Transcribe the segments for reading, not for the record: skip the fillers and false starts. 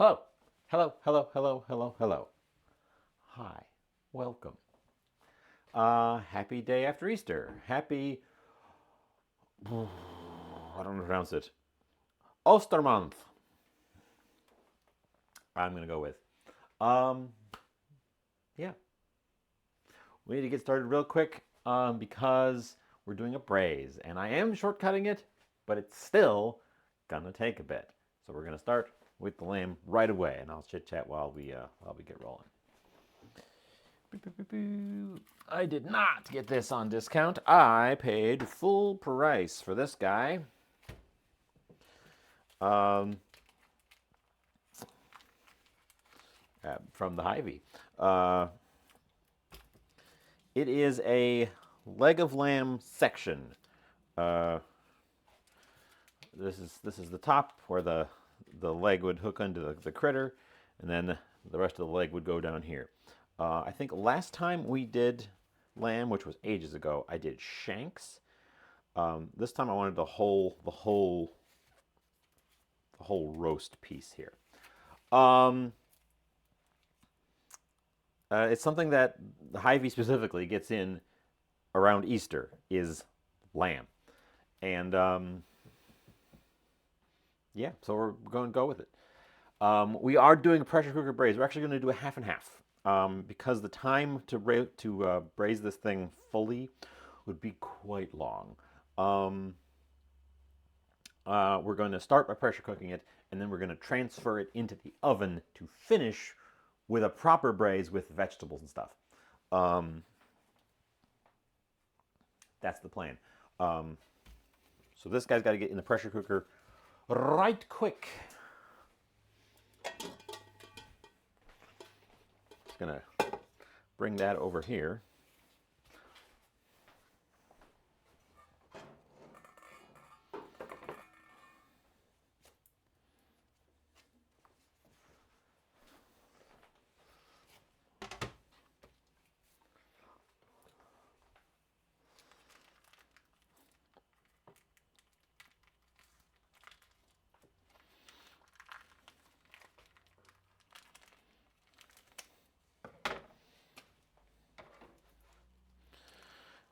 Hello, hello, hello, hello, hello, hello. Hi, welcome. Happy day after Easter. Happy, I don't know how to pronounce it. Ôstarmânoth. I'm gonna go with. Um, yeah, we need to get started real quick because we're doing a braise, and I am shortcutting it, but it's still gonna take a bit. So we're gonna start with the lamb right away, and I'll chit chat while we get rolling. I did not get this on discount. I paid full price for this guy. Um, from the Hy-Vee. Uh, it is a leg of lamb section. Uh, this is the top where the leg would hook onto the critter, and then the rest of the leg would go down here. I think last time we did lamb, which was ages ago, I did shanks. This time I wanted the whole roast piece here. Um, it's something that the Hy-Vee specifically gets in around Easter is lamb, and yeah, so we're going to go with it. We are doing a pressure cooker braise. We're actually going to do a half and half because the time to braise this thing fully would be quite long. Um, we're going to start by pressure cooking it, and then we're going to transfer it into the oven to finish with a proper braise with vegetables and stuff. Um, that's the plan. Um, so this guy's got to get in the pressure cooker right quick. Just gonna bring that over here.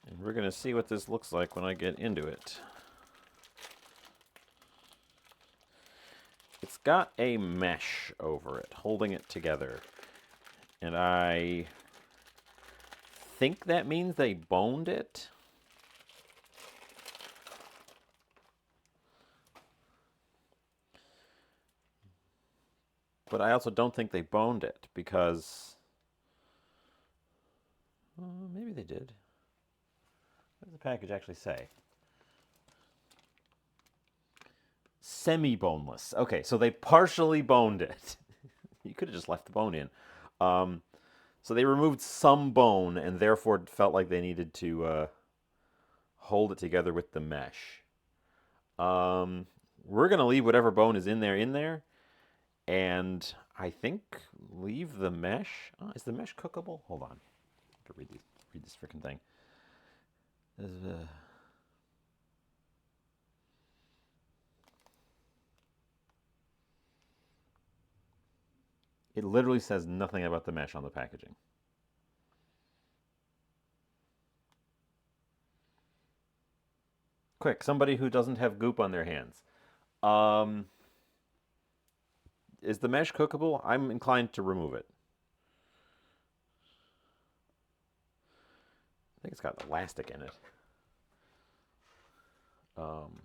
And we're gonna see what this looks like when I get into it. It's got a mesh over it, holding it together. And I think that means they boned it. But I also don't think they boned it because maybe they did. What does the package actually say? Semi-boneless. Okay, so they partially boned it. You could have just left the bone in. Um, so they removed some bone and therefore felt like they needed to hold it together with the mesh. We're gonna leave whatever bone is in there, and I think leave the mesh. Oh, is the mesh cookable? Hold on, I have to read this freaking thing. It literally says nothing about the mesh on the packaging. Quick, somebody who doesn't have goop on their hands. Um, is the mesh cookable? I'm inclined to remove it. I think it's got elastic in it. Um,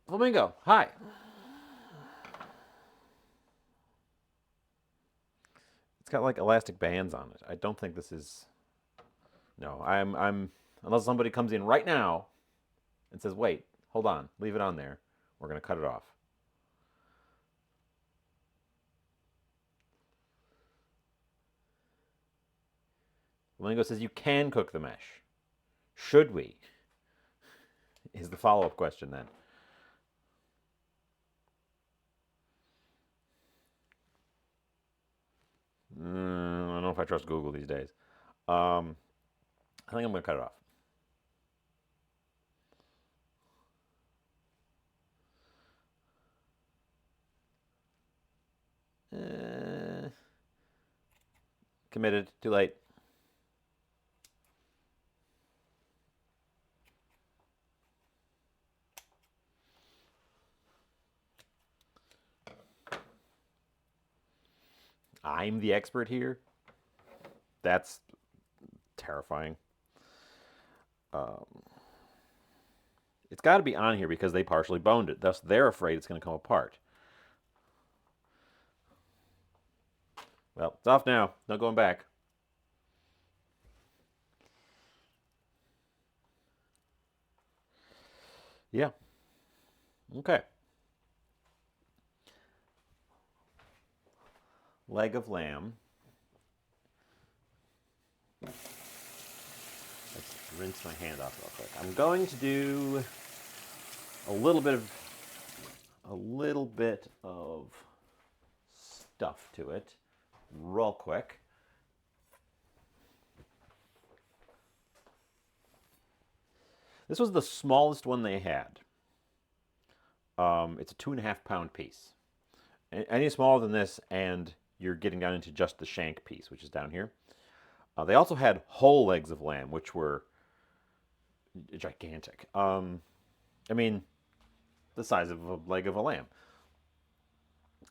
Flamingo, hi. It's got like elastic bands on it. I don't think this is. No, I'm. Unless somebody comes in right now and says, "Wait, hold on, leave it on there. We're gonna cut it off." Flamingo says you can cook the mesh. Should we? Is the follow-up question then? I don't know if I trust Google these days. Um, I think I'm gonna cut it off. Committed. Too late. I'm the expert here. That's terrifying. It's got to be on here because they partially boned it. Thus, they're afraid it's going to come apart. Well, it's off now. No going back. Yeah. Okay. Leg of lamb. Let's rinse my hand off real quick. I'm going to do a little bit of stuff to it real quick. This was the smallest one they had. It's a 2.5-pound piece. Any smaller than this, and you're getting down into just the shank piece, which is down here. They also had whole legs of lamb, which were gigantic. I mean, the size of a leg of a lamb.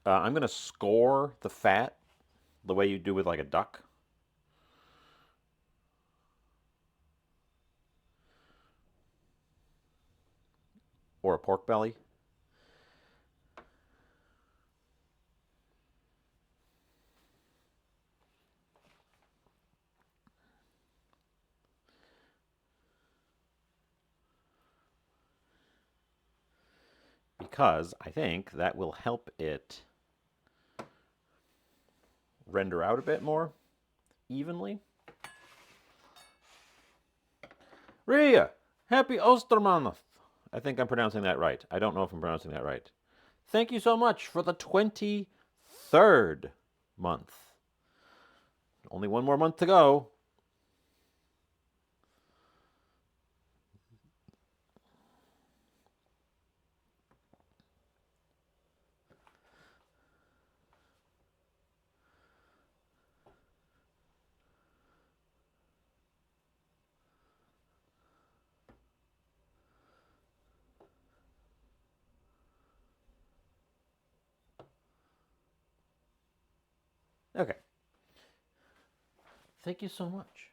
I'm going to score the fat the way you do with like a duck. Or a pork belly. Because I think that will help it render out a bit more evenly. Rhea, happy Ôstarmânoth. I think I'm pronouncing that right. I don't know if I'm pronouncing that right. Thank you so much for the 23rd month. Only one more month to go. Okay. Thank you so much.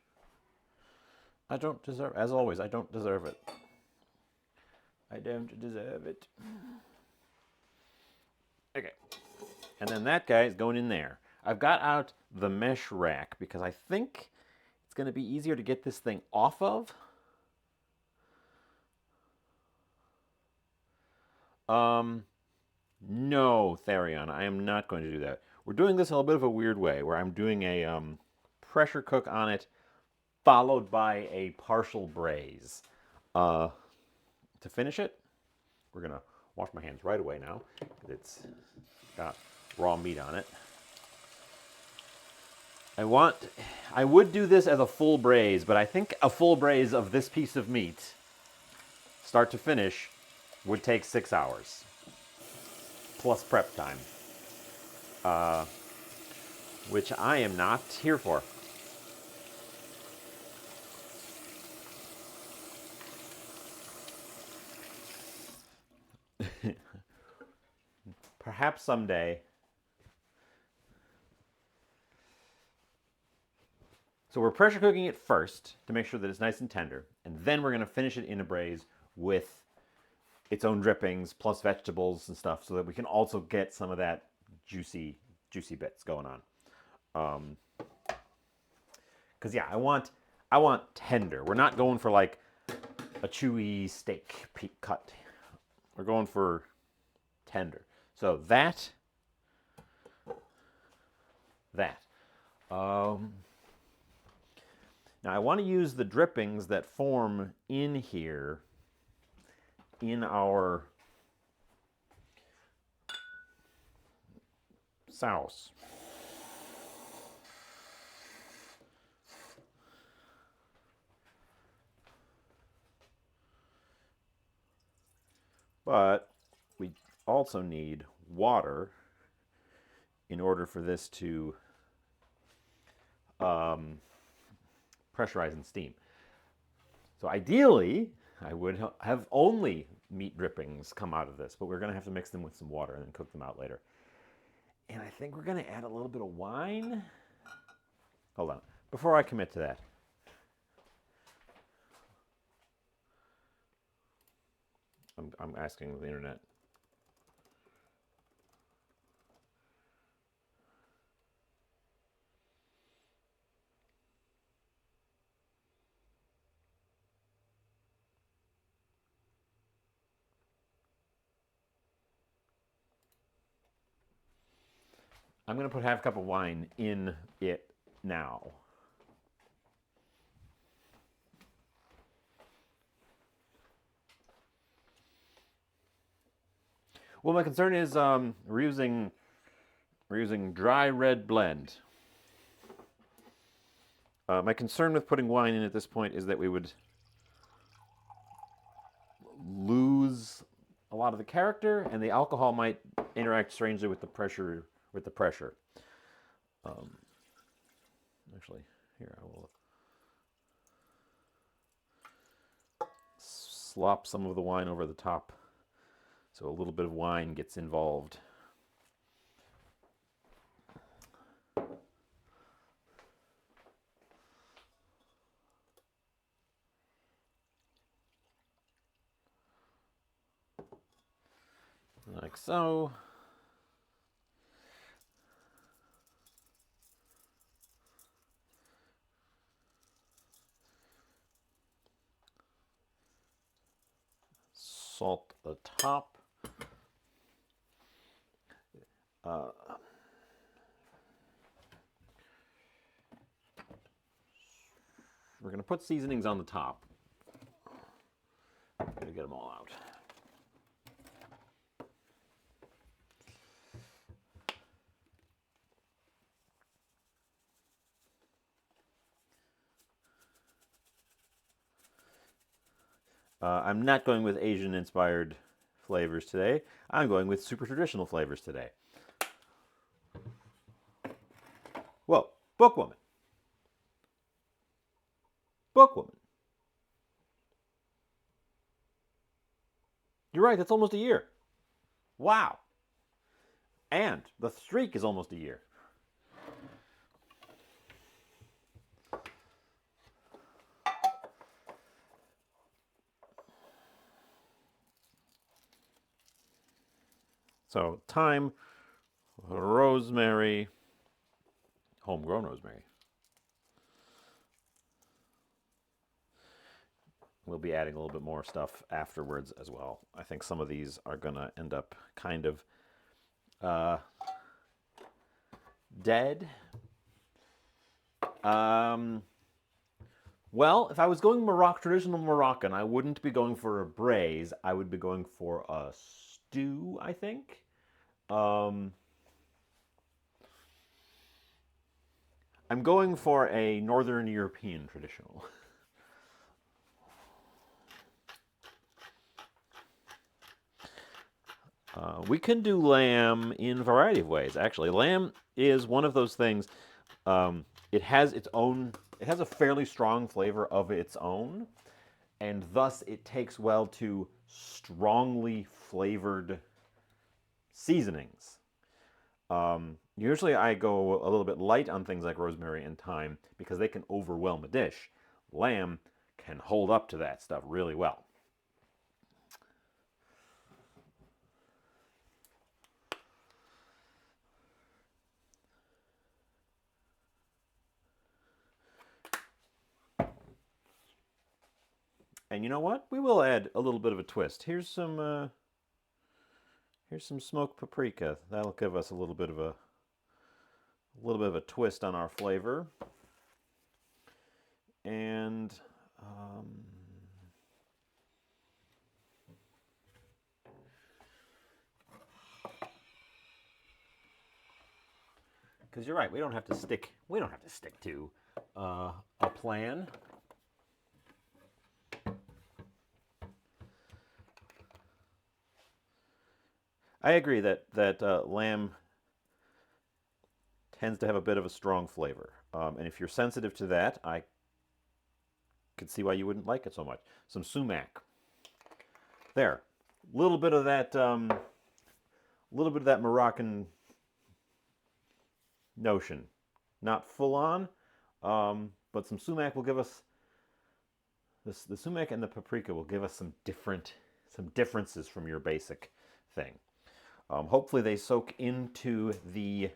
I don't deserve, as always, I don't deserve it. I don't deserve it. Okay. And then that guy is going in there. I've got out the mesh rack because I think it's going to be easier to get this thing off of. No, Therion, I am not going to do that. We're doing this in a bit of a weird way, where I'm doing a pressure cook on it, followed by a partial braise. To finish it, we're going to wash my hands right away now. It's got raw meat on it. I would do this as a full braise, but I think a full braise of this piece of meat, start to finish, would take 6 hours. Plus prep time. Which I am not here for. Perhaps someday. So we're pressure cooking it first to make sure that it's nice and tender, and then we're going to finish it in a braise with its own drippings plus vegetables and stuff, so that we can also get some of that juicy bits going on. Because yeah, I want tender. We're not going for like a chewy steak cut. We're going for tender. So that. Now I want to use the drippings that form in here in our sauce. But we also need water in order for this to pressurizing steam. So ideally, I would have only meat drippings come out of this, but we're going to have to mix them with some water and then cook them out later. And I think we're going to add a little bit of wine. Hold on. Before I commit to that, I'm asking the internet. I'm going to put half a cup of wine in it now. Well, my concern is we're using dry red blend. My concern with putting wine in at this point is that we would lose a lot of the character, and the alcohol might interact strangely with the pressure. Actually, here I will slop some of the wine over the top, so a little bit of wine gets involved. Like so. Salt the top. We're going to put seasonings on the top. I'm going to get them all out. I'm not going with Asian-inspired flavors today. I'm going with super traditional flavors today. Whoa, bookwoman. Bookwoman. You're right, that's almost a year. Wow. And the streak is almost a year. So thyme, rosemary, homegrown rosemary. We'll be adding a little bit more stuff afterwards as well. I think some of these are going to end up kind of dead. Well, if I was going traditional Moroccan, I wouldn't be going for a braise. I would be going for a stew, I think. I'm going for a Northern European traditional. We can do lamb in a variety of ways, actually. Lamb is one of those things. It has its own, it has a fairly strong flavor of its own, and thus it takes well to strongly flavored seasonings. Usually I go a little bit light on things like rosemary and thyme because they can overwhelm a dish. Lamb can hold up to that stuff really well. And you know what? We will add a little bit of a twist. Here's some smoked paprika. That'll give us a little bit of a twist on our flavor. And because you're right, we don't have to stick to a plan. I agree that lamb tends to have a bit of a strong flavor. And if you're sensitive to that, I could see why you wouldn't like it so much. Some sumac. There. A little bit of that Moroccan notion. Not full on, but some sumac will give us the sumac and the paprika will give us some differences from your basic thing. Hopefully they soak into the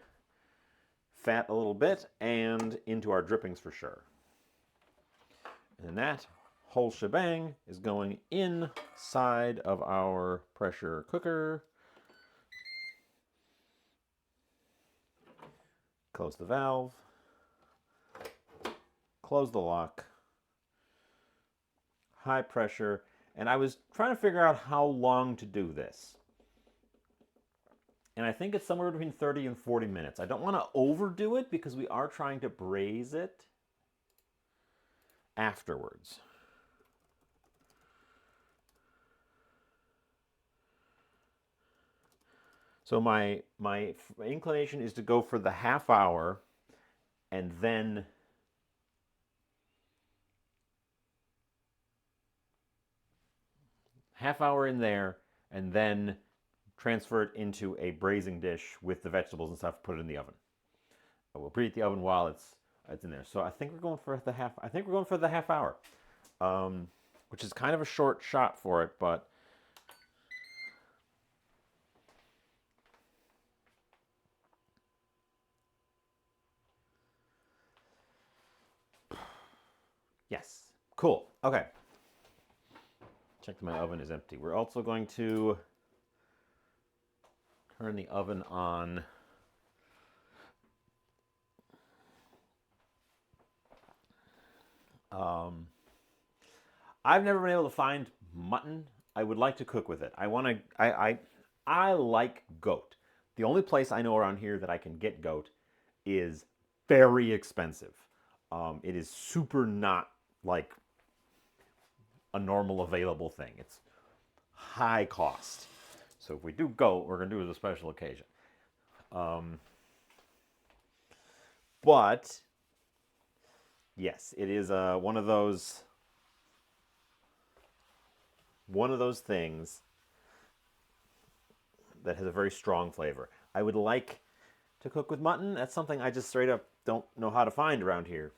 fat a little bit and into our drippings for sure. And that whole shebang is going inside of our pressure cooker. Close the valve. Close the lock. High pressure. And I was trying to figure out how long to do this. And I think it's somewhere between 30 and 40 minutes. I don't want to overdo it because we are trying to braise it afterwards. So my inclination is to go for the half hour and then half hour in there and then transfer it into a braising dish with the vegetables and stuff, put it in the oven. We'll preheat the oven while it's in there. So I think we're going for the half hour. Which is kind of a short shot for it, but yes. Cool. Okay. Check that my oven is empty. We're also going to turn the oven on. I've never been able to find mutton. I would like to cook with it. I like goat. The only place I know around here that I can get goat is very expensive. It is super not like a normal available thing. It's high cost. So if we do goat, we're going to do it as a special occasion. But yes, it is one of those things that has a very strong flavor. I would like to cook with mutton. That's something I just straight up don't know how to find around here.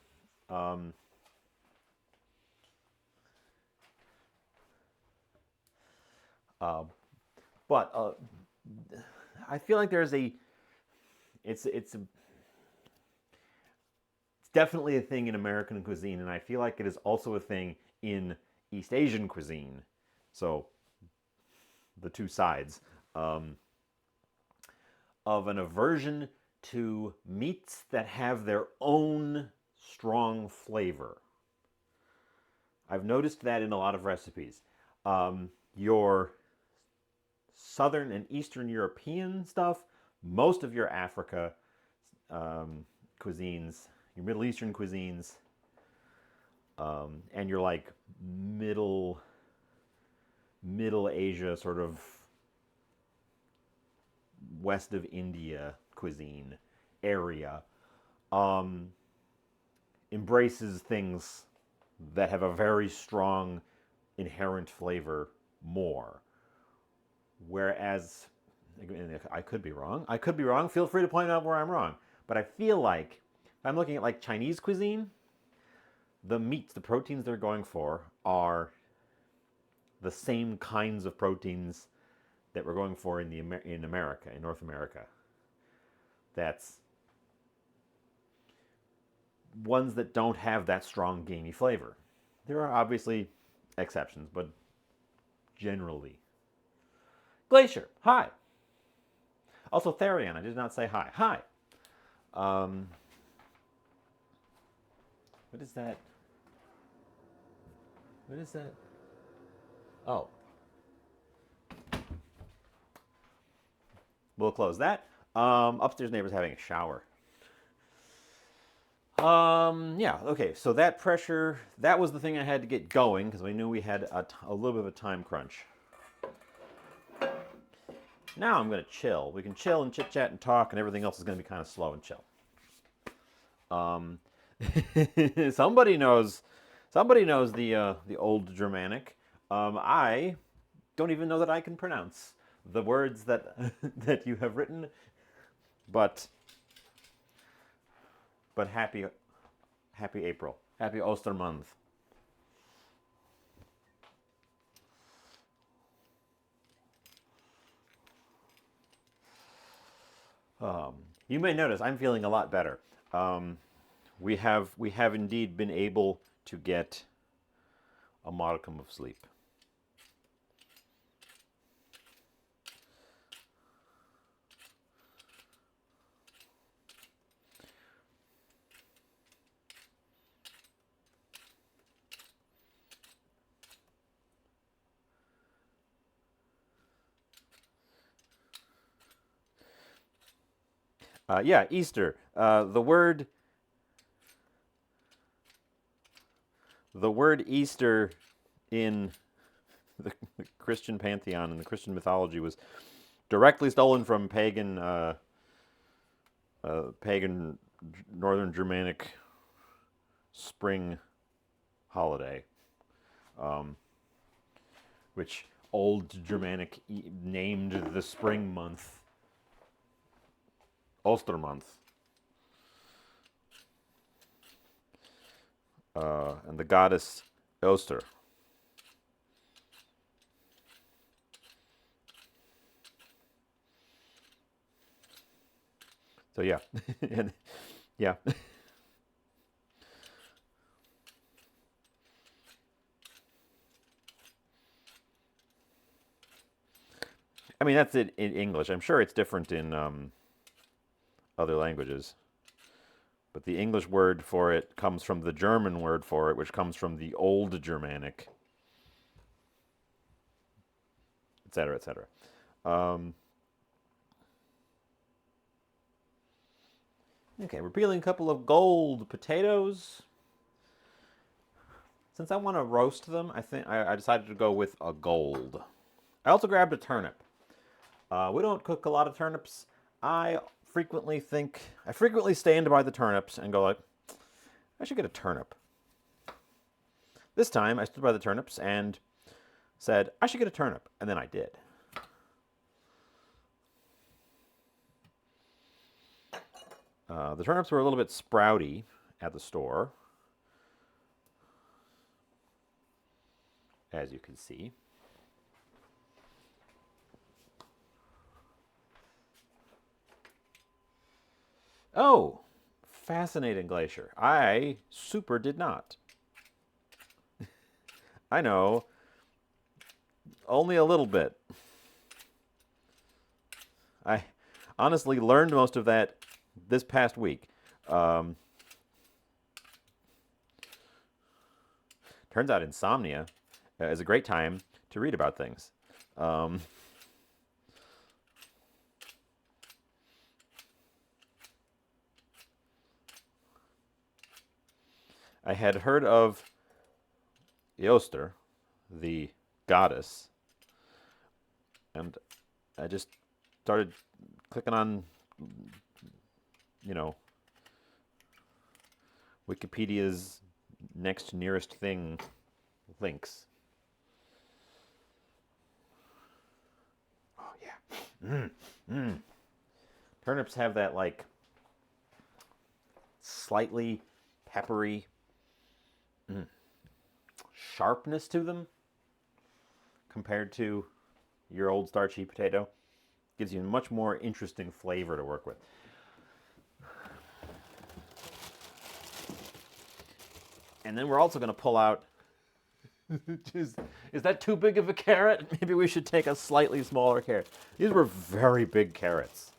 But I feel like there's it's definitely a thing in American cuisine, and I feel like it is also a thing in East Asian cuisine. So the two sides of an aversion to meats that have their own strong flavor. I've noticed that in a lot of recipes. Your Southern and Eastern European stuff, most of your Africa cuisines, your Middle Eastern cuisines, and your like Middle Asia, sort of west of India cuisine area, embraces things that have a very strong inherent flavor more. Whereas, I could be wrong. Feel free to point out where I'm wrong. But I feel like if I'm looking at like Chinese cuisine, the meats, the proteins they're going for are the same kinds of proteins that we're going for in America, in North America. That's ones that don't have that strong gamey flavor. There are obviously exceptions, but generally. Glacier, hi. Also Therian, I did not say hi. Hi. What is that? What is that? Oh. We'll close that. Upstairs neighbor's having a shower. Yeah, okay, so that pressure, that was the thing I had to get going because we knew we had a little bit of a time crunch. Now I'm going to chill. We can chill and chit-chat and talk, and everything else is going to be kind of slow and chill. Um, somebody knows. Somebody knows the old Germanic. I don't even know that I can pronounce the words that that you have written, but happy April, happy Ôstarmânoth. Um, you may notice I'm feeling a lot better. Um, we have indeed been able to get a modicum of sleep. Yeah, Easter. The word Easter in the Christian pantheon and the Christian mythology was directly stolen from pagan Northern Germanic spring holiday, um, which old Germanic named the spring month Ôstarmânoth, and the goddess Oster. So yeah, and yeah. I mean that's it in English. I'm sure it's different in other languages. But the English word for it comes from the German word for it, which comes from the Old Germanic, etc., etc. Um, okay, we're peeling a couple of gold potatoes. Since I want to roast them, I think I decided to go with a gold. I also grabbed a turnip. We don't cook a lot of turnips. I frequently stand by the turnips and go like, I should get a turnip. This time I stood by the turnips and said, I should get a turnip, and then I did. The turnips were a little bit sprouty at the store, as you can see. Oh, fascinating glacier. I super did not. I know, only a little bit. I honestly learned most of that this past week. Um, Turns out insomnia is a great time to read about things. Um, I had heard of Eoster, the goddess, and I just started clicking on, you know, Wikipedia's next nearest thing links. Oh yeah. Mm, mm. Turnips have that like slightly peppery sharpness to them compared to your old starchy potato. Gives you a much more interesting flavor to work with. And then we're also going to pull out. Is that too big of a carrot? Maybe we should take a slightly smaller carrot. These were very big carrots.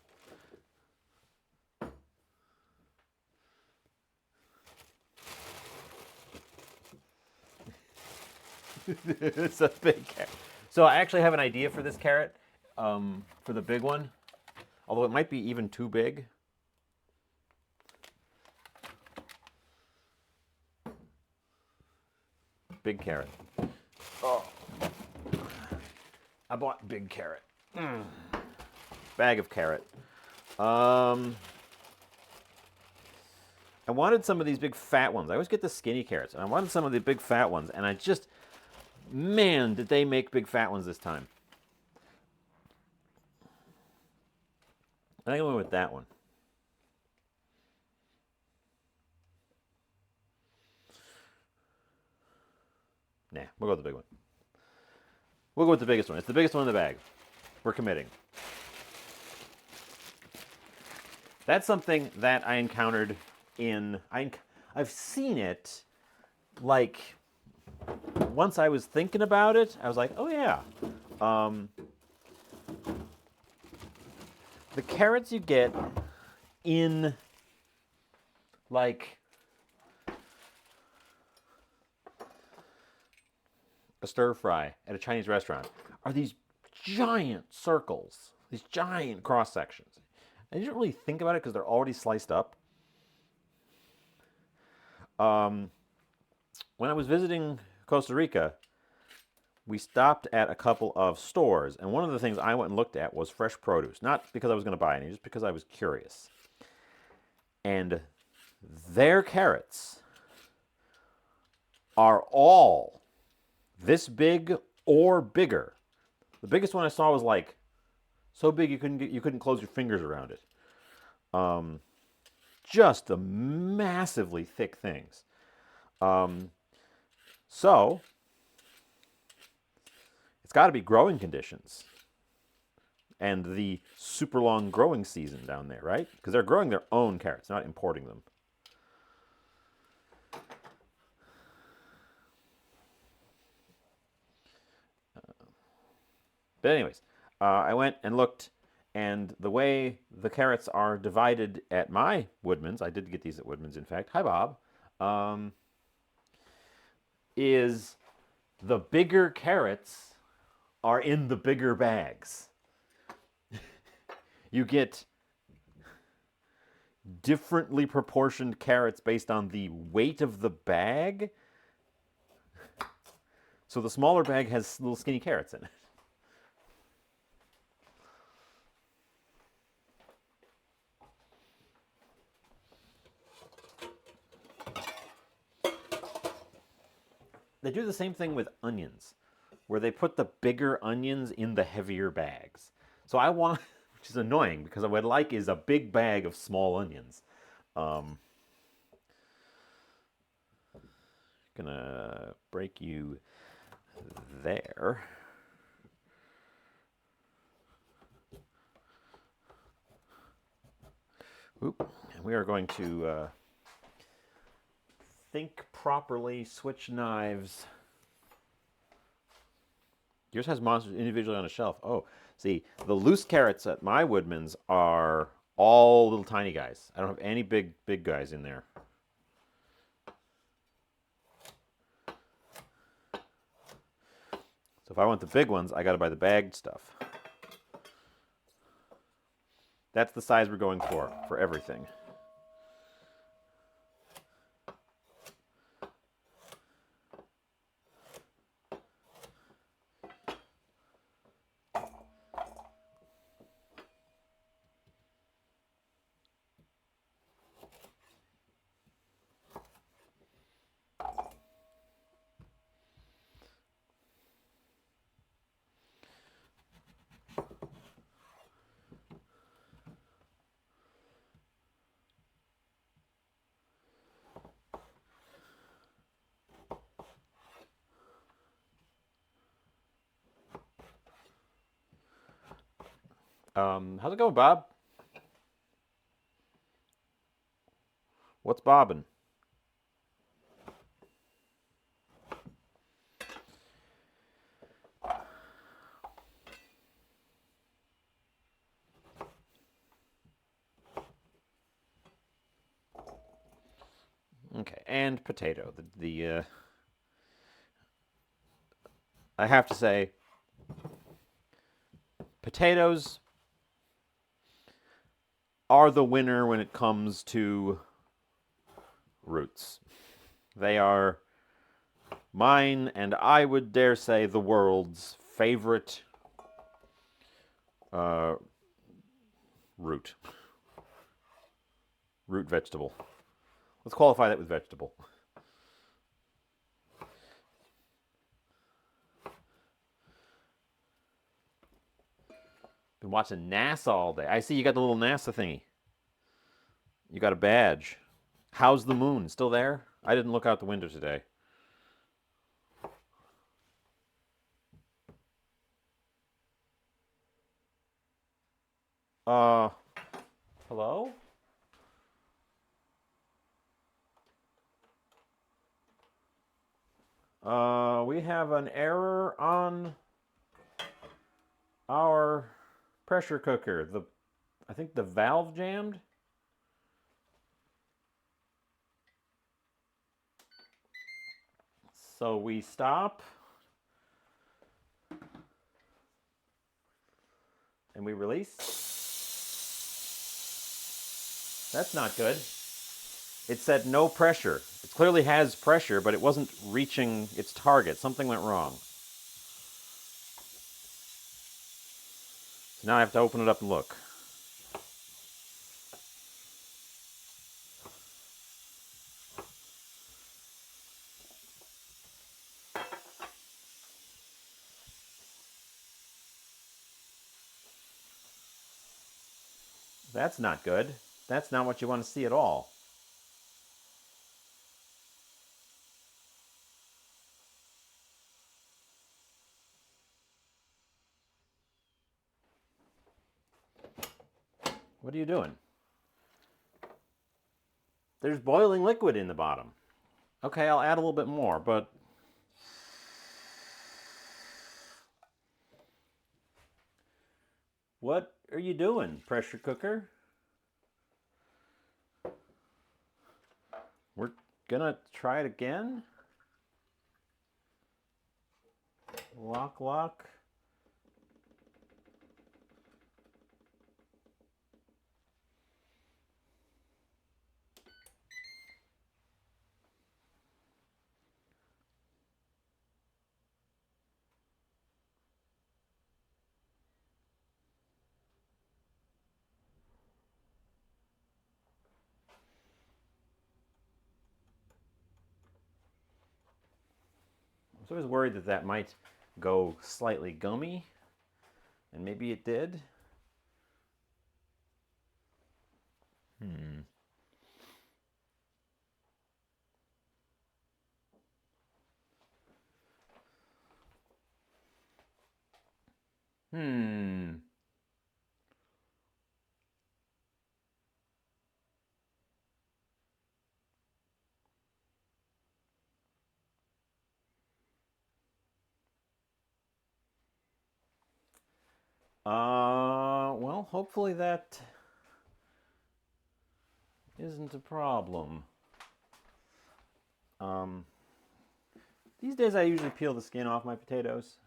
It's a big carrot. So I actually have an idea for this carrot, for the big one. Although it might be even too big. Big carrot. Oh, I bought big carrot. Bag of carrot. Um, I wanted some of these big fat ones. I always get the skinny carrots, and I wanted some of the big fat ones, and I just, man, did they make big fat ones this time. I think I went with that one. Nah, we'll go with the big one. We'll go with the biggest one. It's the biggest one in the bag. We're committing. That's something that I encountered in... I've seen it, like, once I was thinking about it, I was like, oh yeah. The carrots you get in, like, a stir fry at a Chinese restaurant are these giant circles, these giant cross sections. And you don't really think about it because they're already sliced up. When I was visiting Costa Rica, we stopped at a couple of stores, and one of the things I went and looked at was fresh produce. Not because I was going to buy any, just because I was curious. And their carrots are all this big or bigger. The biggest one I saw was like so big you couldn't close your fingers around it. Just the massively thick things. So it's got to be growing conditions and the super long growing season down there, right? Because they're growing their own carrots, not importing them. But anyways, I went and looked, and the way the carrots are divided at my Woodman's, I did get these at Woodman's, in fact. Hi, Bob. Is the bigger carrots are in the bigger bags. You get differently proportioned carrots based on the weight of the bag. So the smaller bag has little skinny carrots in it. They do the same thing with onions, where they put the bigger onions in the heavier bags. So I want, which is annoying because what I like is a big bag of small onions. Gonna break you there. Oop. And we are going to think properly, switch knives. Yours has monsters individually on a shelf. Oh, see, the loose carrots at my Woodman's are all little tiny guys. I don't have any big guys in there. So if I want the big ones, I got to buy the bagged stuff. That's the size we're going for everything. How's it going, Bob? What's bobbing? Okay, and potato. I have to say, potatoes are the winner when it comes to roots. They are mine, and I would dare say the world's favorite root vegetable. Let's qualify that with vegetable. Been watching NASA all day. I see you got the little NASA thingy. You got a badge. How's the moon? Still there? I didn't look out the window today. Hello? We have an error on our pressure cooker. I think the valve jammed. So we stop and we release. That's not good. It said no pressure. It clearly has pressure, but it wasn't reaching its target. Something went wrong. So now I have to open it up and look. That's not good. That's not what you want to see at all. What are you doing? There's boiling liquid in the bottom. Okay, I'll add a little bit more, but what are you doing, pressure cooker? We're gonna try it again. Lock, lock. I was always worried that that might go slightly gummy, and maybe it did. Hmm. Hmm. Well, hopefully that isn't a problem. These days I usually peel the skin off my potatoes.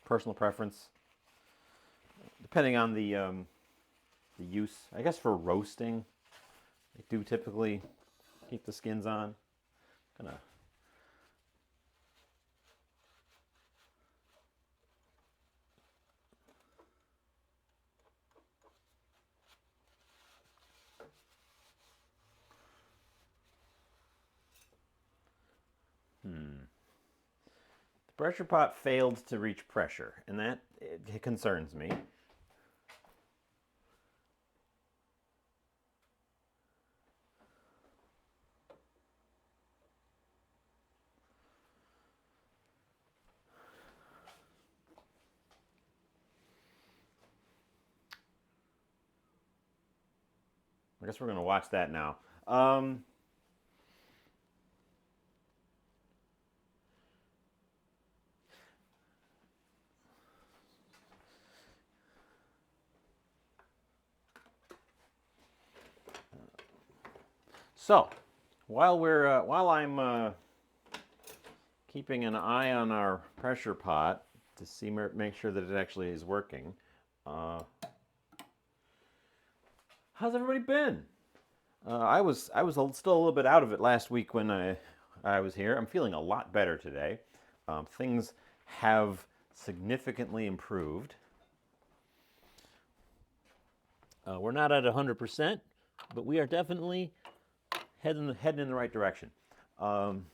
Personal preference, depending on the use. I guess for roasting, I do typically keep the skins on. Gonna The pressure pot failed to reach pressure, and that it concerns me. I guess we're going to watch that now. So, while I'm keeping an eye on our pressure pot to see make sure that it actually is working, how's everybody been? I was still a little bit out of it last week when I was here. I'm feeling a lot better today. Things have significantly improved. We're not at 100%, but we are definitely heading in the right direction. Um,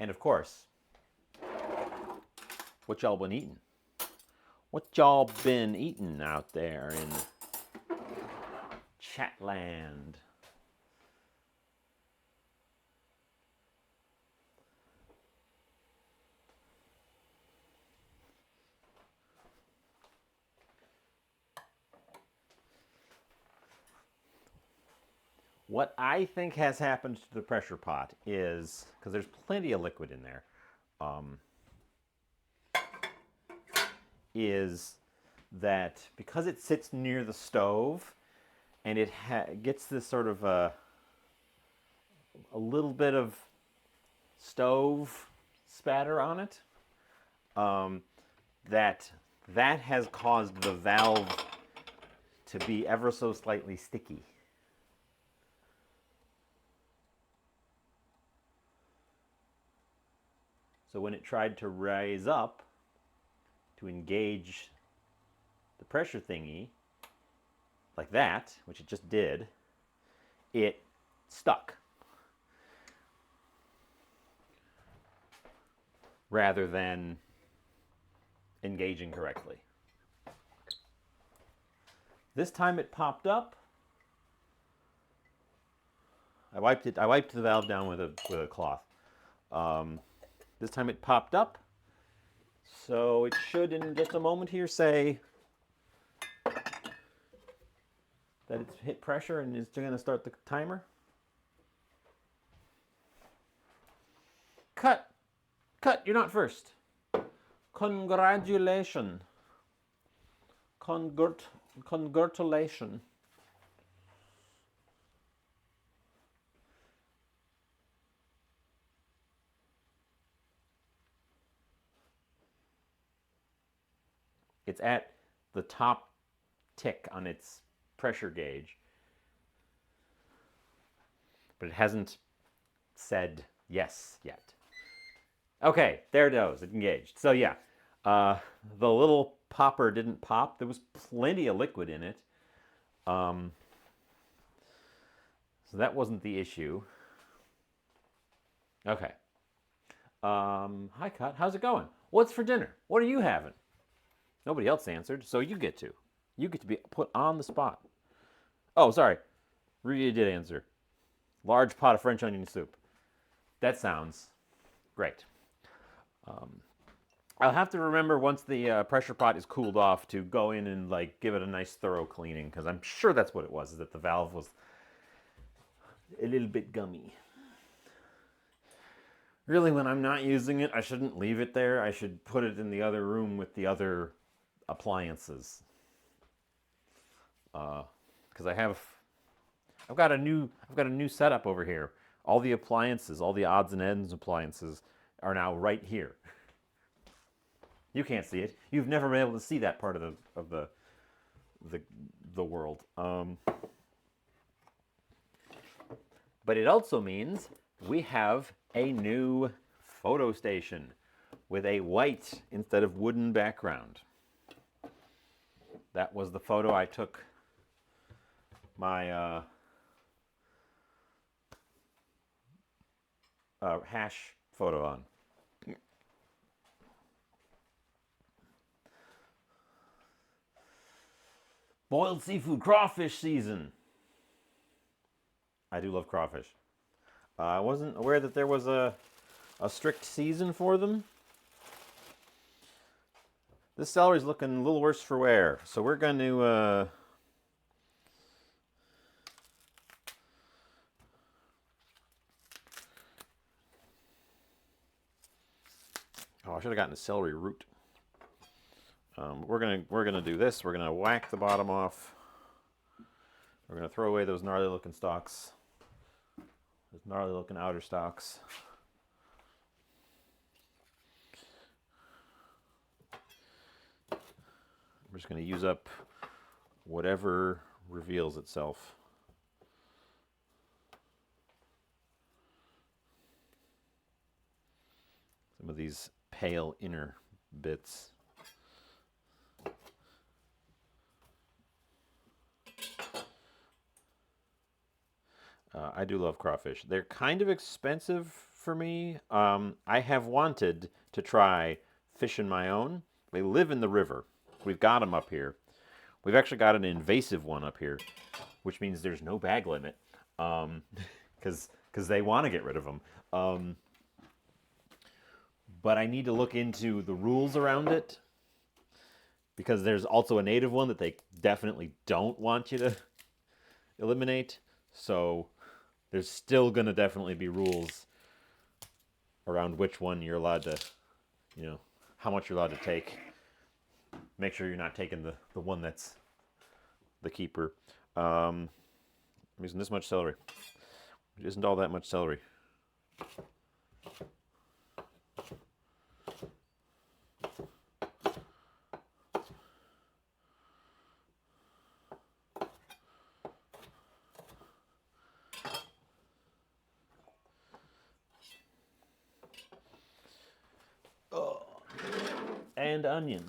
and of course, what y'all been eating? What y'all been eating out there in Chatland? What I think has happened to the pressure pot is, because there's plenty of liquid in there, is that because it sits near the stove and it gets this sort of a little bit of stove spatter on it, that has caused the valve to be ever so slightly sticky. So when it tried to rise up to engage the pressure thingy, like that, which it just did, it stuck. Rather than engaging correctly. This time it popped up. I wiped the valve down with a cloth. This time it popped up. So it should, in just a moment here, say that it's hit pressure and is going to start the timer. Cut! Cut! You're not first. Congratulations. Congratulations. It's at the top tick on its pressure gauge, but it hasn't said yes yet. Okay, there it goes. It engaged. So yeah, the little popper didn't pop. There was plenty of liquid in it. So that wasn't the issue. Okay. Hi, Cut. How's it going? What's for dinner? What are you having? Nobody else answered, so you get to. You get to be put on the spot. Oh, sorry. Rudy did answer. Large pot of French onion soup. That sounds great. I'll have to remember once the pressure pot is cooled off to go in and give it a nice thorough cleaning, because I'm sure that's what it was, is that the valve was a little bit gummy. Really, when I'm not using it, I shouldn't leave it there. I should put it in the other room with the other appliances. Because I've got a new setup over here. All the appliances, all the odds and ends appliances are now right here. You can't see it. You've never been able to see that part of the world. But it also means we have a new photo station with a white instead of wooden background. That was the photo I took my hash photo on. Boiled seafood, crawfish season. I do love crawfish. I wasn't aware that there was a strict season for them. This celery's looking a little worse for wear, so we're going to I should have gotten a celery root. We're gonna do this. We're gonna whack the bottom off. We're gonna throw away those gnarly looking stalks, those gnarly looking outer stalks. We're just gonna use up whatever reveals itself. some of these pale inner bits. I do love crawfish. They're kind of expensive for me. I have wanted to try fishing my own. They live in the river. We've got them up here. We've actually got an invasive one up here, which means there's no bag limit, because they want to get rid of them. But I need to look into the rules around it, because there's also a native one that they definitely don't want you to eliminate. So there's still going to definitely be rules around which one you're allowed to, how much you're allowed to take. Make sure you're not taking the one that's the keeper. I'm using this much celery. It isn't all that much celery. Oh. And onion.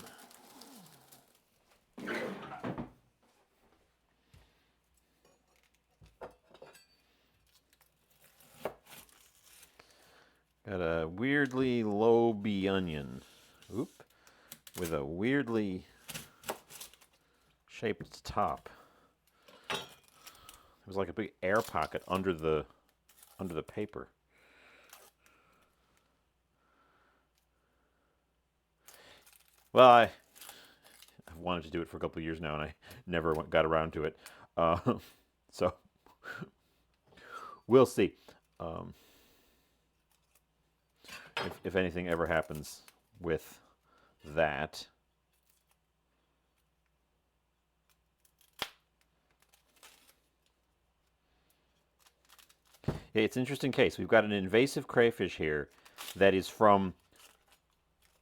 Got a weirdly lobe onion. Oop. With a weirdly shaped top. It was like a big air pocket under the paper. Well, I've wanted to do it for a couple of years now, and I never got around to it. So we'll see if anything ever happens with that. Yeah, it's an interesting case. We've got an invasive crayfish here that is from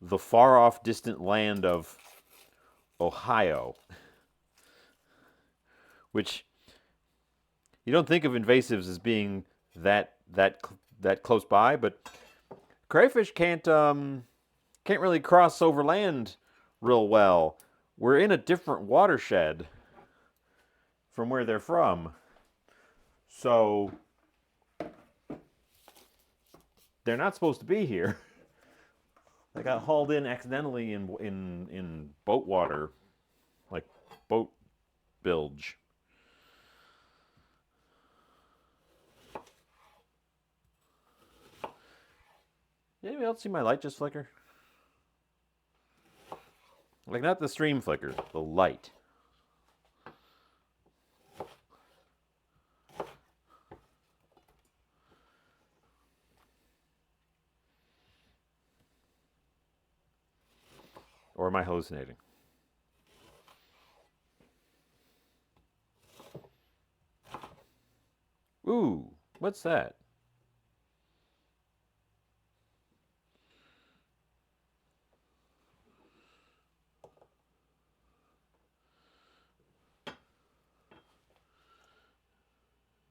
the far-off distant land of Ohio, which you don't think of invasives as being that close by, but crayfish can't really cross over land real well. We're in a different watershed from where they're from, so they're not supposed to be here. They got hauled in accidentally in boat water, like boat bilge. Did anybody else see my light just flicker? Like, not the stream flicker, the light. Or am I hallucinating? Ooh, what's that?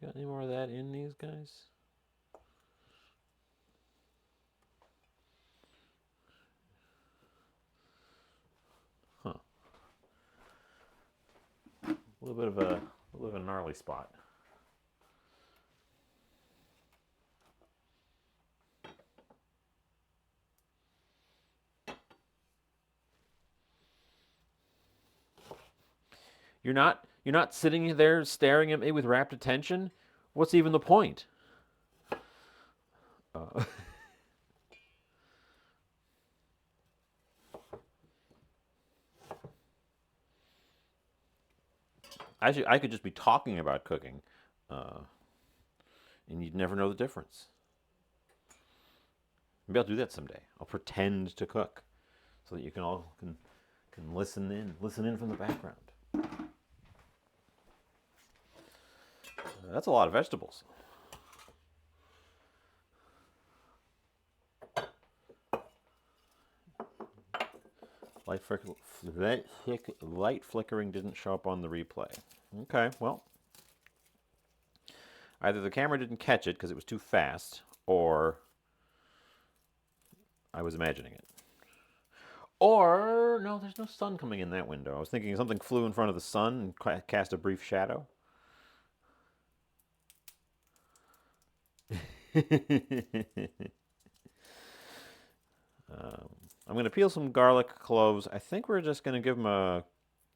Got any more of that in these guys? Huh. A little bit of a gnarly spot. You're not sitting there staring at me with rapt attention? What's even the point? I could just be talking about cooking, and you'd never know the difference. Maybe I'll do that someday. I'll pretend to cook, so that you can all can listen in from the background. That's a lot of vegetables. Light flickering didn't show up on the replay. Okay, well, either the camera didn't catch it because it was too fast, or I was imagining it. Or, no, there's no sun coming in that window. I was thinking something flew in front of the sun and cast a brief shadow. I'm going to peel some garlic cloves. I think we're just going to give them a...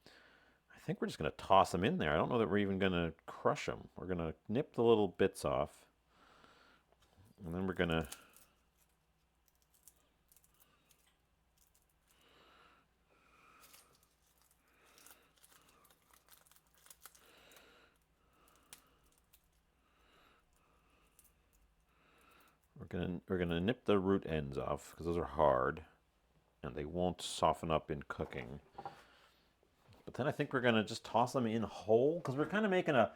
I think we're just going to toss them in there. I don't know that we're even going to crush them. We're going to nip the little bits off. And then we're going to... We're gonna nip the root ends off because those are hard and they won't soften up in cooking. But then I think we're gonna just toss them in whole because we're kind of making a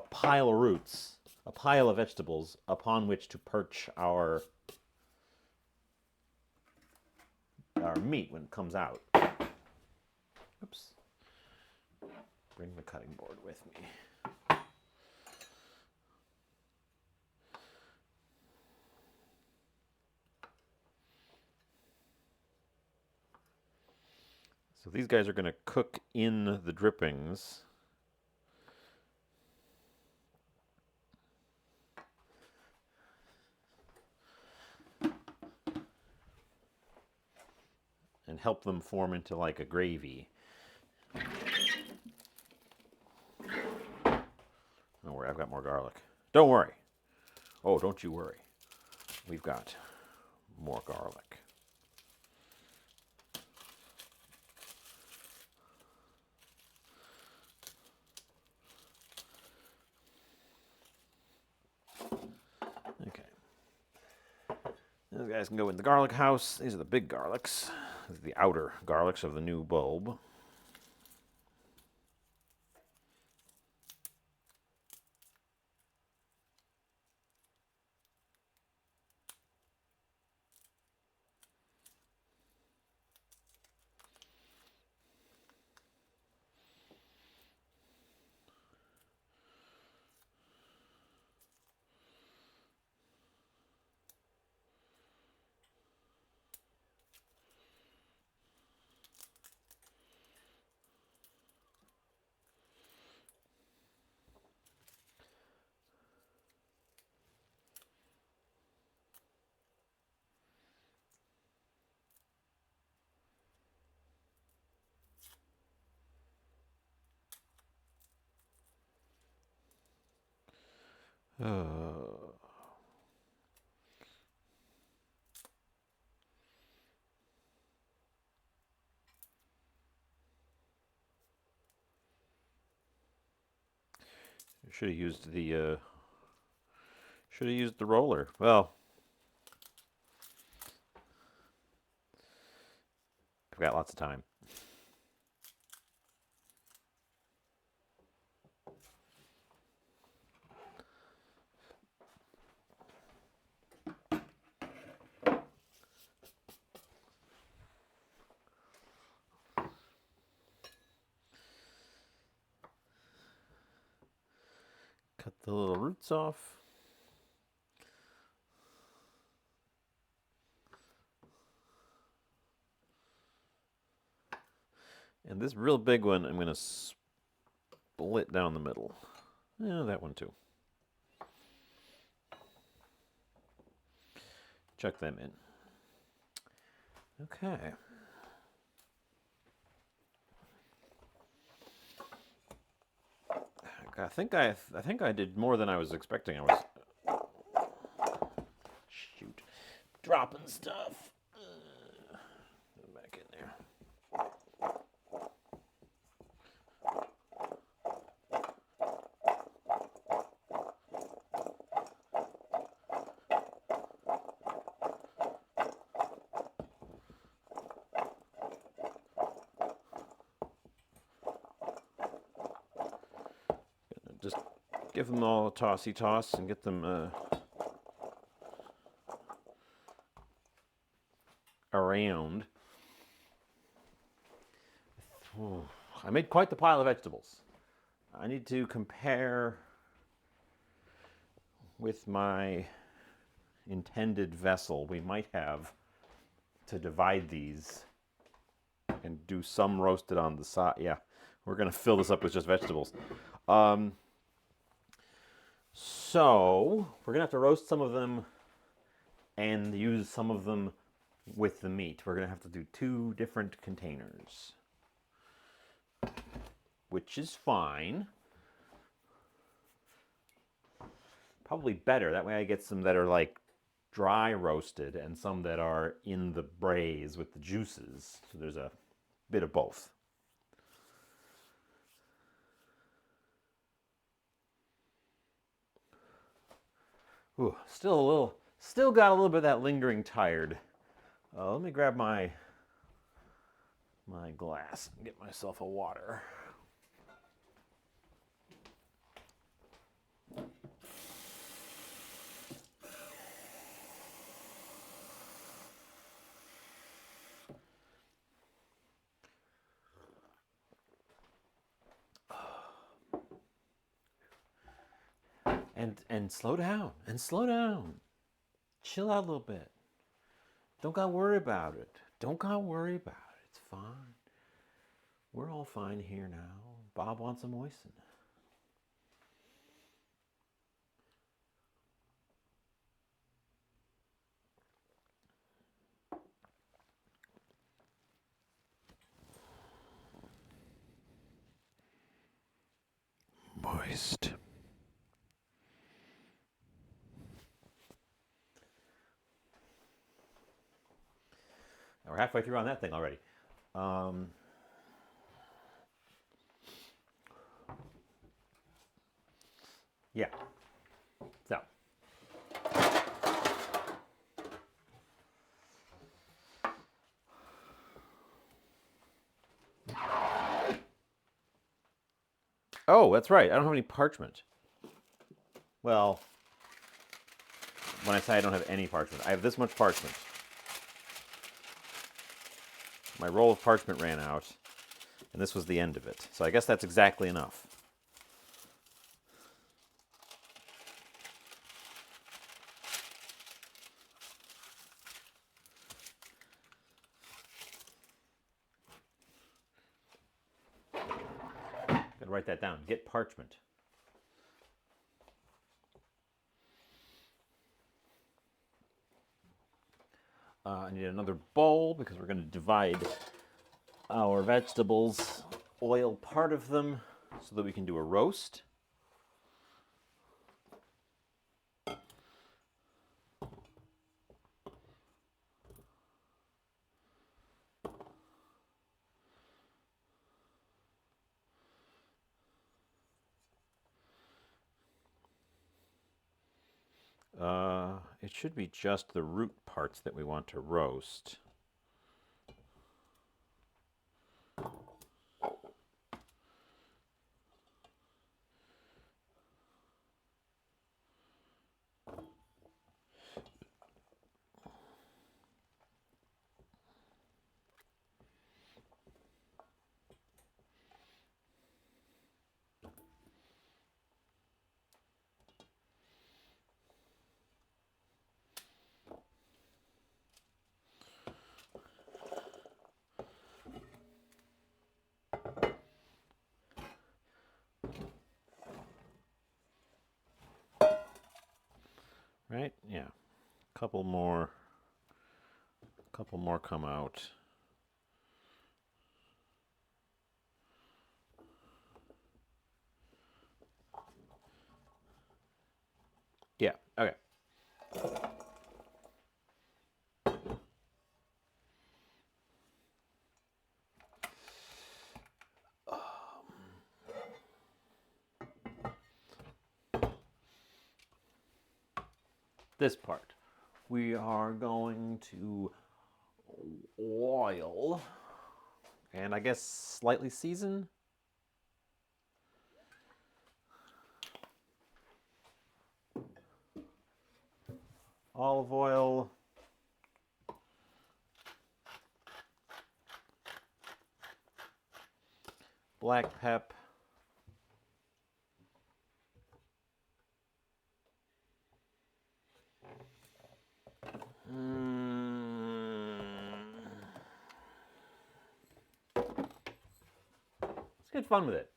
pile of roots, a pile of vegetables upon which to perch our meat when it comes out. Oops. Bring the cutting board with me. So these guys are going to cook in the drippings. And help them form into like a gravy. Don't worry, I've got more garlic. Don't worry. Oh, don't you worry. We've got more garlic. Okay. Those guys can go in the garlic house. These are the big garlics. These are the outer garlics of the new bulb. Should have used the roller. Well, I've got lots of time. Cut the little roots off. And this real big one, I'm going to split down the middle. Yeah, that one too. Chuck them in. Okay. I think I did more than I was expecting. I was dropping stuff. Back in there. Just give them all a tossy toss and get them around. I made quite the pile of vegetables. I need to compare with my intended vessel. We might have to divide these and do some roasted on the side. Yeah, we're going to fill this up with just vegetables. So we're going to have to roast some of them and use some of them with the meat. We're going to have to do 2 different containers, which is fine. Probably better. That way I get some that are like dry roasted and some that are in the braise with the juices. So there's a bit of both. Ooh, still got a little bit of that lingering tired. Let me grab my glass and get myself a water. And slow down, Chill out a little bit. Don't gotta worry about it. It's fine. We're all fine here now. Bob wants a moisten. Moist. We're halfway through on that thing already. Yeah. So. Oh, that's right. I don't have any parchment. Well, when I say I don't have any parchment, I have this much parchment. My roll of parchment ran out, and this was the end of it. So I guess that's exactly enough. Gotta write that down. Get parchment. I need another bowl because we're going to divide our vegetables, oil part of them so that we can do a roast. It should be just the root parts that we want to roast. Right? Yeah. Couple more come out. Yeah, okay. This part. We are going to oil and I guess slightly season. Olive oil. Black pep. Let's get fun with it.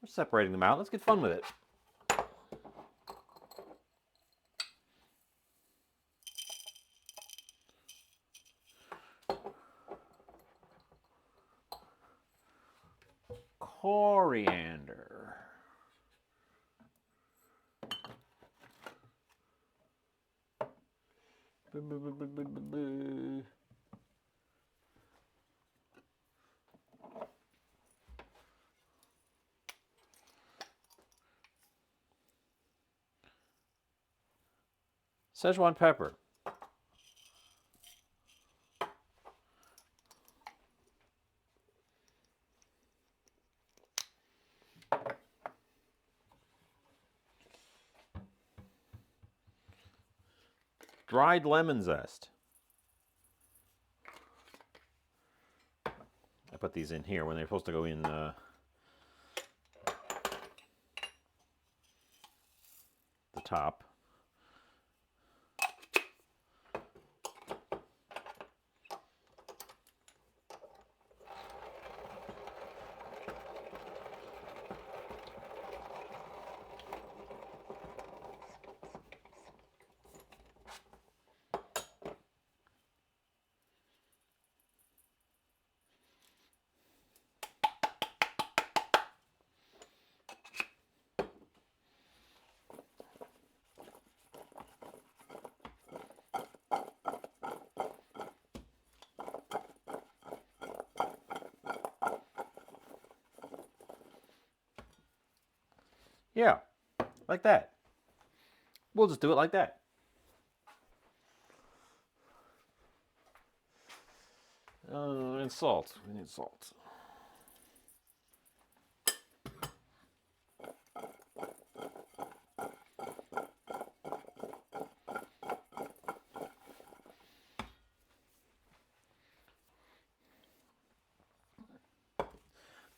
We're separating them out. Let's get fun with it. Coriander. Szechuan pepper. Dried lemon zest. I put these in here when they're supposed to go in the top. Yeah, like that. We'll just do it like that. And salt. We need salt.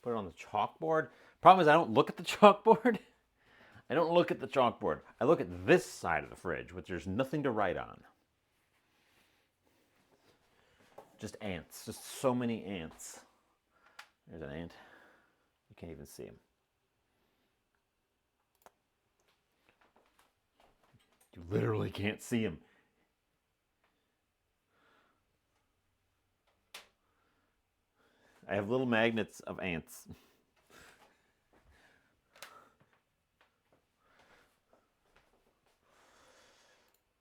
Put it on the chalkboard. Problem is I don't look at the chalkboard. I don't look at the chalkboard. I look at this side of the fridge, which there's nothing to write on. Just ants. Just so many ants. There's an ant. You can't even see him. You literally can't see him. I have little magnets of ants.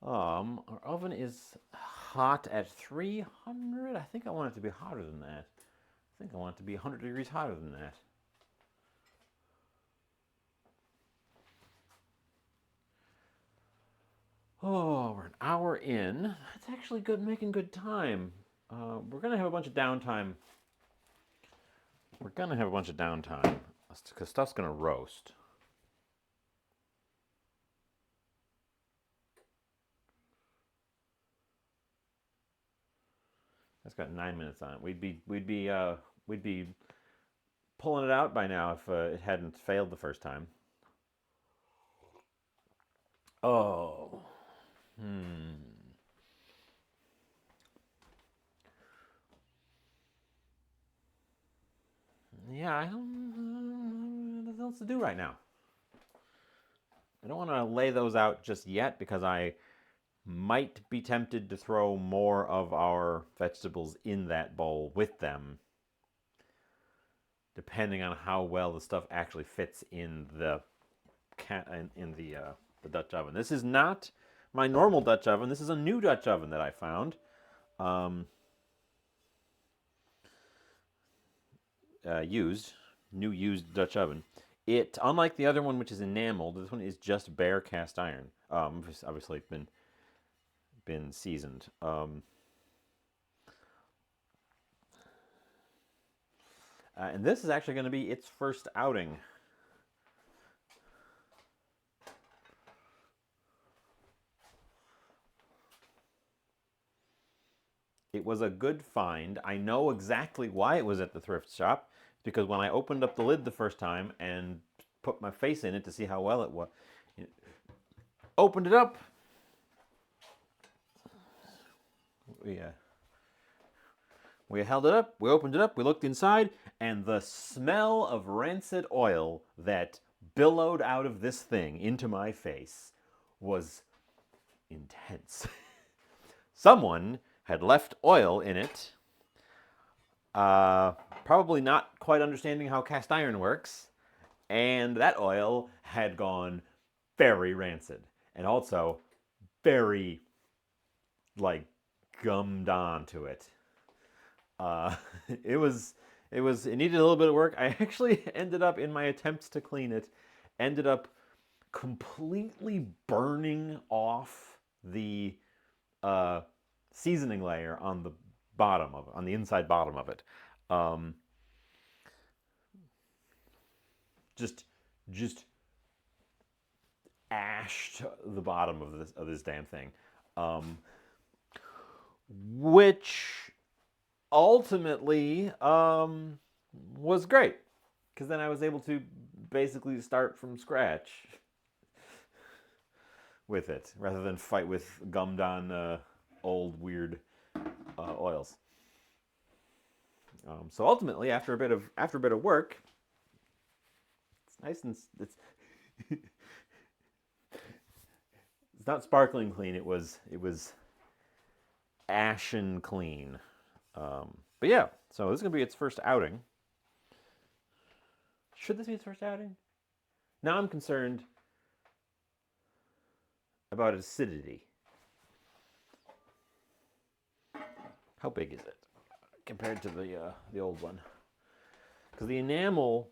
Our oven is hot at 300. I think I want it to be hotter than that. I think I want it to be 100 degrees hotter than that. Oh, we're an hour in. That's actually good, making good time. We're going to have a bunch of downtime. Because stuff's going to roast. That's got 9 minutes on it. We'd be pulling it out by now if it hadn't failed the first time. Oh. Yeah, I don't know what else to do right now. I don't want to lay those out just yet because I might be tempted to throw more of our vegetables in that bowl with them, depending on how well the stuff actually fits in the Dutch oven. This is not my normal Dutch oven. This is a new Dutch oven that I found. New used Dutch oven. It, unlike the other one, which is enameled, this one is just bare cast iron. Obviously, it's been seasoned. And this is actually going to be its first outing. It was a good find. I know exactly why it was at the thrift shop, because when I opened up the lid the first time and put my face in it to see how well it was, opened it up. We held it up, we opened it up, we looked inside, and the smell of rancid oil that billowed out of this thing into my face was intense. Someone had left oil in it, probably not quite understanding how cast iron works, and that oil had gone very rancid and also very, like, gummed onto it. Uh, it was, it needed a little bit of work. I actually ended up, in my attempts to clean it, ended up completely burning off the seasoning layer on the bottom of it, on the inside bottom of it. Um, just, just ashed the bottom of this damn thing, um, which ultimately was great because then I was able to basically start from scratch with it rather than fight with gummed on old weird oils. So ultimately, after a bit of work, it's nice and it's not sparkling clean. It was ashen clean. But yeah, so this is gonna be its first outing. Should this be its first outing? Now I'm concerned about acidity. How big is it compared to the old one? Because the enamel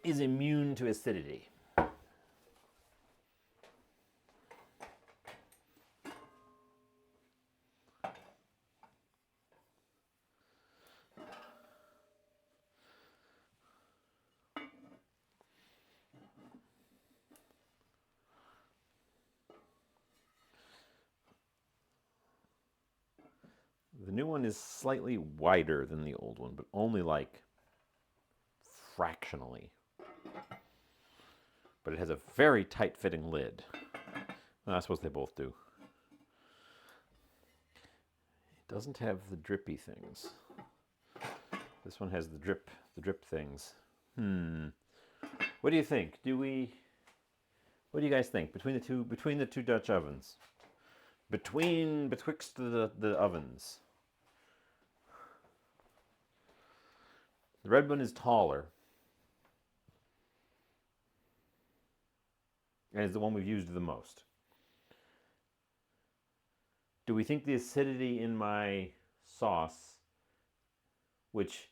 is immune to acidity. The new one is slightly wider than the old one, but only like fractionally. But it has a very tight-fitting lid. I suppose they both do. It doesn't have the drippy things. This one has the drip things. What do you think? What do you guys think between the two Dutch ovens? Betwixt the ovens. The red one is taller. And is the one we've used the most. Do we think the acidity in my sauce, which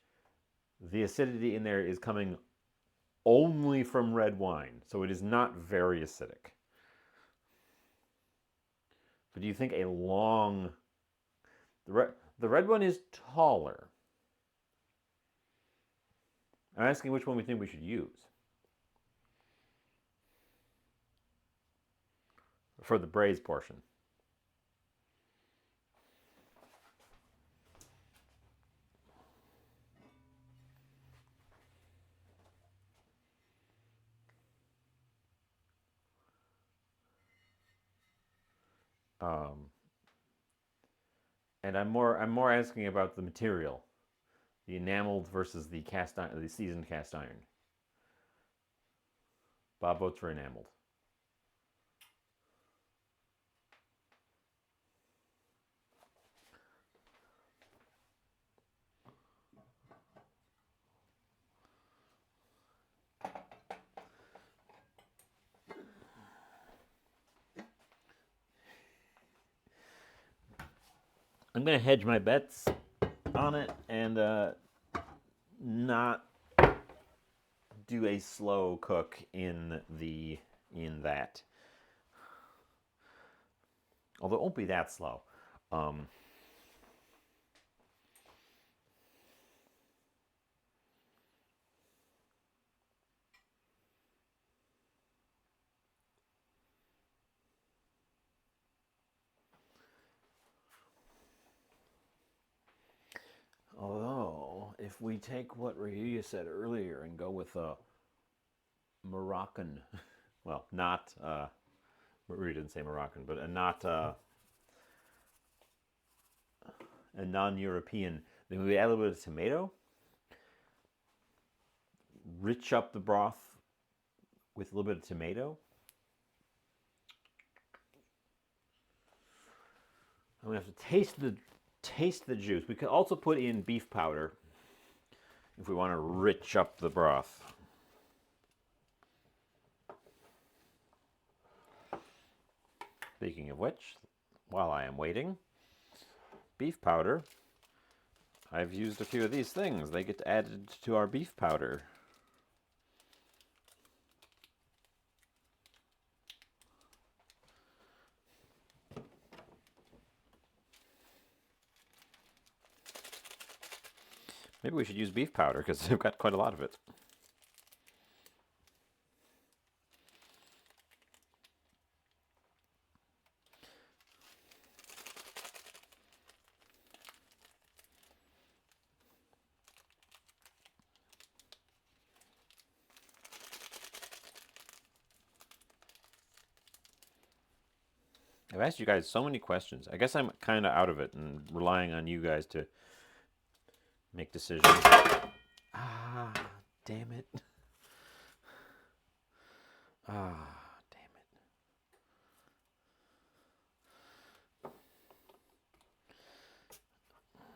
the acidity in there is coming only from red wine, so it is not very acidic. But do you think a long... The red one is taller. I'm asking which one we think we should use for the braised portion. And I'm more asking about the material, the enameled versus the cast iron, the seasoned cast iron. Bob votes for enameled. I'm gonna hedge my bets on it and not do a slow cook in that. Although it won't be that slow. Although, if we take what Rahia said earlier and go with a Moroccan, well, not, Rahia didn't say Moroccan, but not, and non-European. Then we add a little bit of tomato, rich up the broth with a little bit of tomato. I'm gonna have to taste the juice. We could also put in beef powder if we want to rich up the broth. Speaking of which, while I am waiting, beef powder. I've used a few of these things. They get added to our beef powder. Maybe we should use beef powder because they've got quite a lot of it. I've asked you guys so many questions. I guess I'm kind of out of it and relying on you guys to make decisions. Ah, damn it. Ah, damn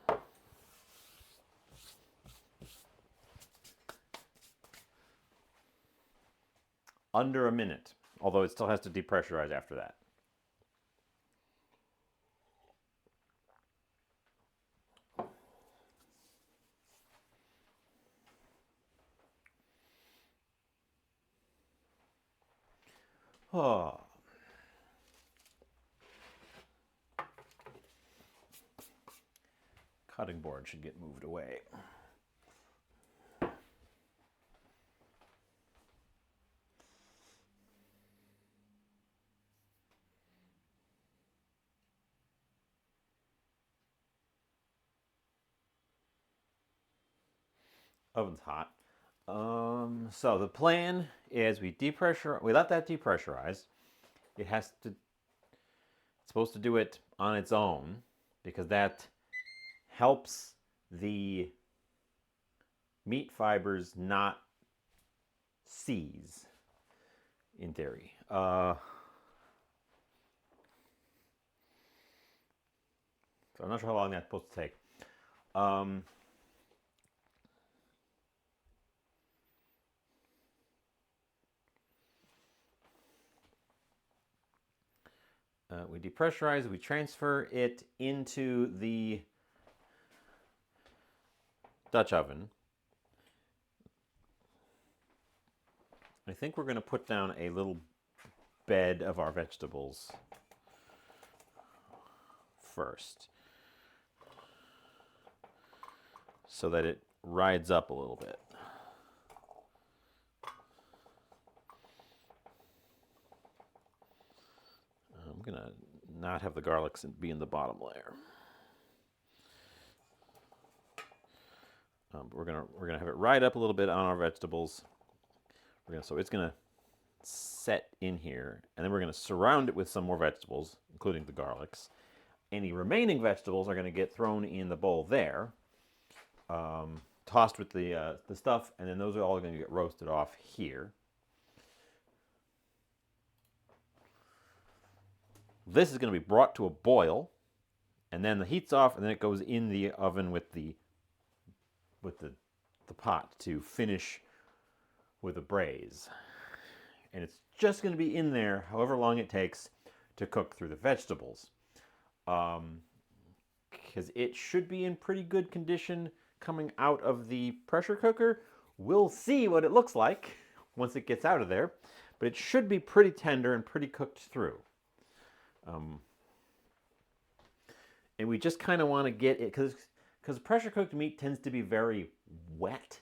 it. Under a minute, although it still has to depressurize after that. Oh. Cutting board should get moved away. Oven's hot. So the plan is we let that depressurize. It's supposed to do it on its own because that helps the meat fibers not seize, in theory. So I'm not sure how long that's supposed to take. We depressurize, we transfer it into the Dutch oven. I think we're going to put down a little bed of our vegetables first so that it rides up a little bit. I'm going to not have the garlics be in the bottom layer. We're gonna have it ride up a little bit on our vegetables. So it's gonna set in here, and then we're gonna surround it with some more vegetables, including the garlics. Any remaining vegetables are gonna get thrown in the bowl there, tossed with the stuff, and then those are all gonna get roasted off here. This is going to be brought to a boil, and then the heat's off, and then it goes in the oven with the pot to finish with a braise. And it's just going to be in there however long it takes to cook through the vegetables. Because it should be in pretty good condition coming out of the pressure cooker. We'll see what it looks like once it gets out of there, but it should be pretty tender and pretty cooked through. And we just kind of want to get it, because pressure cooked meat tends to be very wet.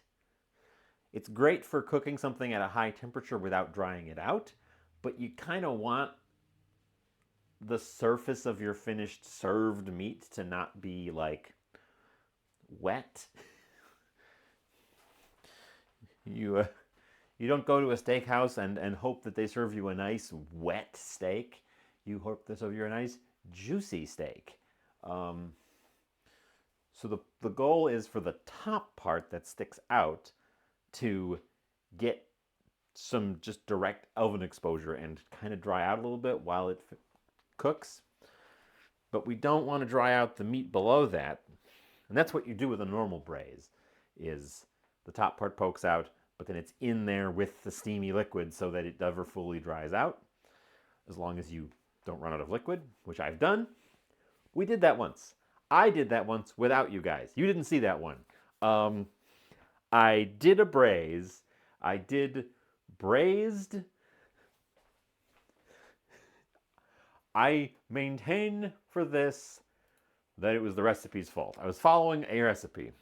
It's great for cooking something at a high temperature without drying it out, but you kind of want the surface of your finished served meat to not be like wet. You don't go to a steakhouse and hope that they serve you a nice wet steak. You hope they serve you a nice juicy steak. So the goal is for the top part that sticks out to get some just direct oven exposure and kind of dry out a little bit while it cooks. But we don't want to dry out the meat below that. And that's what you do with a normal braise, is the top part pokes out, but then it's in there with the steamy liquid so that it never fully dries out, as long as you don't run out of liquid, which I've done. We did that once. I did that once without you guys. You didn't see that one. I did a braise. I did braised. I maintain for this that it was the recipe's fault. I was following a recipe.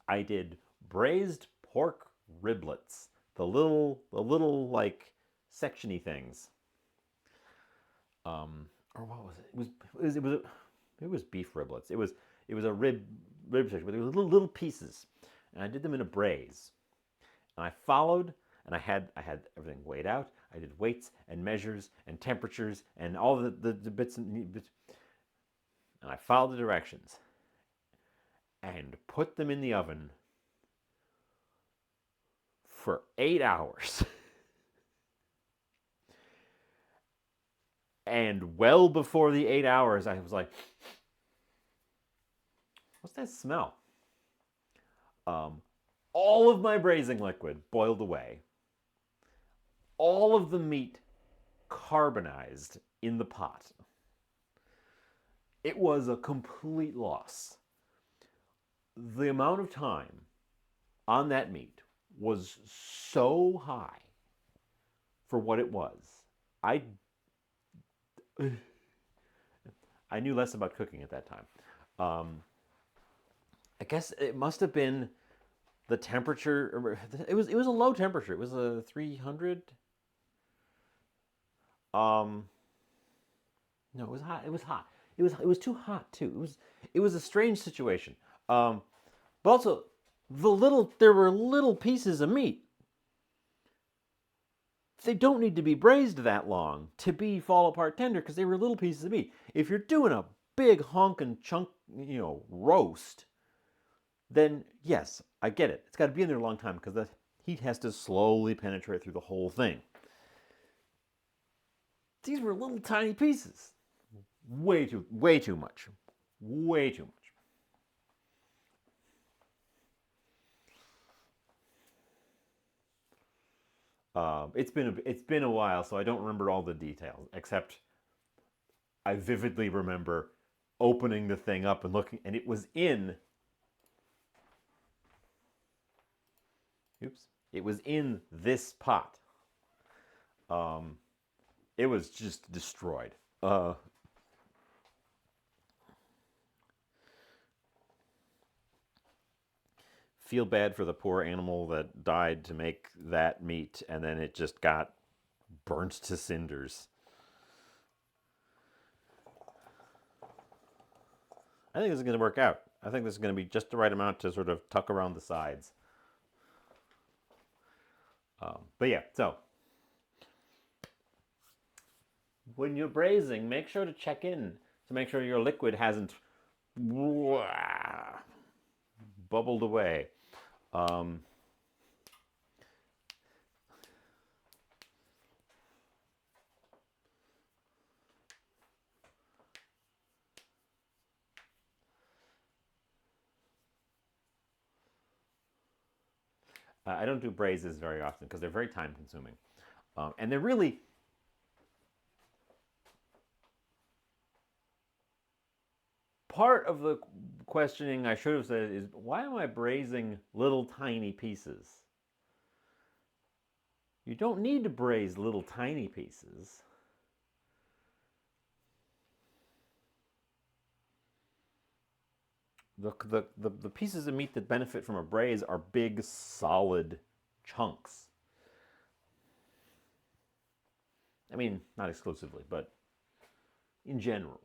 I did braised pork riblets, the little like sectiony things. Or what was it? It was beef riblets. It was a rib section, but there were little pieces, and I did them in a braise. And I followed, and I had everything weighed out. I did weights and measures and temperatures and all the bits and bits, and I followed the directions and put them in the oven for 8 hours. And well before the 8 hours, I was like, what's that smell? All of my braising liquid boiled away. All of the meat carbonized in the pot. It was a complete loss. The amount of time on that meat was so high for what it was. I knew less about cooking at that time. I guess it must have been the temperature. It was a low temperature. It was a 300. No, it was hot. It was hot. It was too hot too. It was a strange situation. But also there were little pieces of meat. They don't need to be braised that long to be fall apart tender because they were little pieces of meat. If you're doing a big honking chunk, roast, then yes, I get it. It's got to be in there a long time because the heat has to slowly penetrate through the whole thing. These were little tiny pieces. Way too much. Way too much. It's been a while, so I don't remember all the details, except I vividly remember opening the thing up and looking, and it was in this pot. It was just destroyed. Feel bad for the poor animal that died to make that meat, and then it just got burnt to cinders. I think this is going to work out. I think this is going to be just the right amount to sort of tuck around the sides. But yeah, so when you're braising, make sure to check in to make sure your liquid hasn't bubbled away. I don't do braises very often because they're very time consuming. And they're really, part of the questioning I should have said is, why am I braising little tiny pieces? You don't need to braise little tiny pieces. The pieces of meat that benefit from a braise are big, solid chunks. I mean, not exclusively, but in general.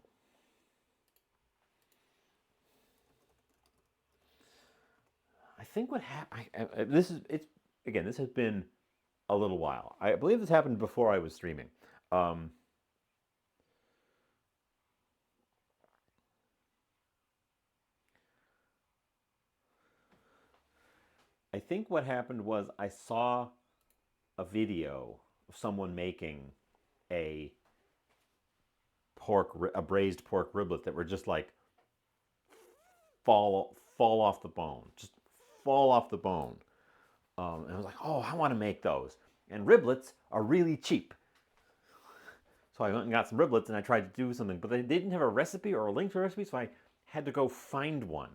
I think what happened. This has been a little while. I believe this happened before I was streaming. I think what happened was I saw a video of someone making a a braised pork riblet that were just like fall off the bone, just fall off the bone. And I was like, oh, I want to make those. And riblets are really cheap. So I went and got some riblets and I tried to do something, but they didn't have a recipe or a link to a recipe, so I had to go find one.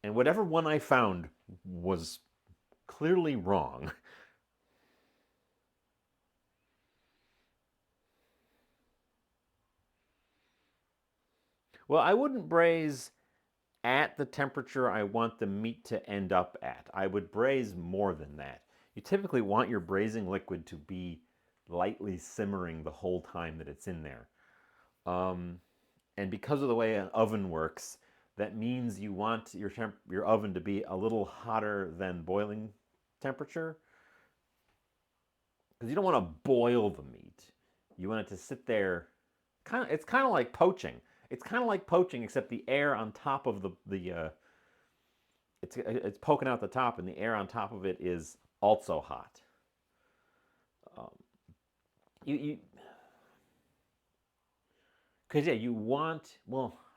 And whatever one I found was clearly wrong. Well, I wouldn't braise at the temperature I want the meat to end up at. I would braise more than that. You typically want your braising liquid to be lightly simmering the whole time that it's in there. And because of the way an oven works, that means you want your oven to be a little hotter than boiling temperature, because you don't want to boil the meat. You want it to sit there. It's kind of like poaching. It's kind of like poaching, except the air on top of it's poking out the top, and the air on top of it is also hot. Um, you because yeah, you want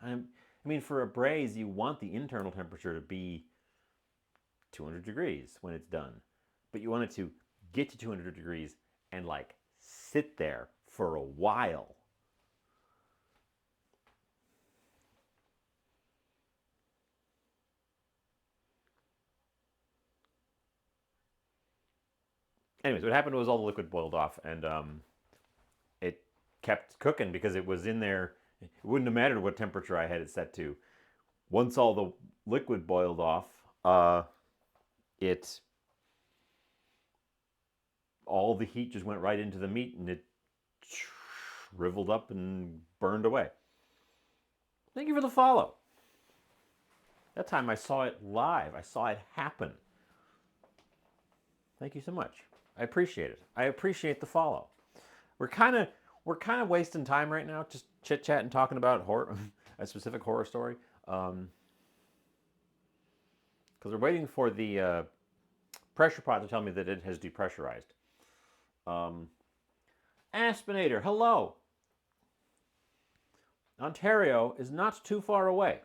I mean, for a braise, you want the internal temperature to be 200 degrees when it's done, but you want it to get to 200 degrees and like sit there for a while. Anyways, what happened was all the liquid boiled off, and it kept cooking because it was in there. It wouldn't have mattered what temperature I had it set to. Once all the liquid boiled off, it all the heat just went right into the meat, and it shriveled up and burned away. Thank you for the follow. That time I saw it live. I saw it happen. Thank you so much. I appreciate it. I appreciate the follow. We're kind of wasting time right now, just chit chatting, talking about horror, a specific horror story, because we're waiting for the pressure pot to tell me that it has depressurized. Aspinator, hello. Ontario is not too far away,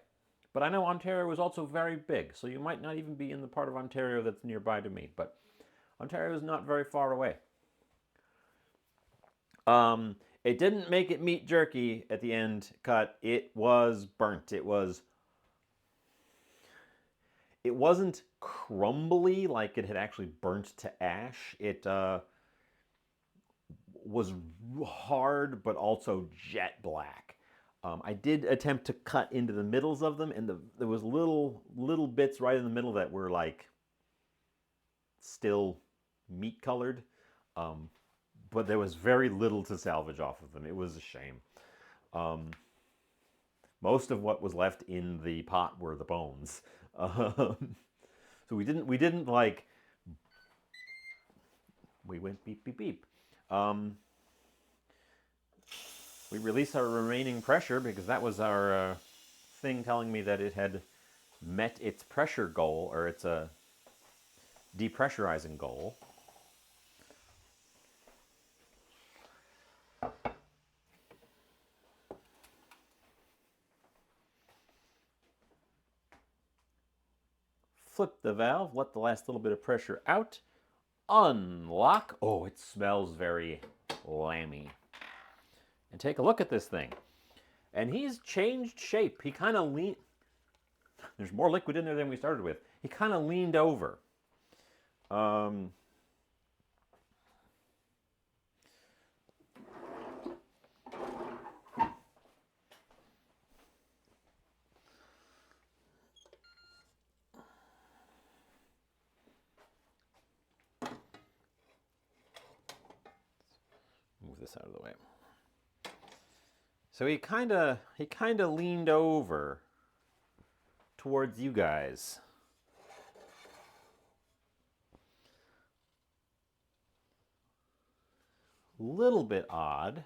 but I know Ontario is also very big, so you might not even be in the part of Ontario that's nearby to me, but Ontario is not very far away. It didn't make it meat jerky at the end cut. It was burnt. It wasn't crumbly like it had actually burnt to ash. It was hard, but also jet black. I did attempt to cut into the middles of them, and there was little bits right in the middle that were like still meat colored, but there was very little to salvage off of them. It was a shame. Most of what was left in the pot were the bones. So we didn't like. We went beep beep beep. We released our remaining pressure because that was our thing telling me that it had met its pressure goal, or its depressurizing goal. Flip the valve, let the last little bit of pressure out, unlock. Oh, it smells very lammy. And take a look at this thing. And he's changed shape. He kind of leaned. There's more liquid in there than we started with. He kind of leaned over. Move this out of the way. So he kind of leaned over towards you guys. Little bit odd.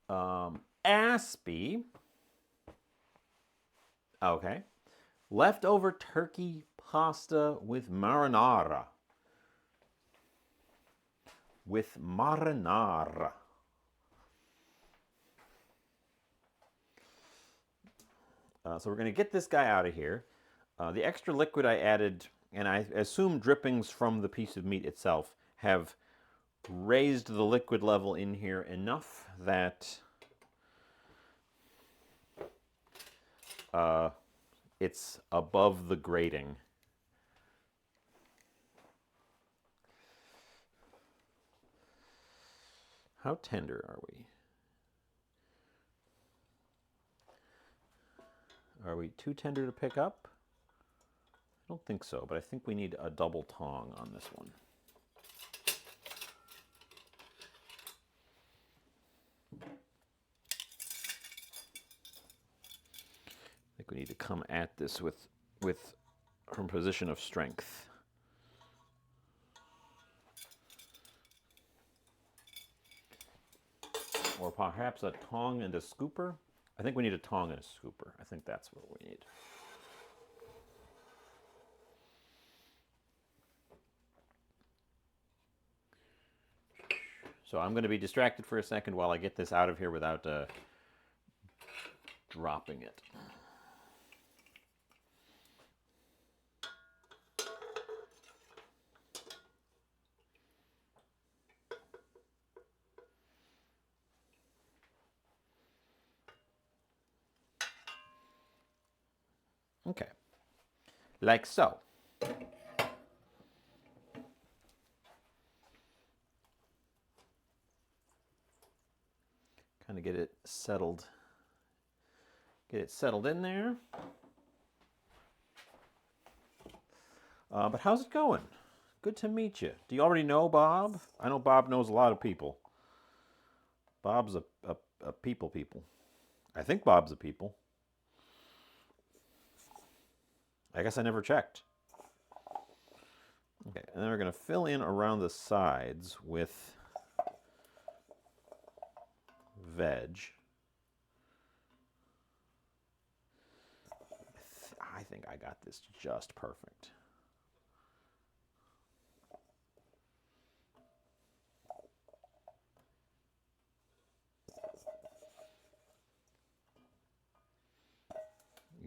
Aspie. Okay. Leftover turkey pasta with marinara. With marinara. So we're going to get this guy out of here. The extra liquid I added, and I assume drippings from the piece of meat itself, have raised the liquid level in here enough that it's above the grating. How tender are we? Are we too tender to pick up? I don't think so, but I think we need a double tong on this one. I think we need to come at this from a position of strength. Or perhaps a tong and a scooper. I think we need a tong and a scooper. I think that's what we need. So I'm going to be distracted for a second while I get this out of here without dropping it. Okay, like so. Kind of get it settled in there. But how's it going? Good to meet you. Do you already know Bob? I know Bob knows a lot of people. Bob's a people. I think Bob's a people. I guess I never checked. Okay, and then we're going to fill in around the sides with veg. I think I got this just perfect.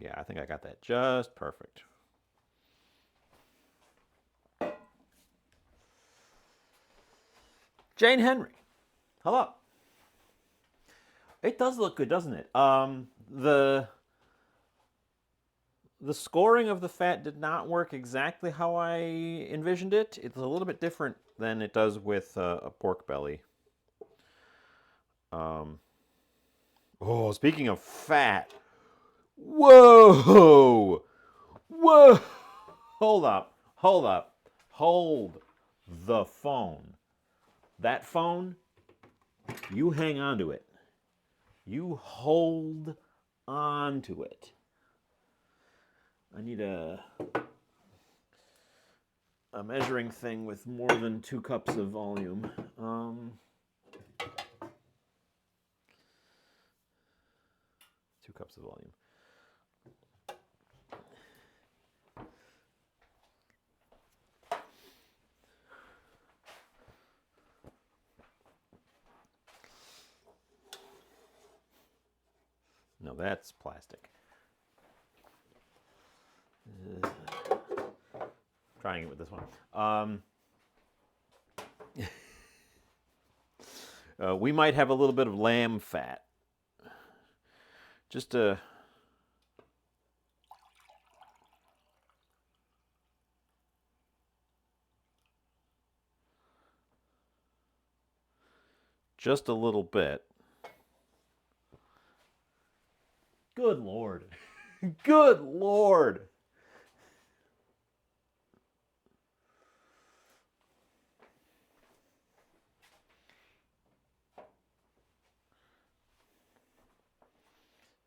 Yeah, I think I got that just perfect. Jane Henry, hello. It does look good, doesn't it? The scoring of the fat did not work exactly how I envisioned it. It's a little bit different than it does with a pork belly. Oh, speaking of fat. Whoa! Whoa! Hold up. Hold the phone. That phone, you hang on to it. You hold on to it. I need a measuring thing with more than 2 cups of volume. 2 cups of volume. No, that's plastic. Trying it with this one. We might have a little bit of lamb fat. Just a little bit. Good Lord. Good Lord.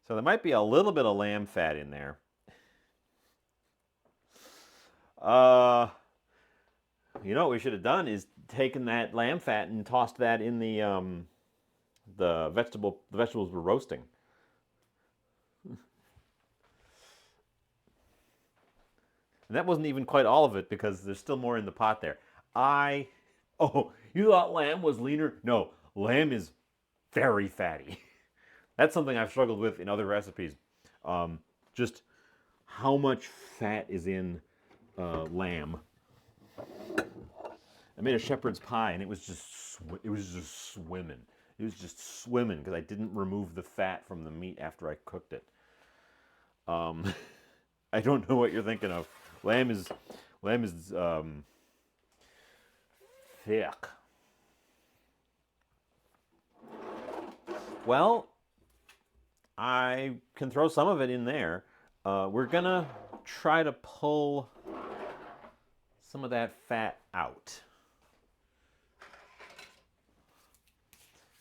So there might be a little bit of lamb fat in there. You know what we should have done is taken that lamb fat and tossed that in the vegetables we're roasting. And that wasn't even quite all of it because there's still more in the pot there. Oh, you thought lamb was leaner? No, lamb is very fatty. That's something I've struggled with in other recipes. Just how much fat is in lamb. I made a shepherd's pie and it was just swimming. It was just swimming because I didn't remove the fat from the meat after I cooked it. I don't know what you're thinking of. Lamb is thick. Well, I can throw some of it in there. We're gonna try to pull some of that fat out.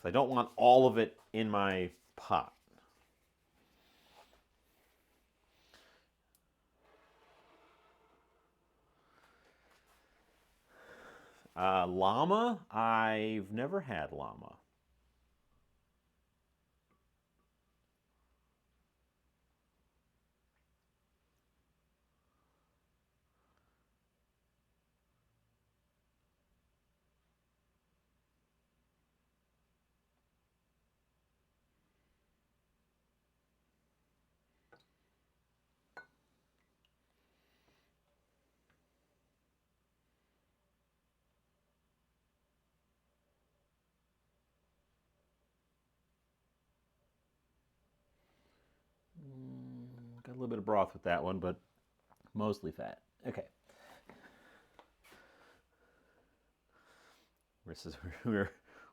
I don't want all of it in my pot. Llama? I've never had llama. Got a little bit of broth with that one, but mostly fat. Okay.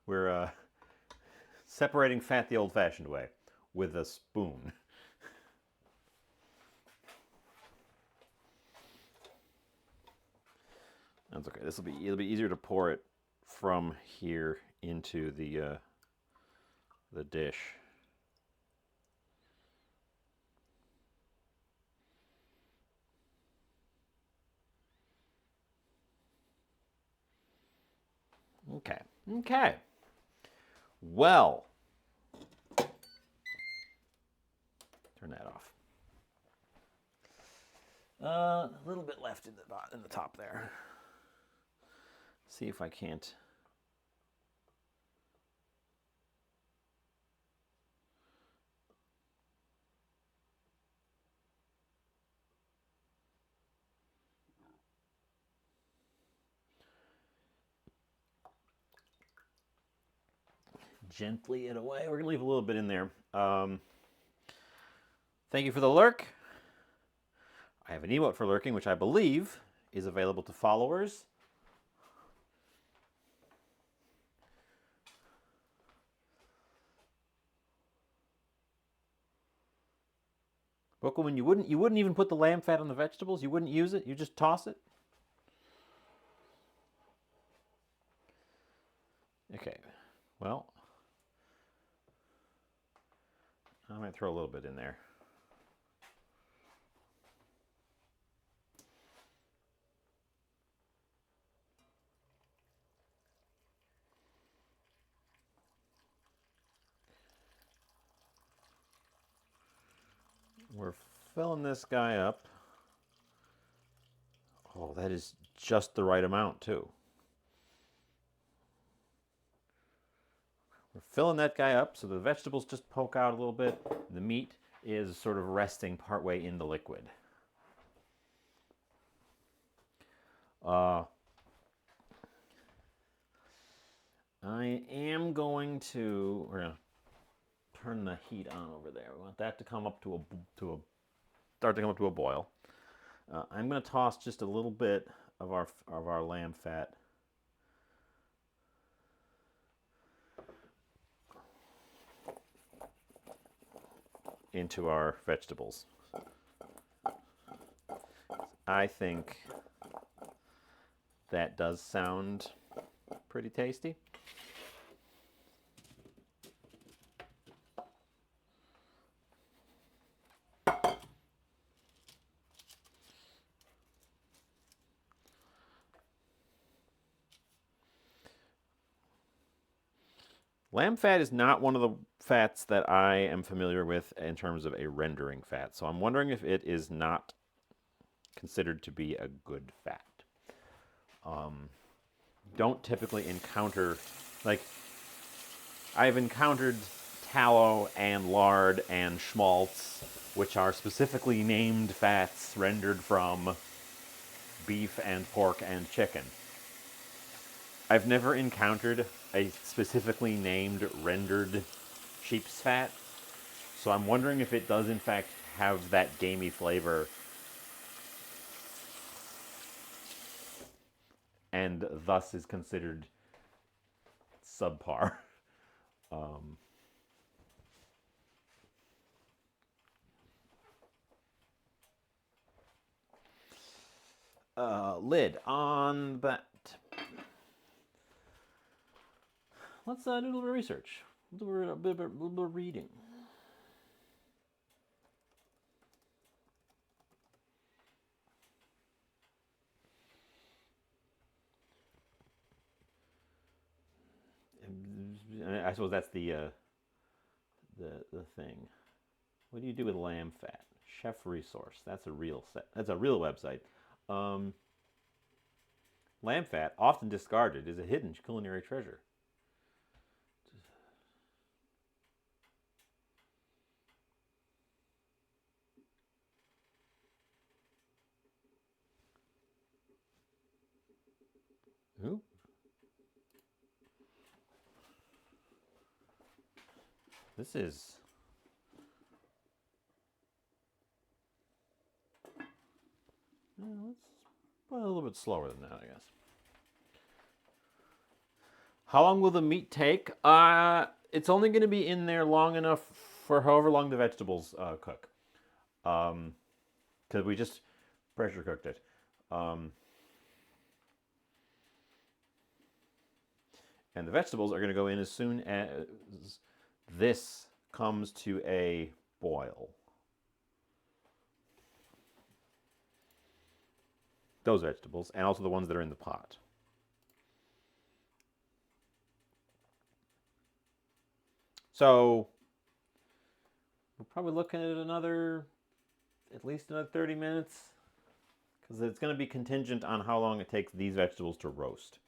We're separating fat the old-fashioned way with a spoon. That's okay. It'll be easier to pour it from here into the dish. Okay. Okay. Well, turn that off. A little bit left in the top there. See if I can't. Gently it away. We're gonna leave a little bit in there. Thank you for the lurk. I have an emote for lurking, which I believe is available to followers. Bookwoman, you wouldn't even put the lamb fat on the vegetables. You wouldn't use it. You just toss it. Okay. Well, I might throw a little bit in there. We're filling this guy up. Oh, that is just the right amount, too. We're filling that guy up so the vegetables just poke out a little bit. The meat is sort of resting partway in the liquid. I am going to, we're going to turn the heat on over there. We want that to come up start to come up to a boil. I'm going to toss just a little bit of our lamb fat into our vegetables. I think that does sound pretty tasty. Lamb fat is not one of the fats that I am familiar with in terms of a rendering fat. So I'm wondering if it is not considered to be a good fat. Don't typically encounter, like, I've encountered tallow and lard and schmaltz, which are specifically named fats rendered from beef and pork and chicken. I've never encountered a specifically named rendered sheep's fat, so I'm wondering if it does in fact have that gamey flavor and thus is considered subpar. Um, lid on that. Let's do a little bit of research. Do a little bit of reading. I suppose that's the thing. What do you do with lamb fat? Chef Resource. That's a real set. That's a real website. Um, Lamb fat, often discarded, is a hidden culinary treasure. Ooh. This is. Let's go a little bit slower than that, I guess. How long will the meat take? It's only going to be in there long enough for however long the vegetables cook. Because we just pressure cooked it. And the vegetables are going to go in as soon as this comes to a boil. Those vegetables, and also the ones that are in the pot. So we're probably looking at at least another 30 minutes, because it's going to be contingent on how long it takes these vegetables to roast.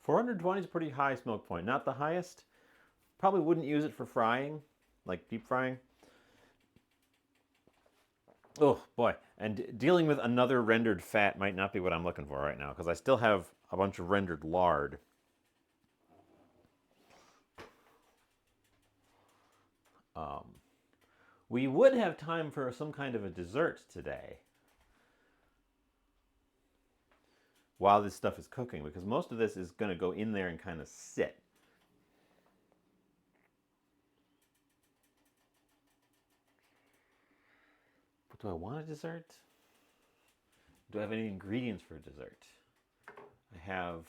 $420 is a pretty high smoke point. Not the highest. Probably wouldn't use it for frying, like deep frying. Oh boy, and dealing with another rendered fat might not be what I'm looking for right now, because I still have a bunch of rendered lard. We would have time for some kind of a dessert today while this stuff is cooking, because most of this is going to go in there and kind of sit. But do I want a dessert? Do I have any ingredients for a dessert? I have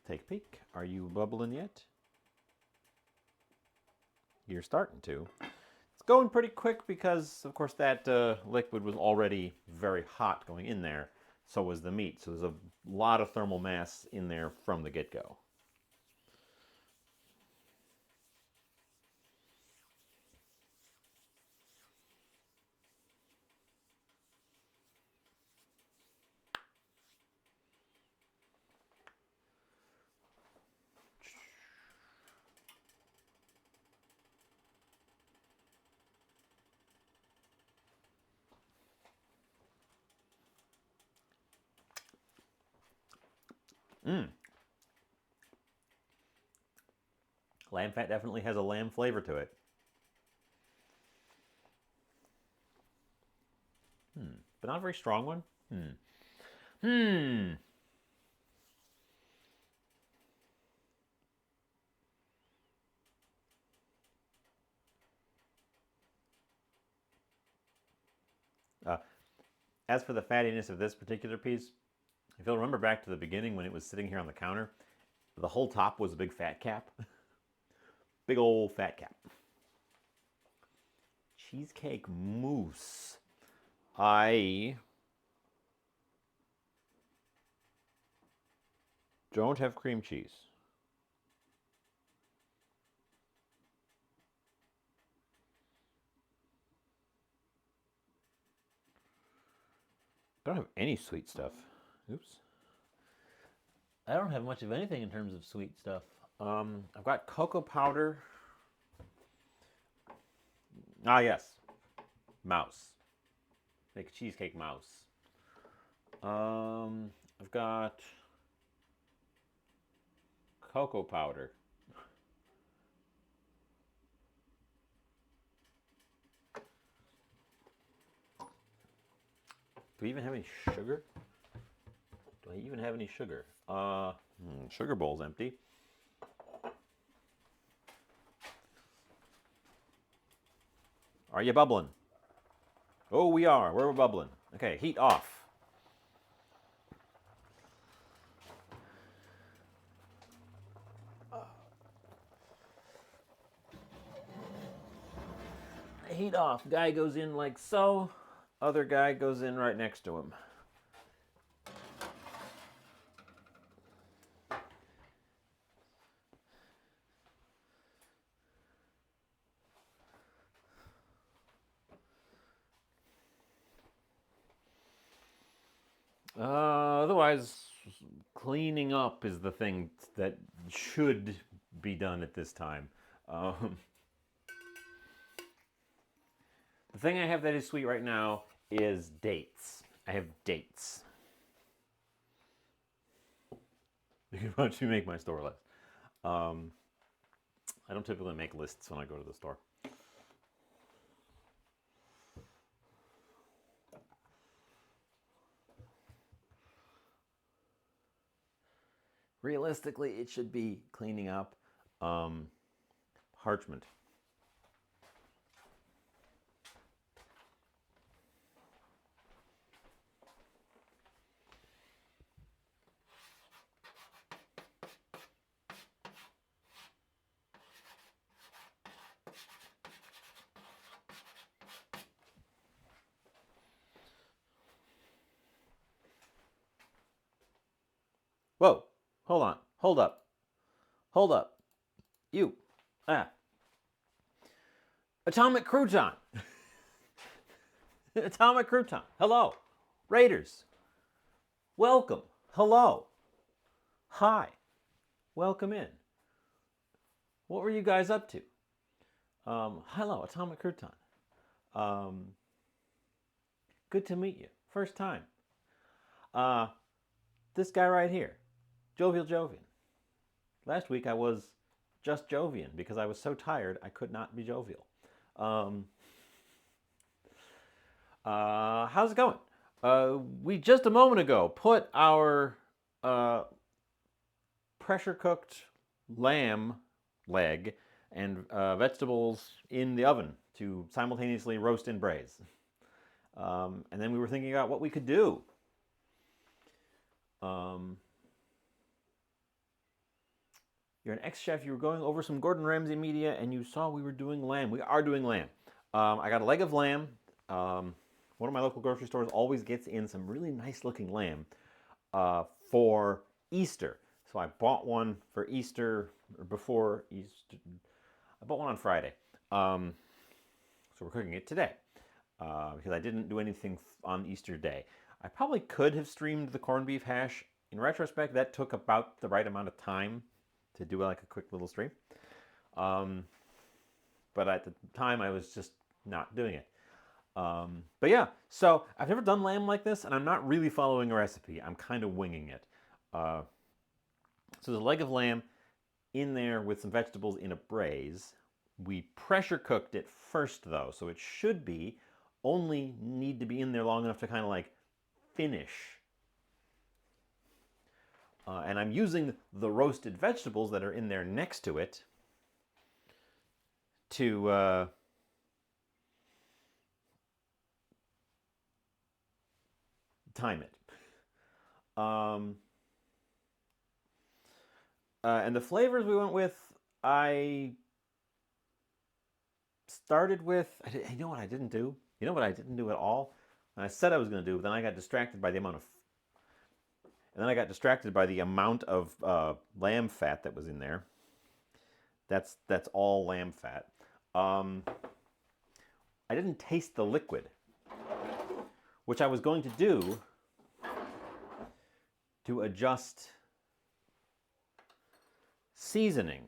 Take a peek. Are you bubbling yet? You're starting to. It's going pretty quick because, of course, that liquid was already very hot going in there. So was the meat. So there's a lot of thermal mass in there from the get-go. Lamb fat definitely has a lamb flavor to it. But not a very strong one. Uh, as for the fattiness of this particular piece, if you'll remember back to the beginning when it was sitting here on the counter, the whole top was a big fat cap. big old fat cap. Cheesecake mousse. I don't have cream cheese. I don't have any sweet stuff. Oops. I don't have much of anything in terms of sweet stuff. I've got cocoa powder. Ah, yes. Mouse. Make a cheesecake mouse. I've got cocoa powder. Do we even have any sugar? Do I even have any sugar? Sugar bowl's empty. Are you bubbling? Oh, we are. We're bubbling. Okay, heat off. Heat off. Guy goes in like so. Other guy goes in right next to him. Otherwise, cleaning up is the thing that should be done at this time. The thing I have that is sweet right now is dates. I have dates. You can watch me make my store list. I don't typically make lists when I go to the store. Realistically, it should be cleaning up parchment. Whoa, hold on, hold up, hold up. You, Atomic Crouton. Atomic Crouton. Hello, Raiders. Welcome. Hello. Hi. Welcome in. What were you guys up to? Hello, Atomic Crouton. Good to meet you. First time. This guy right here, Jovial Jovian. Last week I was just Jovian because I was so tired I could not be jovial. How's it going? We just a moment ago put our pressure cooked lamb leg and vegetables in the oven to simultaneously roast and braise. And then we were thinking about what we could do. You're an ex-chef. You were going over some Gordon Ramsay media, and you saw we were doing lamb. We are doing lamb. I got a leg of lamb. One of my local grocery stores always gets in some really nice-looking lamb for Easter. So I bought one for Easter, or before Easter. I bought one on Friday. So we're cooking it today because I didn't do anything on Easter Day. I probably could have streamed the corned beef hash. In retrospect, that took about the right amount of time to do like a quick little stream. But at the time, I was just not doing it. But yeah, so I've never done lamb like this, and I'm not really following a recipe. I'm kind of winging it. So there's a leg of lamb in there with some vegetables in a braise. We pressure cooked it first, though, so it should be only need to be in there long enough to kind of like finish. And I'm using the roasted vegetables that are in there next to it to time it. And the flavors we went with, I started with, you know what I didn't do? You know what I didn't do at all? And I said I was going to do, but then I got distracted by the amount of, and then I got distracted by the amount of lamb fat that was in there. That's all lamb fat. I didn't taste the liquid, which I was going to do to adjust seasoning.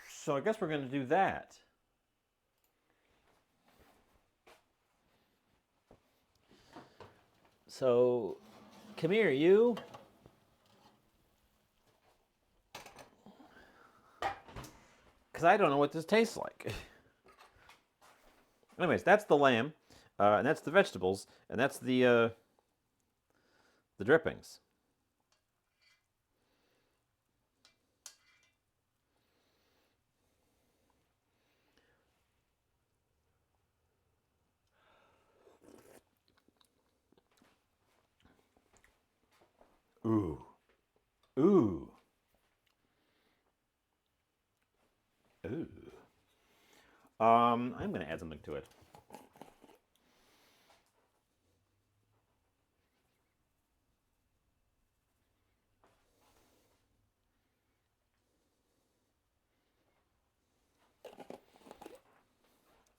So I guess we're going to do that. So, come here, you. Because I don't know what this tastes like. Anyways, that's the lamb, and that's the vegetables, and that's the drippings. Ooh. Ooh. Ooh. I'm going to add something to it.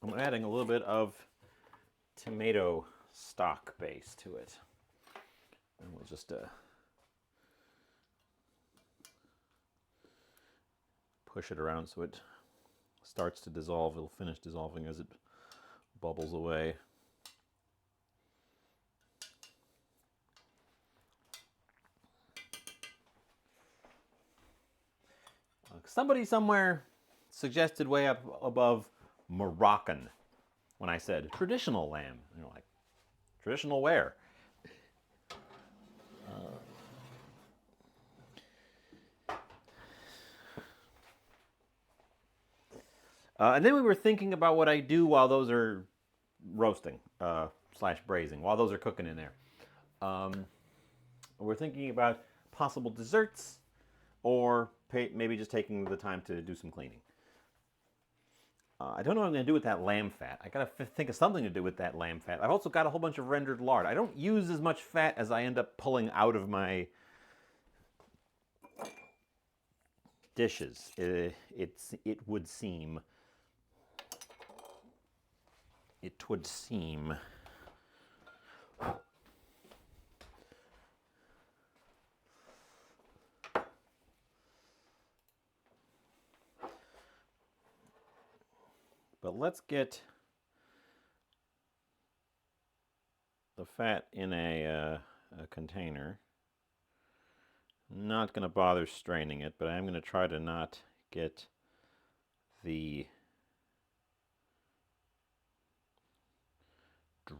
I'm adding a little bit of tomato stock base to it. And we'll just push it around so it starts to dissolve. It'll finish dissolving as it bubbles away. Somebody somewhere suggested way up above Moroccan when I said traditional lamb. And you're like, traditional where? And then we were thinking about what I do while those are roasting slash braising, while those are cooking in there. We're thinking about possible desserts or maybe just taking the time to do some cleaning. I don't know what I'm going to do with that lamb fat. I got to think of something to do with that lamb fat. I've also got a whole bunch of rendered lard. I don't use as much fat as I end up pulling out of my dishes. It would seem. It would seem. But let's get the fat in a container. I'm not going to bother straining it, but I'm going to try to not get the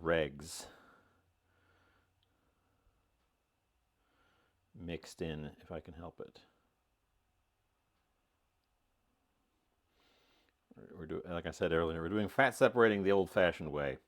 dregs mixed in if I can help it. Like I said earlier, we're doing fat separating the old-fashioned way.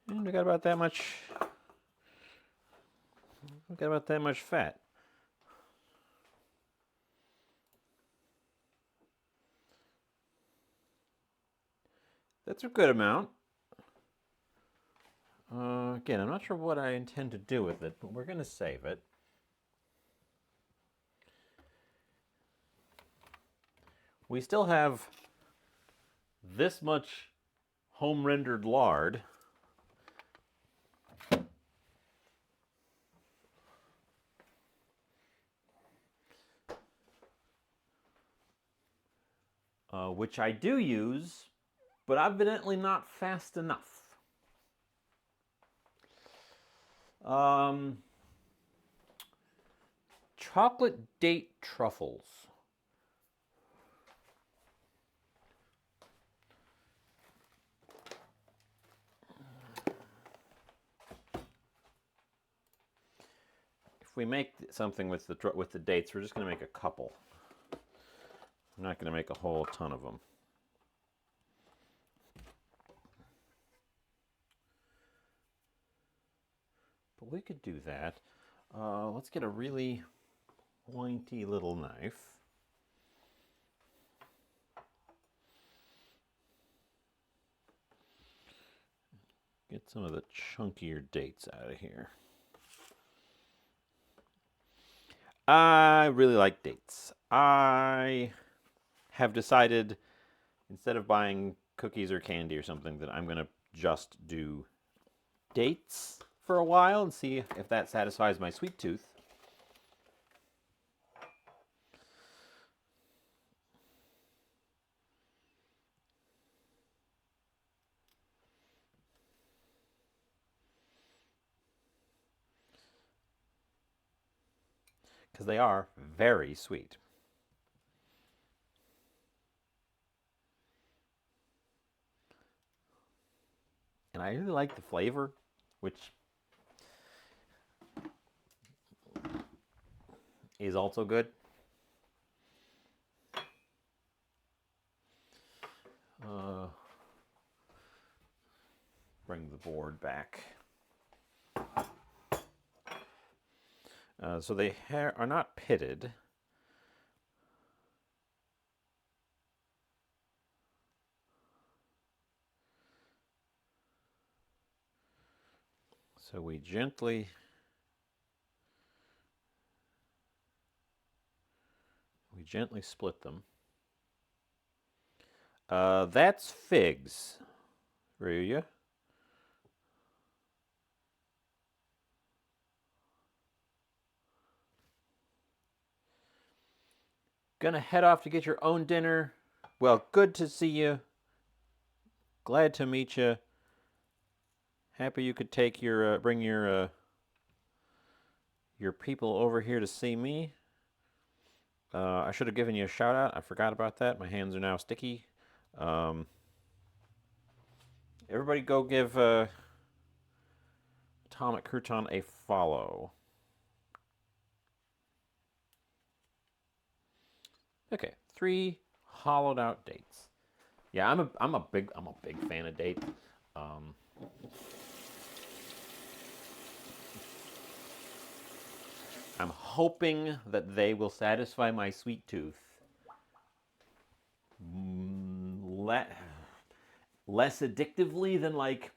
And we got about that much. We got about that much fat. That's a good amount. Again, I'm not sure what I intend to do with it, but we're going to save it. We still have this much home rendered lard. Which I do use, but evidently not fast enough. Chocolate date truffles. we make something with the dates, we're just going to make a couple. I'm not going to make a whole ton of them. But we could do that. Let's get a really pointy little knife. Get some of the chunkier dates out of here. I really like dates. I have decided, instead of buying cookies or candy or something, that I'm going to just do dates for a while and see if that satisfies my sweet tooth. Because they are very sweet. And I really like the flavor, which is also good. Bring the board back. So they are not pitted. So we gently split them. That's figs, Ruya. Gonna head off to get your own dinner. Well, good to see you. Glad to meet you. Happy you could take your bring your people over here to see me. I should have given you a shout out. I forgot about that. My hands are now sticky. Everybody go give Atomic Crouton a follow. Okay, 3 hollowed out dates. Yeah, I'm a big fan of dates. I'm hoping that they will satisfy my sweet tooth less addictively than like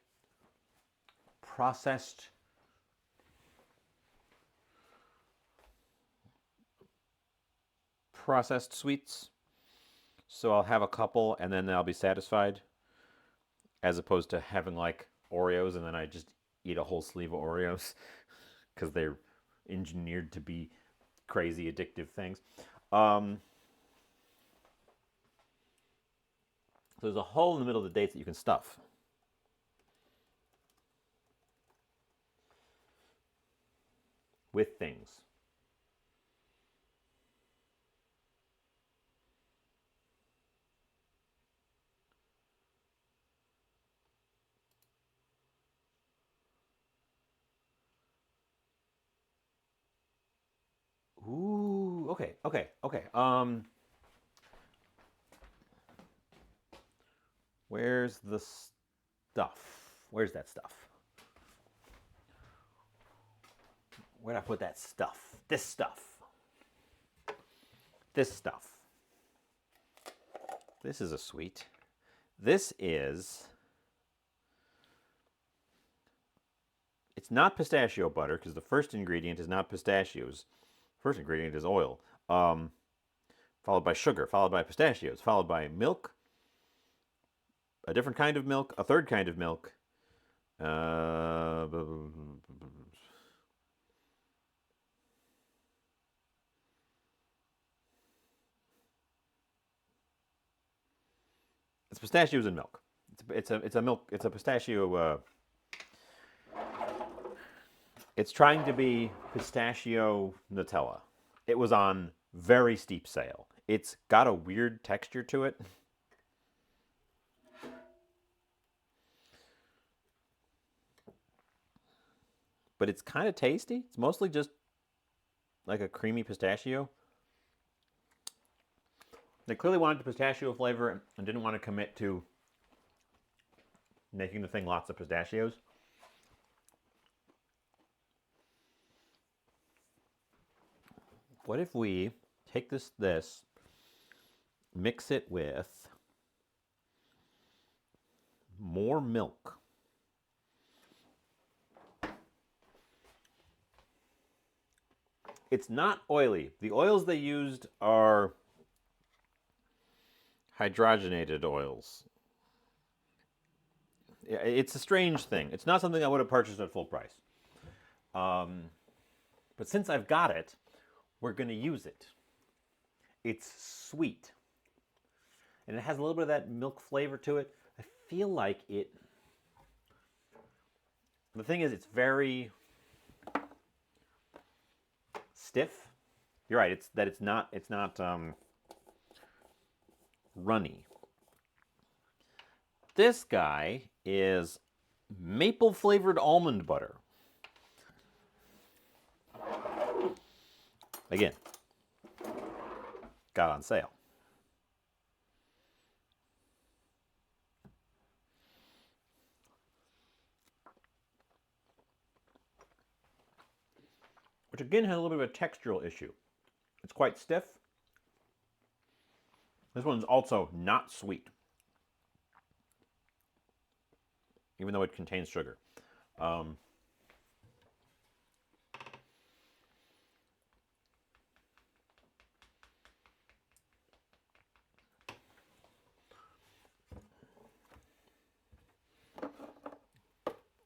processed sweets. So I'll have a couple and then I'll be satisfied, as opposed to having like Oreos and then I just eat a whole sleeve of Oreos because they're engineered to be crazy addictive things. So there's a hole in the middle of the dates that you can stuff. With things. Ooh, okay. Where's the stuff? Where's that stuff? Where'd I put that stuff? This stuff. This stuff. This is a sweet. This is... It's not pistachio butter, because the first ingredient is not pistachios. First ingredient is oil. Followed by sugar, followed by pistachios, followed by milk, a different kind of milk, a third kind of milk. It's pistachios and milk. It's a milk. It's a pistachio. It's trying to be pistachio Nutella. It was on very steep sale. It's got a weird texture to it. But it's kind of tasty. It's mostly just like a creamy pistachio. They clearly wanted the pistachio flavor and didn't want to commit to making the thing lots of pistachios. What if we take this, mix it with more milk? It's not oily. The oils they used are hydrogenated oils. It's a strange thing. It's not something I would have purchased at full price. But since I've got it, we're going to use it. It's sweet. And it has a little bit of that milk flavor to it. I feel like it... The thing is, it's very stiff. You're right. It's not runny. This guy is maple flavored almond butter. Again, got on sale. Which again has a little bit of a textural issue. It's quite stiff. This one's also not sweet, even though it contains sugar.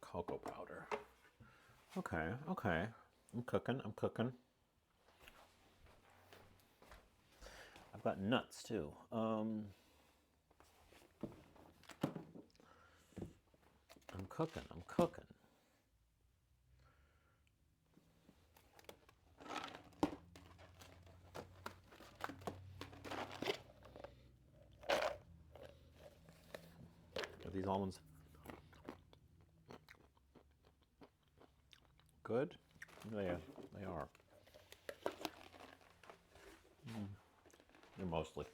Cocoa powder. Okay, okay. I'm cooking. I've got nuts too. I'm cooking. Are these almonds good? Yeah, they are. They're mostly.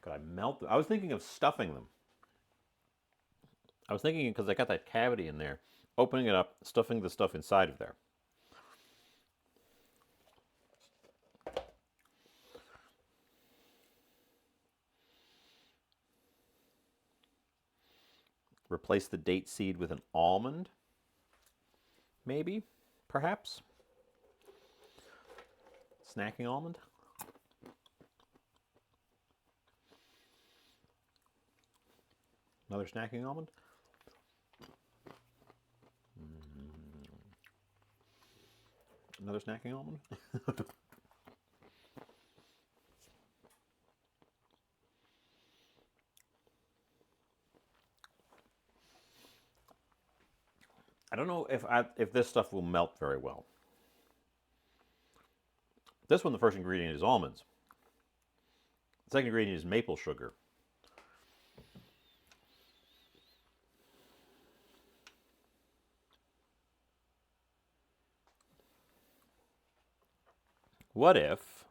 Could I melt them? I was thinking of stuffing them. I was thinking, because I got that cavity in there, opening it up, stuffing the stuff inside of there. Replace the date seed with an almond. Maybe, perhaps. Snacking almond. Another snacking almond. Another snacking almond. I don't know if this stuff will melt very well. This one, the first ingredient is almonds. The second ingredient is maple sugar. What if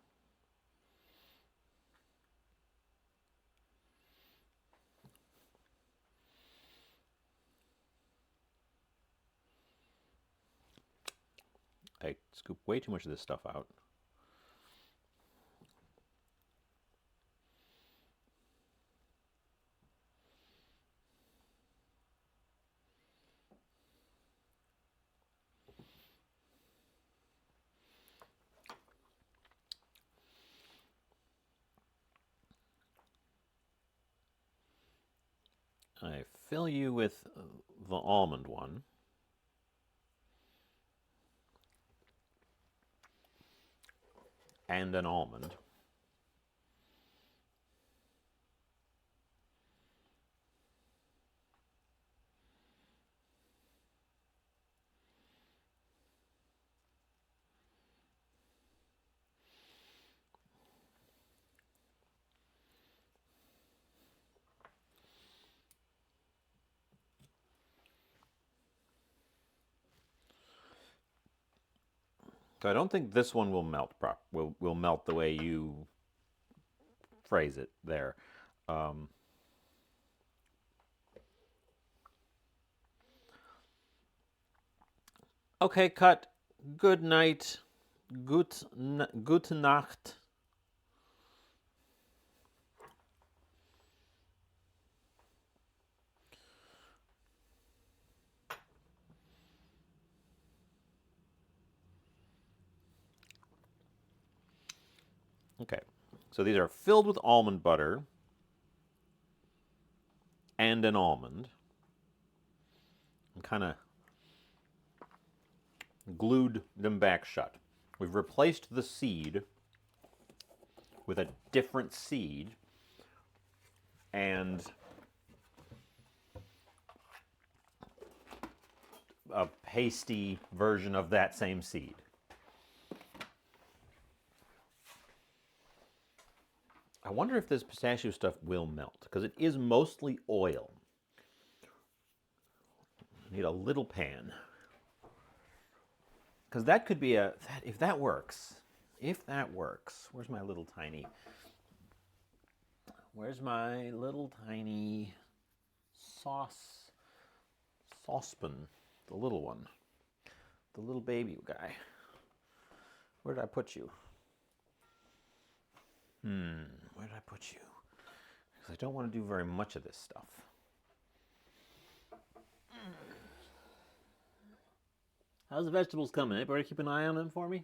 I scoop way too much of this stuff out? I fill you with the almond one. And an almond. So I don't think this one will melt will melt the way you phrase it there. Um, okay, cut. Good night. Gute Nacht. Okay, so these are filled with almond butter and an almond. And kind of glued them back shut. We've replaced the seed with a different seed and a pasty version of that same seed. I wonder if this pistachio stuff will melt, because it is mostly oil. You need a little pan. Because that could be if that works, where's my little tiny saucepan, the little one, the little baby guy. Where did I put you? Where did I put you? Because I don't want to do very much of this stuff. How's the vegetables coming? Anybody keep an eye on them for me?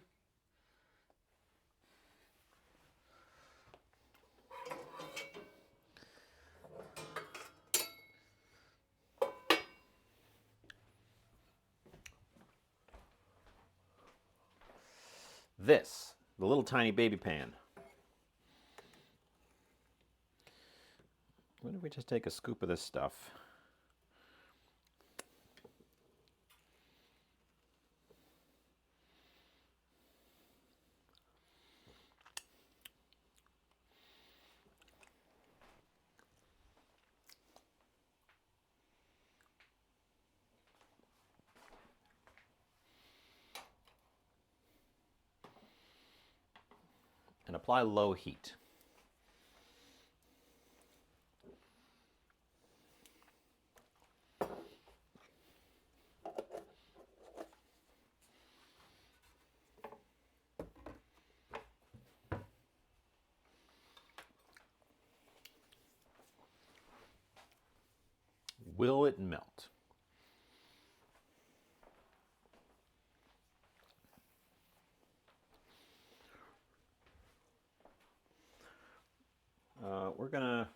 This, the little tiny baby pan. What if we just take a scoop of this stuff? And apply low heat. Will it melt? We're gonna.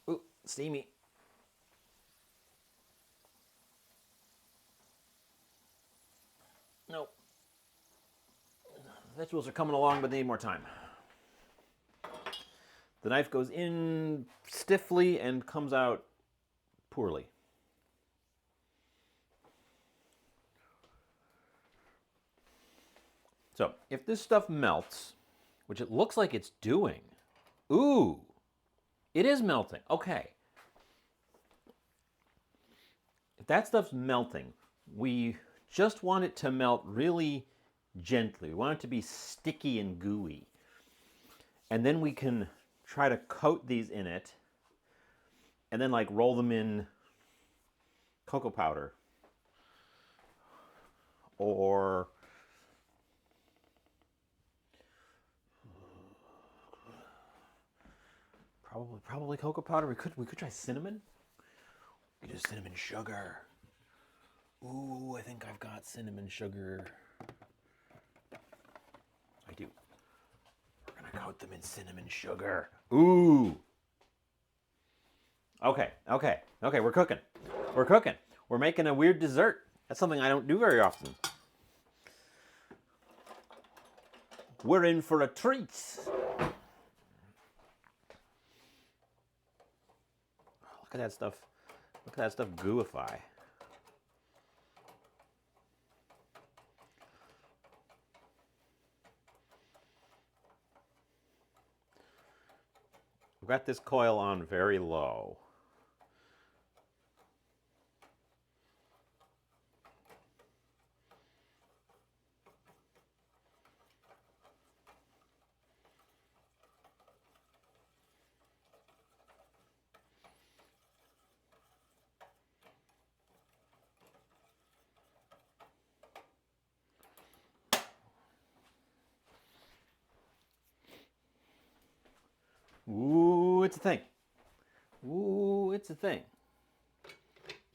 Ooh, steamy. Nope. Vegetables are coming along, but they need more time. The knife goes in stiffly and comes out poorly. So, if this stuff melts, which it looks like it's doing, ooh, it is melting. Okay. If that stuff's melting, we just want it to melt really gently. We want it to be sticky and gooey. And then we can try to coat these in it and then like roll them in cocoa powder or probably cocoa powder. We could try cinnamon. We could do cinnamon sugar. Ooh, I think I've got cinnamon sugar. I do. We're gonna coat them in cinnamon sugar. Ooh. Okay. We're cooking. We're making a weird dessert. That's something I don't do very often. We're in for a treat. Look at that stuff. Look at that stuff gooify. We've got this coil on very low. Ooh, it's a thing. Ooh, it's a thing.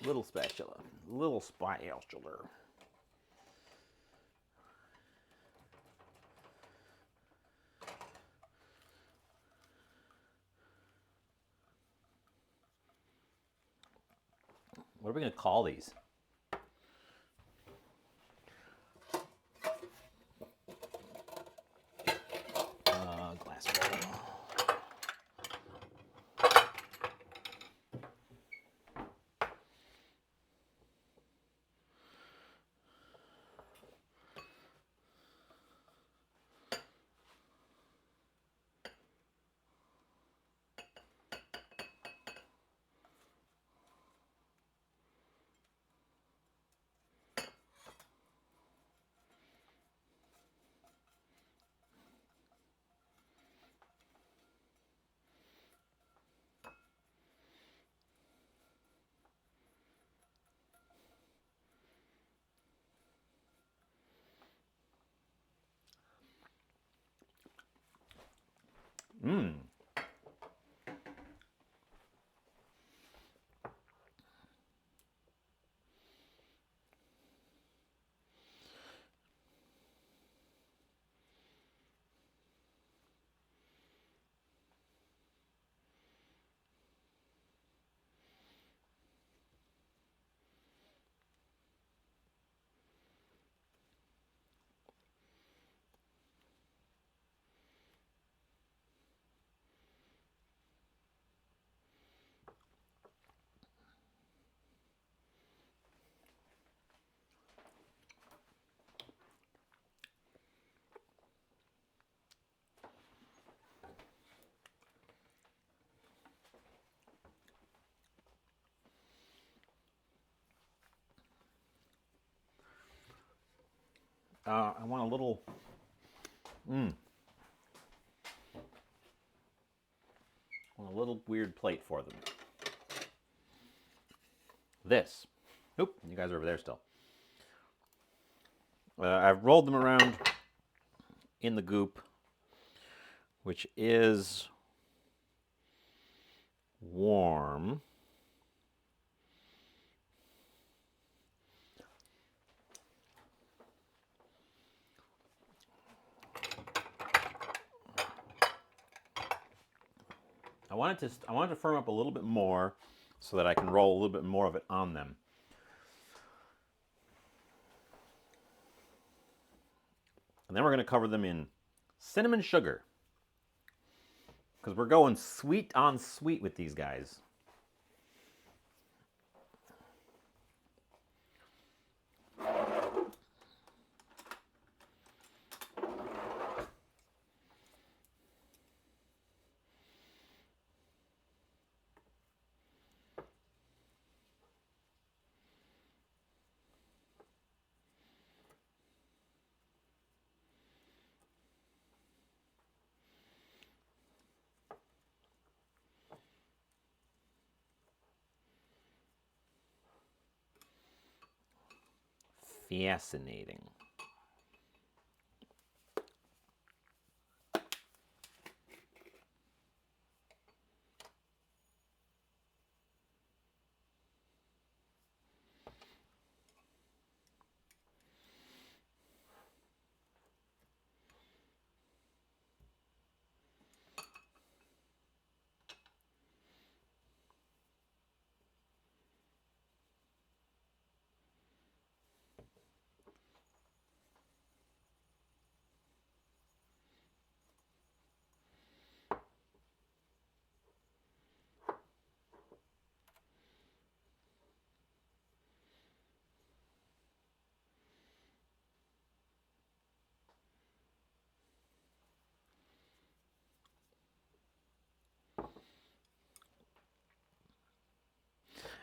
Little spatula. Little spatula. What are we going to call these? Glass bowl. Mmm. I want a little. I want a little weird plate for them. This. Oop, you guys are over there still. I've rolled them around in the goop, which is warm. I want it to firm up a little bit more so that I can roll a little bit more of it on them. And then we're going to cover them in cinnamon sugar, because we're going sweet on sweet with these guys. Fascinating.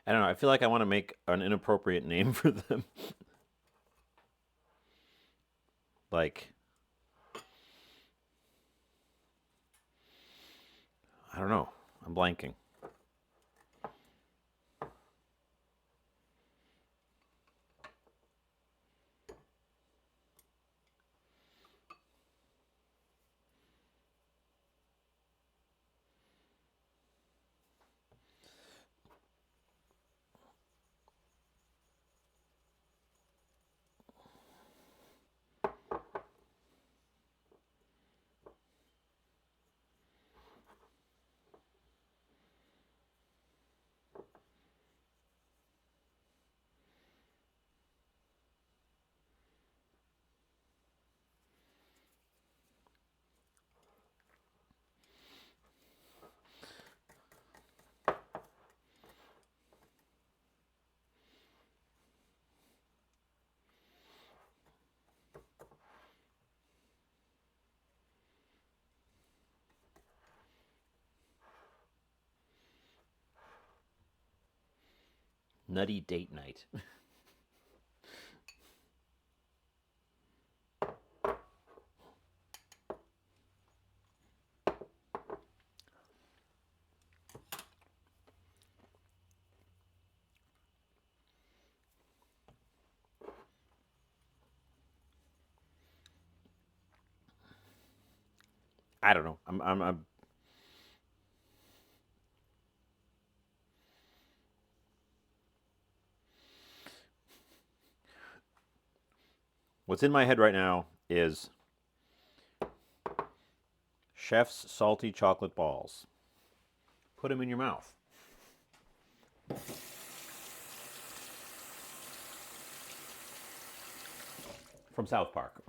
I don't know. I feel like I want to make an inappropriate name for them. Like, I don't know. I'm blanking. Nutty date night. I don't know. I'm What's in my head right now is Chef's salty chocolate balls. Put them in your mouth. From South Park.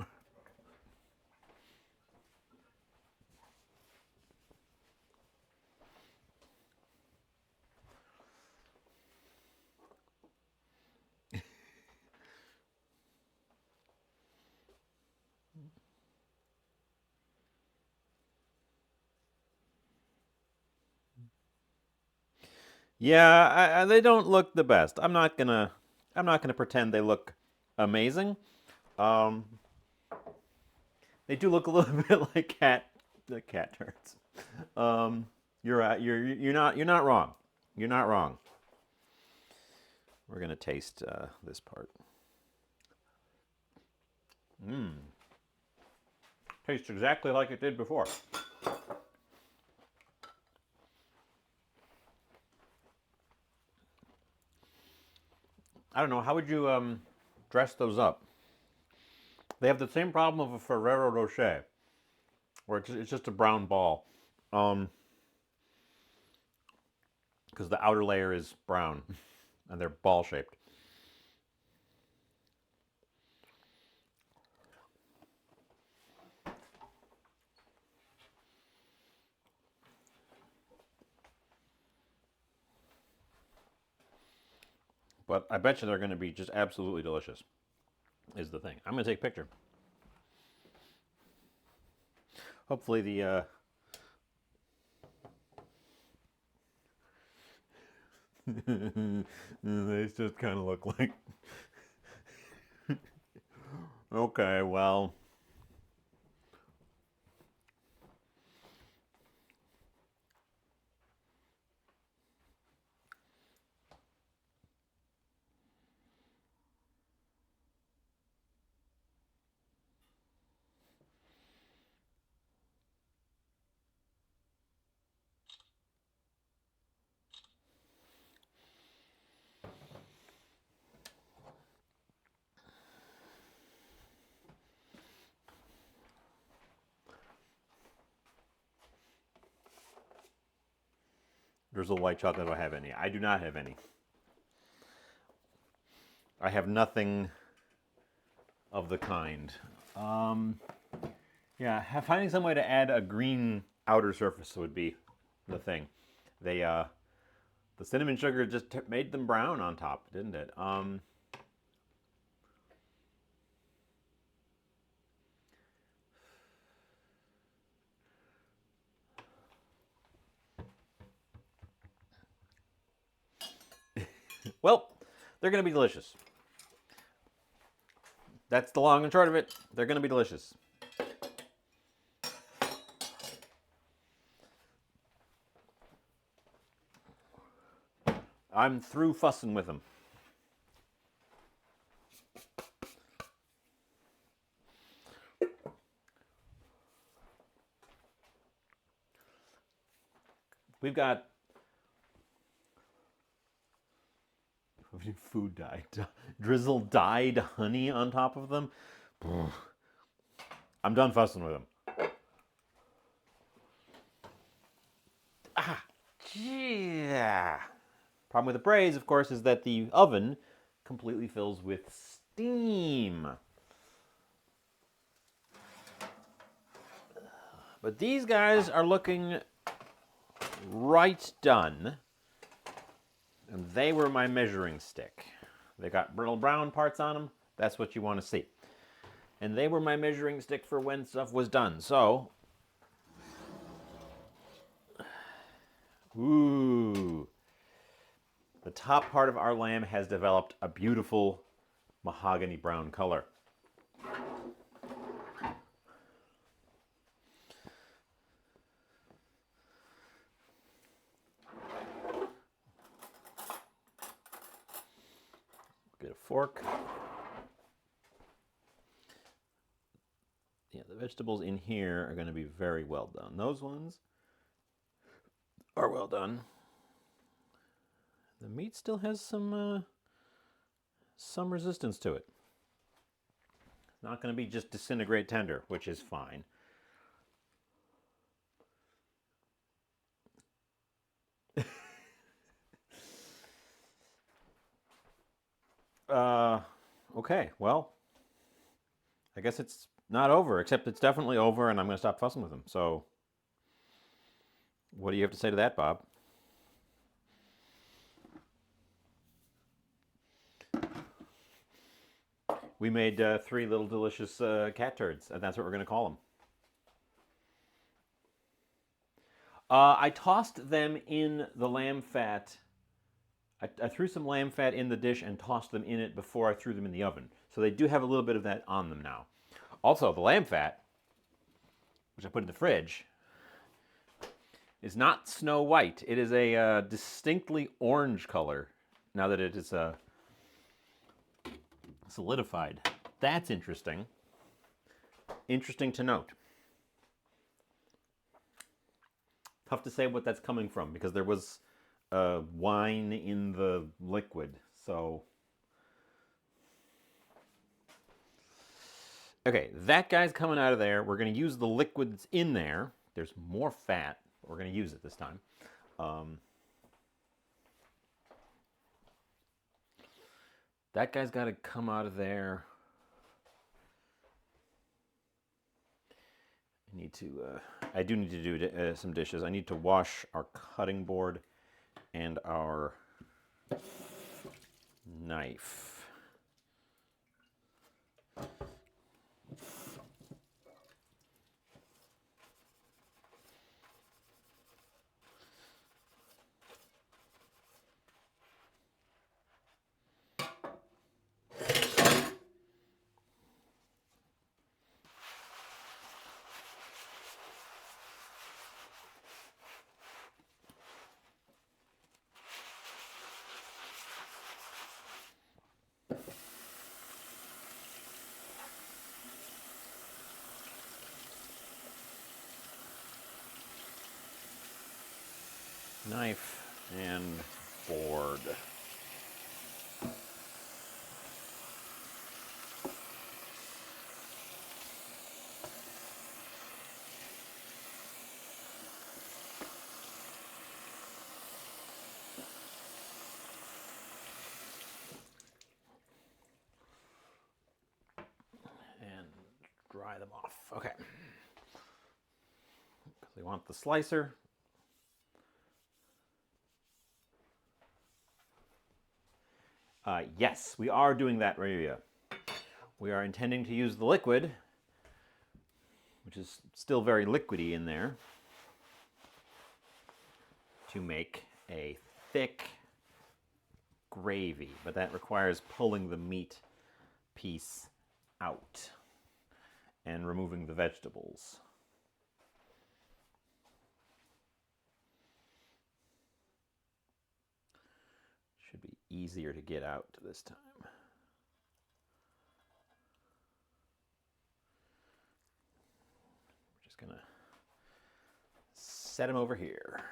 Yeah, they don't look the best. I'm not gonna pretend they look amazing. Um, they do look a little bit like the cat turds. You're not wrong. You're not wrong. We're gonna taste this part. Mmm. Tastes exactly like it did before. I don't know. How would you dress those up? They have the same problem of a Ferrero Rocher, where it's just a brown ball, because the outer layer is brown, and they're ball shaped. But I bet you they're going to be just absolutely delicious. Is the thing. I'm going to take a picture. Hopefully the they just kind of look like. Okay, well. Drizzle white chocolate. Do I have any? I do not have any. I have nothing of the kind. Yeah, finding some way to add a green outer surface would be the thing. They the cinnamon sugar just made them brown on top, didn't it? Well, they're going to be delicious. That's the long and short of it. They're going to be delicious. I'm through fussing with them. We've got food dye, drizzle dyed honey on top of them. I'm done fussing with them. Yeah. Problem with the braise, of course, is that the oven completely fills with steam. But these guys are looking right done. And they were my measuring stick. They got little brown parts on them. That's what you want to see. And they were my measuring stick for when stuff was done. So, ooh. the top part of our lamb has developed a beautiful mahogany brown color. Get a fork. Yeah, the vegetables in here are going to be very well done. Those ones are well done. The meat still has some resistance to it. It's not going to be just disintegrate tender, which is fine. Okay, well, I guess it's not over, except it's definitely over, and I'm going to stop fussing with them. So, what do you have to say to that, Bob? We made 3 little delicious cat turds, and that's what we're going to call them. I tossed them in the lamb fat. I threw some lamb fat in the dish and tossed them in it before I threw them in the oven. So they do have a little bit of that on them now. Also, the lamb fat, which I put in the fridge, is not snow white. It is a distinctly orange color now that it is solidified. That's interesting. Interesting to note. Tough to say what that's coming from because there was wine in the liquid. So, okay, that guy's coming out of there. We're going to use the liquids in there. There's more fat. We're going to use it this time. That guy's got to come out of there. I do need to do some dishes. I need to wash our cutting board and our knife. Knife and board. And dry them off. Okay. Because we want the slicer. Yes, we are doing that, Maria. We are intending to use the liquid, which is still very liquidy in there, to make a thick gravy, but that requires pulling the meat piece out and removing the vegetables. Should be easier to get out this time. We're just gonna set him over here.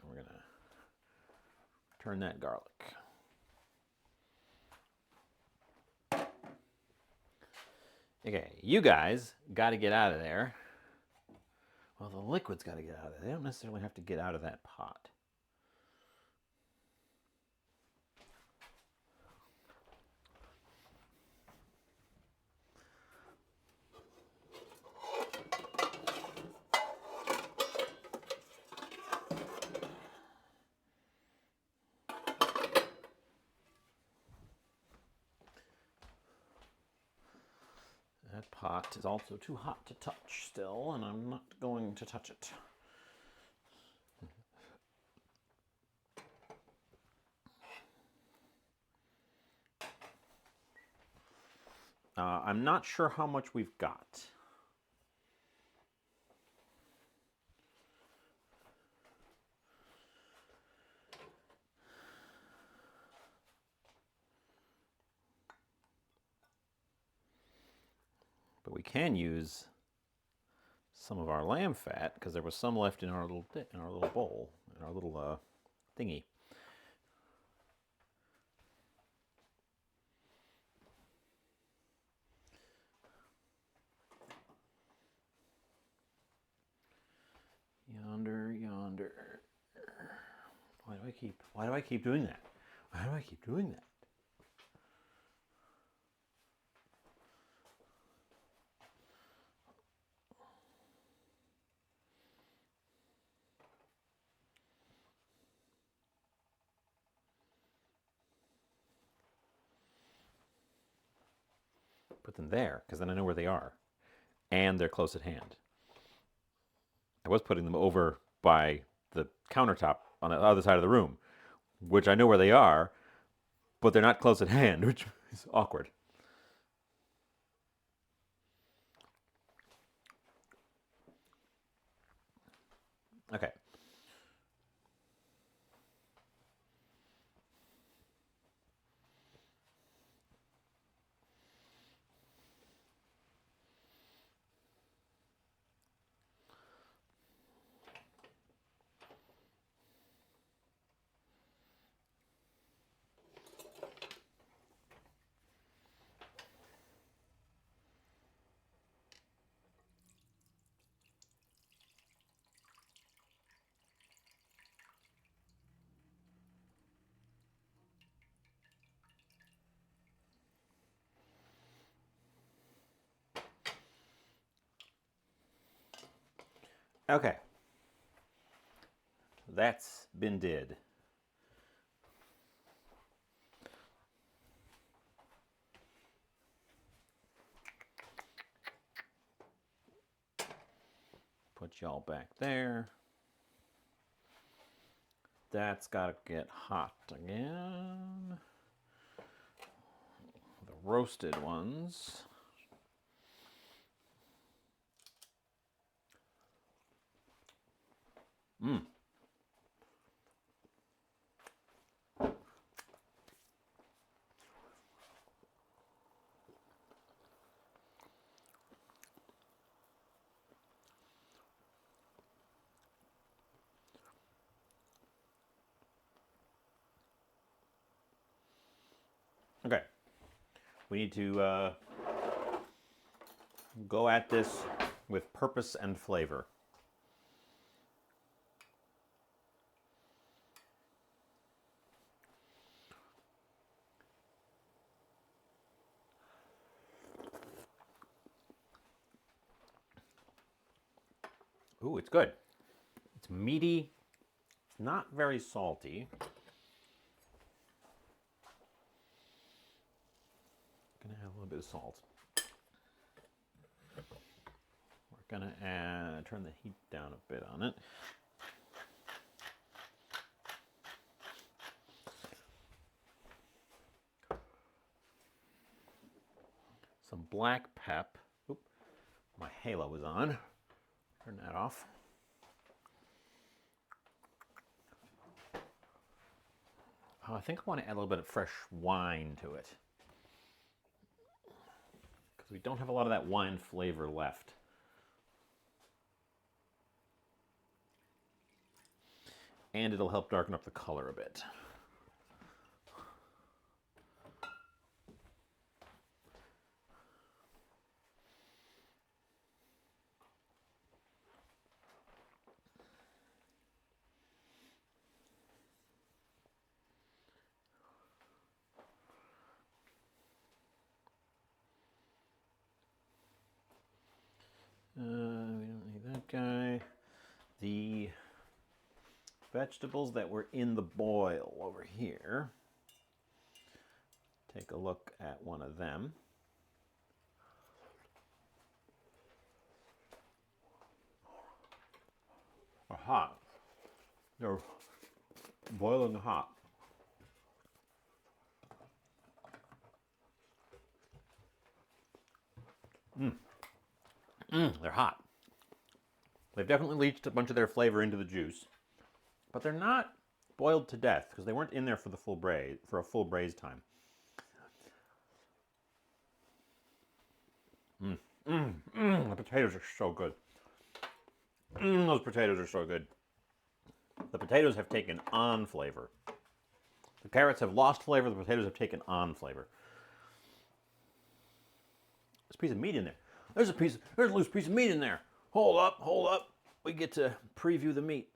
We're gonna turn that garlic. Okay, you guys got to get out of there. Well, the liquid's got to get out of there. They don't necessarily have to get out of that pot. That pot is also too hot to touch still, and I'm not going to touch it. I'm not sure how much we've got. But we can use some of our lamb fat because there was some left in our little bowl, in our little thingy. Yonder. Why do I keep doing that? Why do I keep doing that? Put them there, because then I know where they are. And they're close at hand. I was putting them over by the countertop on the other side of the room, which I know where they are, but they're not close at hand, which is awkward. Okay. Okay. That's been did. Put y'all back there. That's got to get hot again. The roasted ones. Okay. We need to go at this with purpose and flavor. Ooh, it's good. It's meaty. It's not very salty. Gonna add a little bit of salt. We're gonna turn the heat down a bit on it. Some black pep. Oop, my halo is on. Turn that off. Oh, I think I want to add a little bit of fresh wine to it, because we don't have a lot of that wine flavor left. And it'll help darken up the color a bit. We don't need that guy. The vegetables that were in the boil over here. Take a look at one of them. They're hot. They're boiling hot. They're hot. They've definitely leached a bunch of their flavor into the juice, but they're not boiled to death because they weren't in there for the full braise, for a full braise time. The potatoes are so good. Those potatoes are so good. The potatoes have taken on flavor. The carrots have lost flavor. The potatoes have taken on flavor. There's a piece of meat in there. There's a loose piece of meat in there. Hold up, hold up. We get to preview the meat.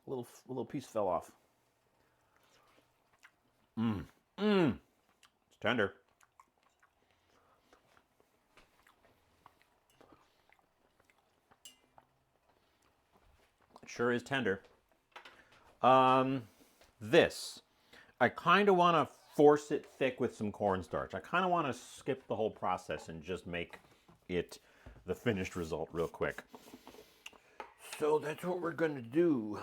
A little piece fell off. It's tender. It sure is tender. This, I kind of want to force it thick with some cornstarch. I kind of want to skip the whole process and just make it the finished result real quick. So that's what we're going to do.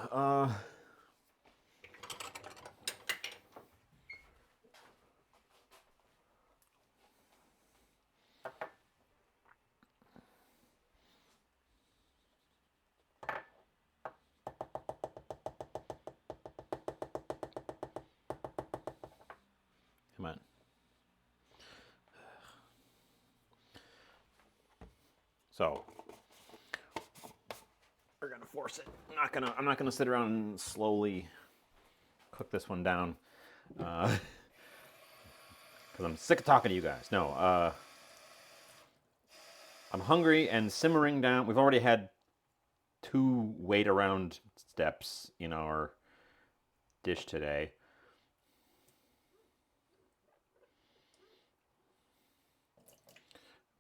Come on. So we're gonna force it. I'm not gonna sit around and slowly cook this one down because I'm sick of talking to you guys. No, I'm hungry and simmering down. We've already had 2 wait around steps in our dish today.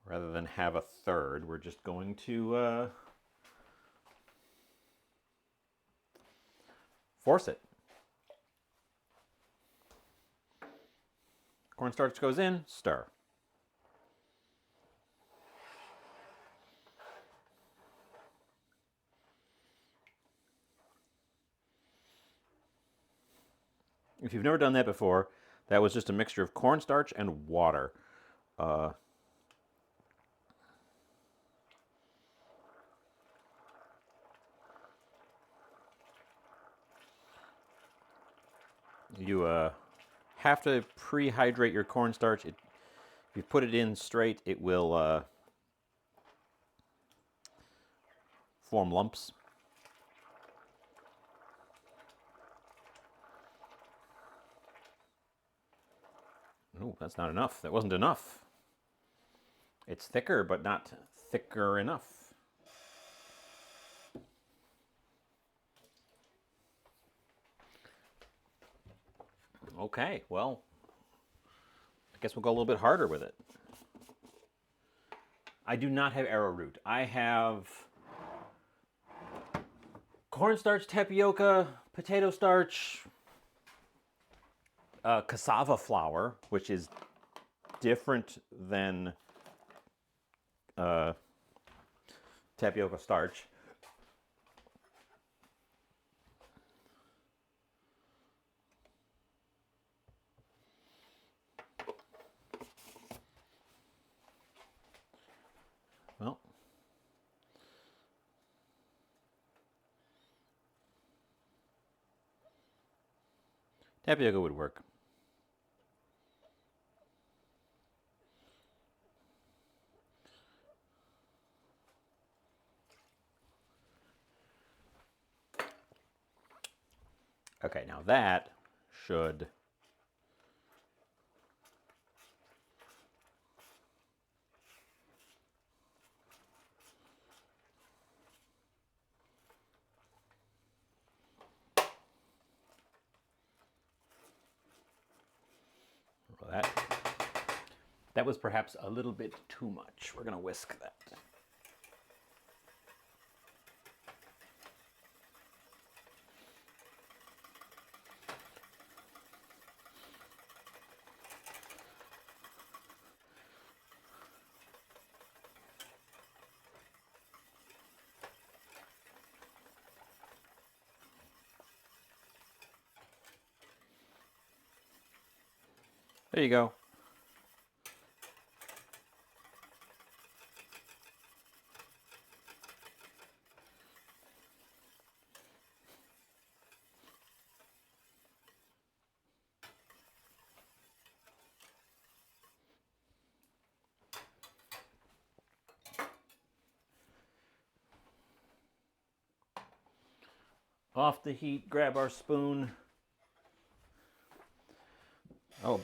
Rather than have a third, we're just going to force it. Cornstarch goes in, stir. If you've never done that before, that was just a mixture of cornstarch and water. You have to pre-hydrate your cornstarch. If you put it in straight, it will form lumps. Oh, that's not enough. That wasn't enough. It's thicker, but not thicker enough. Okay, well, I guess we'll go a little bit harder with it. I do not have arrowroot. I have cornstarch, tapioca, potato starch, cassava flour, which is different than tapioca starch. Well, tapioca would work. Okay, now that should well, that was perhaps a little bit too much. We're going to whisk that. There you go. Off the heat, grab our spoon. Oh,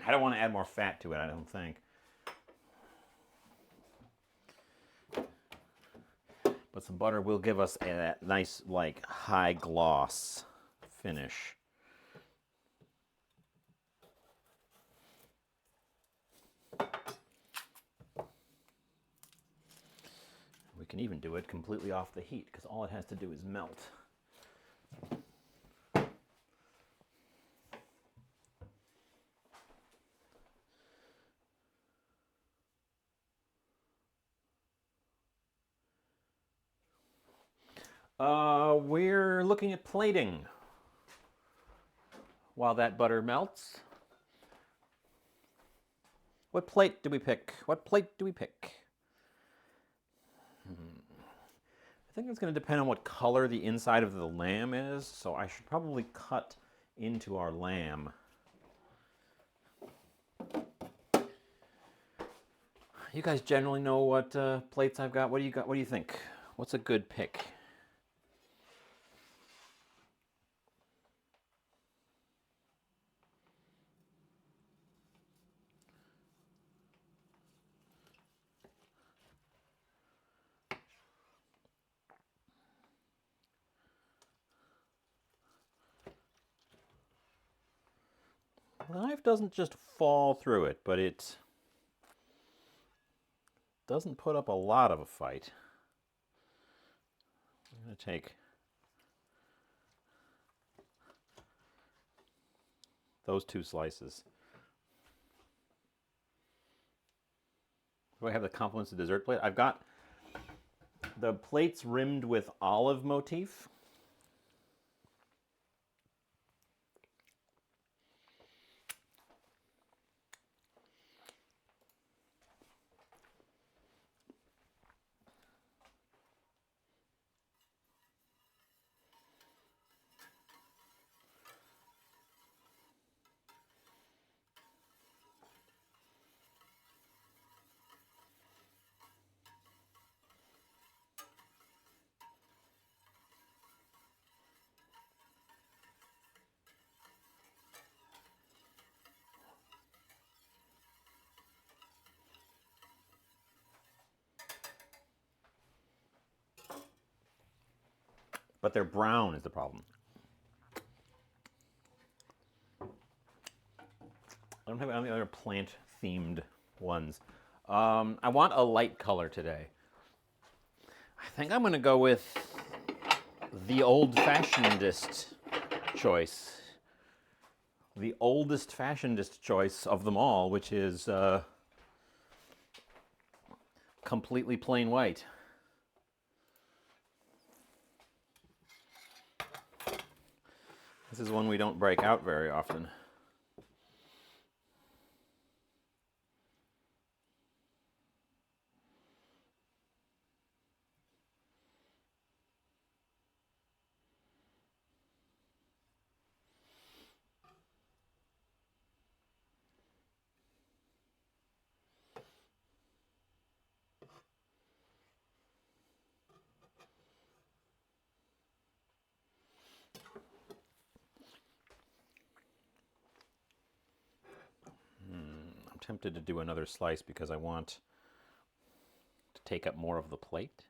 I don't want to add more fat to it, I don't think. But some butter will give us that nice, like, high gloss finish. We can even do it completely off the heat because all it has to do is melt. We're looking at plating while that butter melts. What plate do we pick? What plate do we pick? I think it's going to depend on what color the inside of the lamb is, so I should probably cut into our lamb. You guys generally know what plates I've got. What do you got? What do you think? What's a good pick? The knife doesn't just fall through it, but it doesn't put up a lot of a fight. I'm going to take those 2 slices. Do I have the compliments of dessert plate? I've got the plates rimmed with olive motif. But they're brown is the problem. I don't have any other plant-themed ones. I want a light color today. I think I'm going to go with the old-fashionedest choice. The oldest fashionedest choice of them all, which is completely plain white. This is one we don't break out very often. I'm tempted to do another slice because I want to take up more of the plate.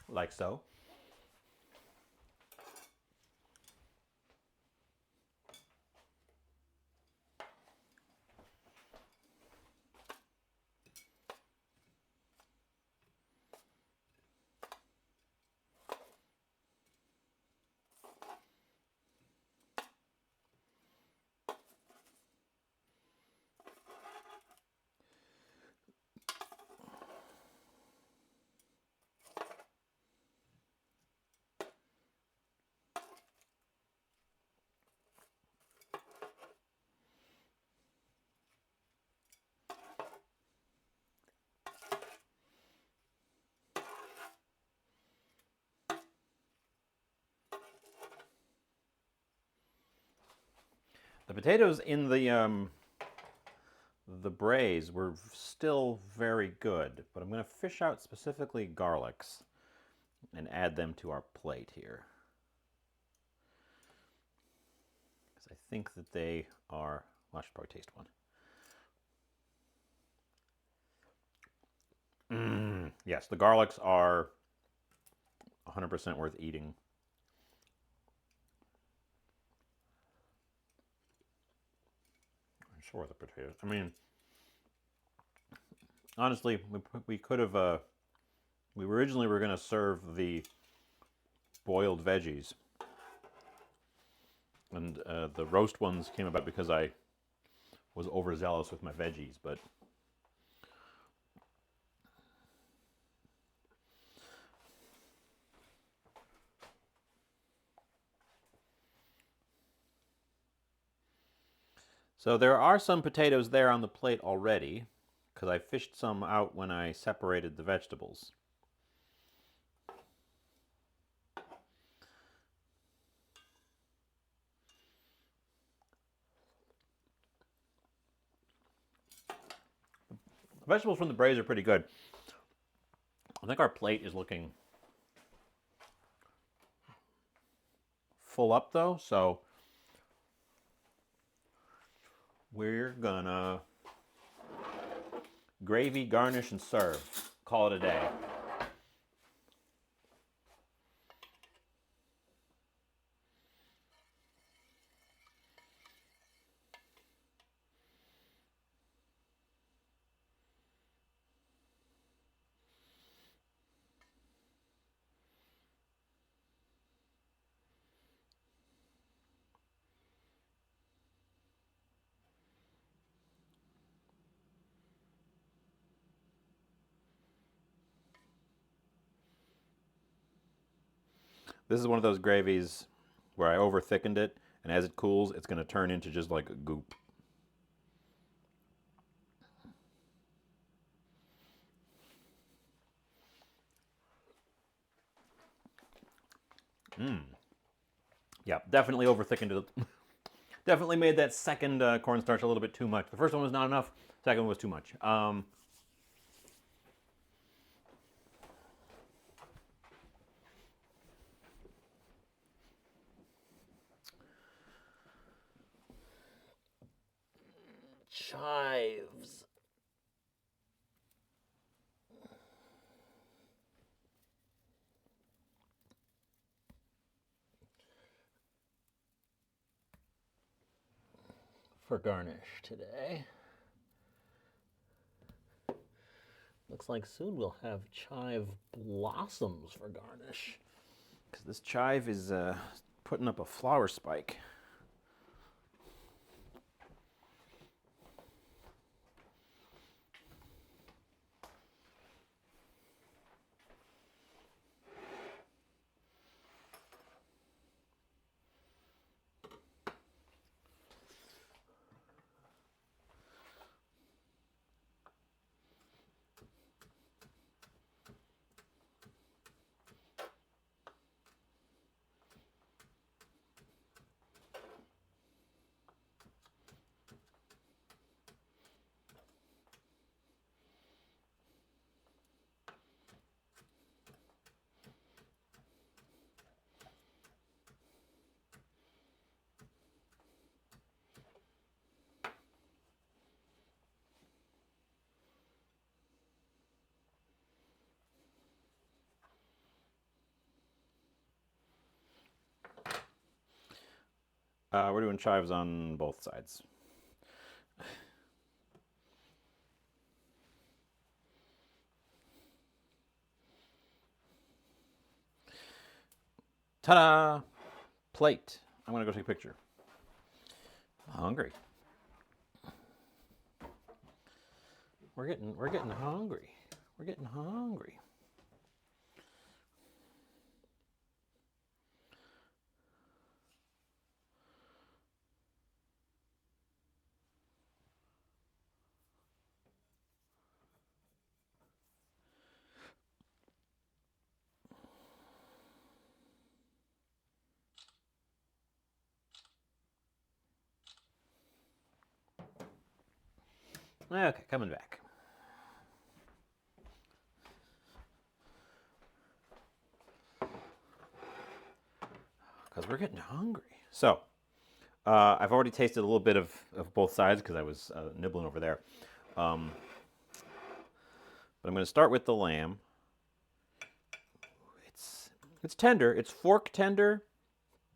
Like so. The potatoes in the braise were still very good, but I'm going to fish out specifically garlics and add them to our plate here. Because I think that they are, well, I should probably taste one. Yes, the garlics are 100% worth eating. I'm sure the potatoes. I mean, honestly, we could have. We originally were going to serve the boiled veggies, and the roast ones came about because I was overzealous with my veggies, but. So there are some potatoes there on the plate already, because I fished some out when I separated the vegetables. The vegetables from the braise are pretty good. I think our plate is looking full up though, so we're gonna gravy, garnish, and serve. Call it a day. This is one of those gravies where I over thickened it, and as it cools, it's gonna turn into just like a goop. Yeah, definitely over thickened it. Definitely made that second cornstarch a little bit too much. The first one was not enough. Second one was too much. Chives. For garnish today. Looks like soon we'll have chive blossoms for garnish. Because this chive is putting up a flower spike. We're doing chives on both sides. Ta-da! Plate. I'm gonna go take a picture. I'm hungry. We're getting hungry. We're getting hungry. Okay, coming back. Because we're getting hungry. So, I've already tasted a little bit of both sides because I was nibbling over there. But I'm going to start with the lamb. It's tender. It's fork tender,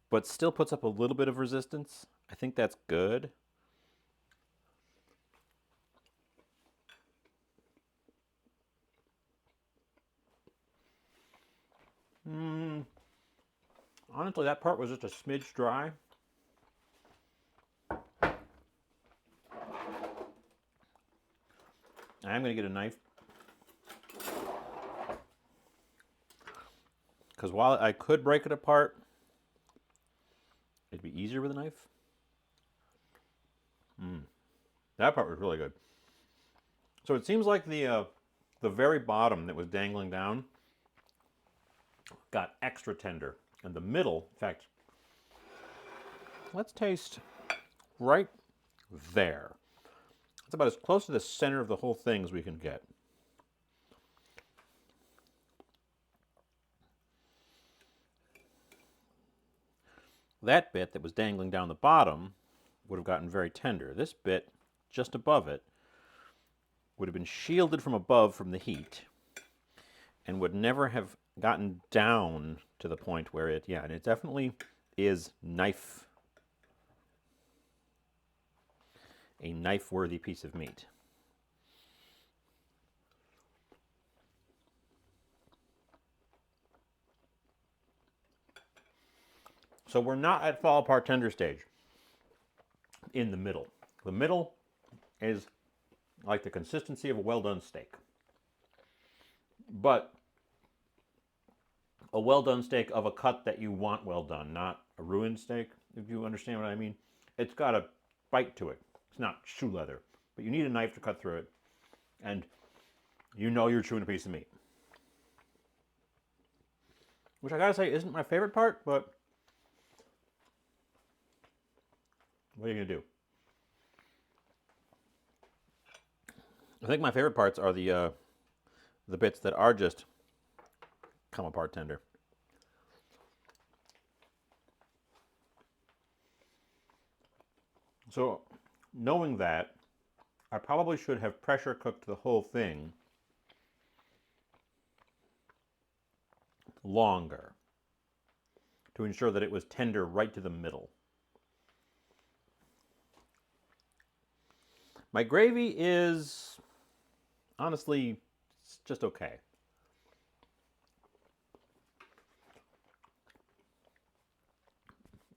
but still puts up a little bit of resistance. I think that's good. Honestly, that part was just a smidge dry. I'm going to get a knife. Because while I could break it apart, it'd be easier with a knife. That part was really good. So it seems like the very bottom that was dangling down got extra tender. And the middle, in fact, let's taste right there. It's about as close to the center of the whole thing as we can get. That bit that was dangling down the bottom would have gotten very tender. This bit, just above it, would have been shielded from above from the heat and would never have gotten down to the point where it, yeah, and it definitely is a knife-worthy piece of meat. So we're not at fall apart tender stage in the middle. The middle is like the consistency of a well-done steak. But a well-done steak of a cut that you want well done, not a ruined steak, if you understand what I mean. It's got a bite to it. It's not shoe leather, but you need a knife to cut through it, and you know you're chewing a piece of meat. Which I gotta say isn't my favorite part, but what are you gonna do? I think my favorite parts are the bits that are just come apart tender. So, knowing that, I probably should have pressure cooked the whole thing longer to ensure that it was tender right to the middle. My gravy is, honestly, it's just okay.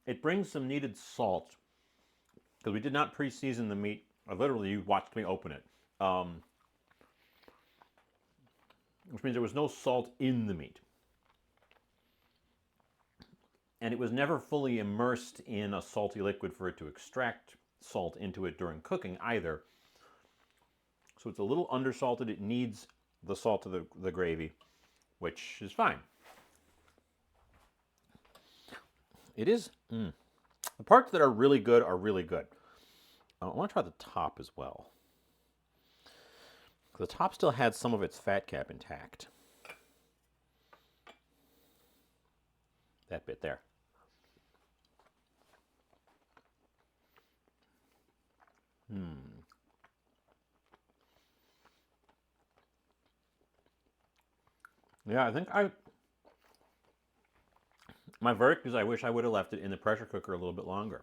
It brings some needed salt, because we did not pre-season the meat. Literally, you watched me open it. Which means there was no salt in the meat. And it was never fully immersed in a salty liquid for it to extract salt into it during cooking either. So it's a little undersalted. It needs the salt of the gravy, which is fine. It is. The parts that are really good are really good. I want to try the top as well. The top still had some of its fat cap intact. That bit there. Yeah, I think my verdict is I wish I would have left it in the pressure cooker a little bit longer.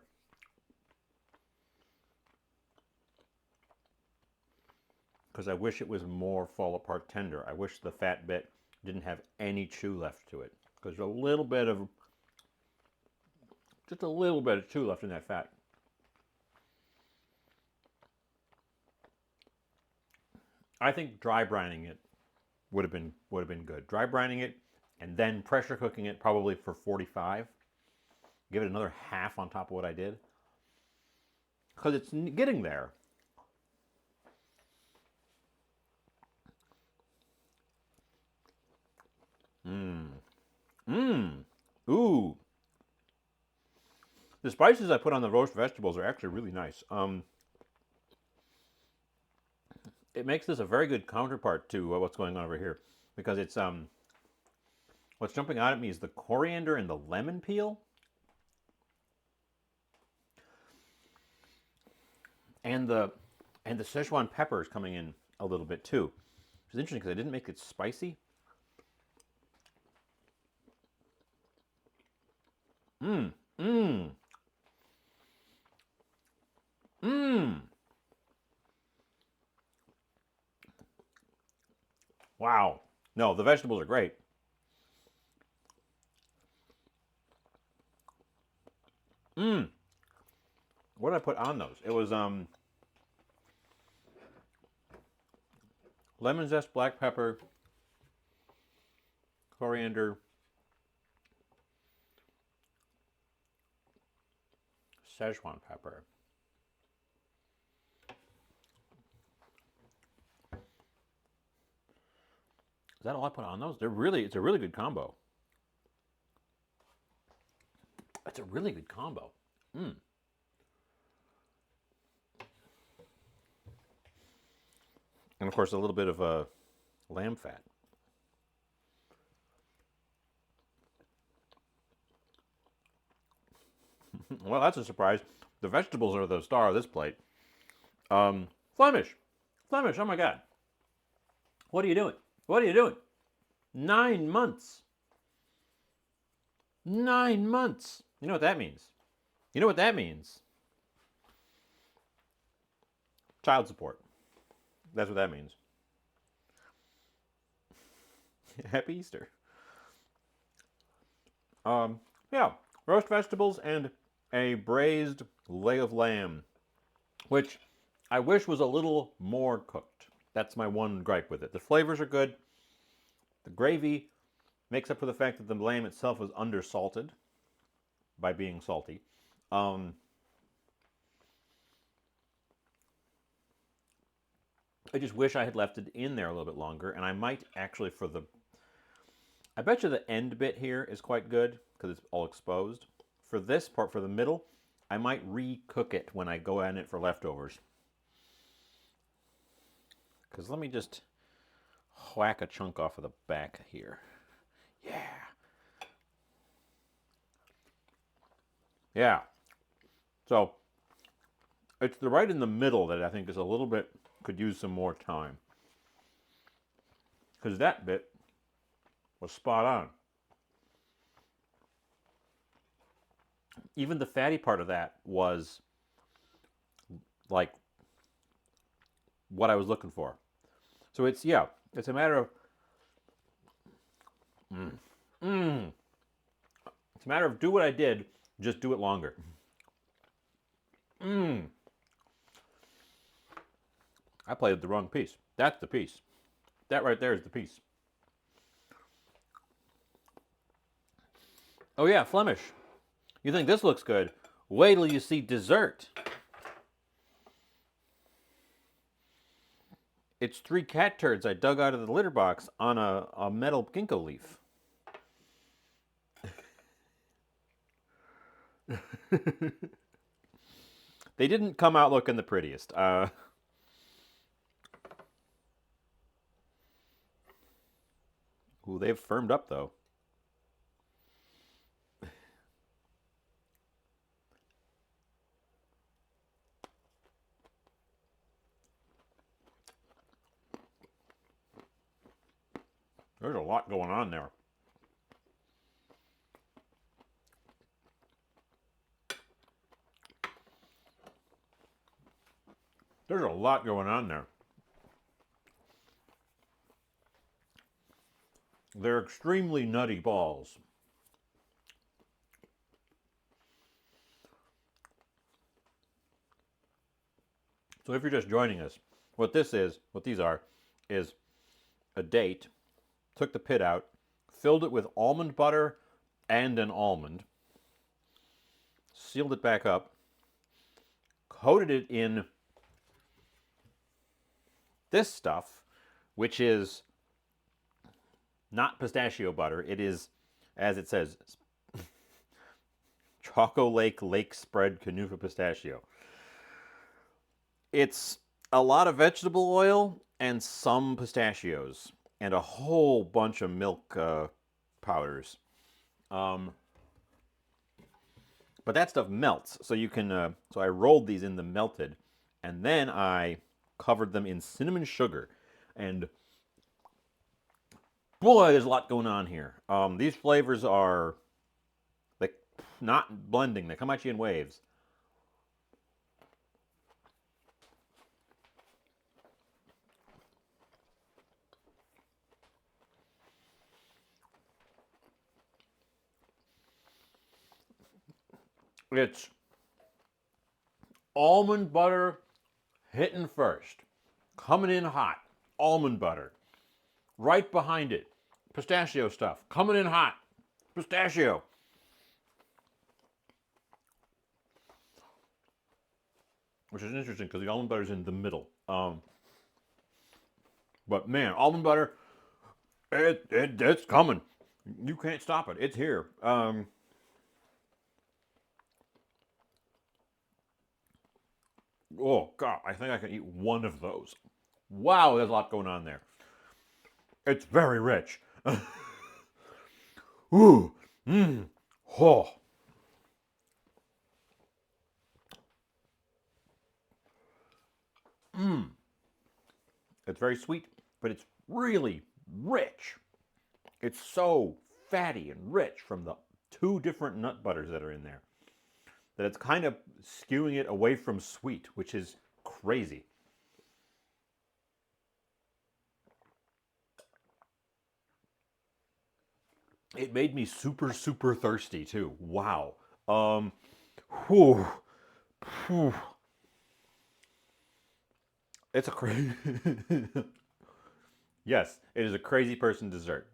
Because I wish it was more fall apart tender. I wish the fat bit didn't have any chew left to it. Because there's a little bit of, just a little bit of chew left in that fat. I think dry brining it would have been good. Dry brining it and then pressure cooking it probably for 45. Give it another half on top of what I did. Because it's getting there. Ooh. The spices I put on the roast vegetables are actually really nice. it makes this a very good counterpart to what's going on over here, because it's what's jumping out at me is the coriander and the lemon peel, and the Szechuan pepper is coming in a little bit too. Which is interesting because I didn't make it spicy. Mmm. Mmm. Mmm. Wow. No, the vegetables are great. Mmm. What did I put on those? It was lemon zest, black pepper, coriander, Szechuan pepper. Is that all I put on those? It's a really good combo. It's a really good combo. Mm. And of course, a little bit of lamb fat. Well, that's a surprise. The vegetables are the star of this plate. Flemish. Flemish, oh my God. What are you doing? What are you doing? 9 months. 9 months. You know what that means? You know what that means? Child support. That's what that means. Happy Easter. Yeah, roast vegetables and a braised leg of lamb, which I wish was a little more cooked. That's my one gripe with it. The flavors are good. The gravy makes up for the fact that the lamb itself was undersalted by being salty. I just wish I had left it in there a little bit longer, and I might actually I bet you the end bit here is quite good because it's all exposed. For this part, for the middle, I might re-cook it when I go in it for leftovers. Because let me just whack a chunk off of the back here. Yeah. Yeah. So it's the right in the middle that I think is a little bit, could use some more time. Because that bit was spot on. Even the fatty part of that was like what I was looking for. So it's a matter of it's a matter of do what I did, just do it longer. I played the wrong piece. That's the piece. That right there is the piece. Oh yeah, Flemish. You think this looks good? Wait till you see dessert. It's 3 cat turds I dug out of the litter box on a metal ginkgo leaf. They didn't come out looking the prettiest. Ooh, they've firmed up though. There's a lot going on there. There's a lot going on there. They're extremely nutty balls. So if you're just joining us, what these are, is a date, took the pit out, filled it with almond butter and an almond, sealed it back up, coated it in this stuff, which is not pistachio butter. It is, as it says, Choco Lake Spread Canufa Pistachio. It's a lot of vegetable oil and some pistachios and a whole bunch of milk powders. Um, but that stuff melts, so you can. So I rolled these in the melted, and then I covered them in cinnamon sugar, and boy, there's a lot going on here. These flavors are like not blending; they come at you in waves. It's almond butter hitting first, coming in hot. Almond butter. Right behind it, pistachio stuff. Coming in hot. Pistachio. Which is interesting because the almond butter is in the middle. But man, almond butter, it's coming. You can't stop it. It's here. Oh, God, I think I can eat one of those. Wow, there's a lot going on there. It's very rich. Ooh, oh. It's very sweet, but it's really rich. It's so fatty and rich from the two different nut butters that are in there that it's kind of skewing it away from sweet, which is crazy. It made me super, super thirsty too. Wow. Um, whew, whew. It's a crazy. Yes, it is a crazy person dessert.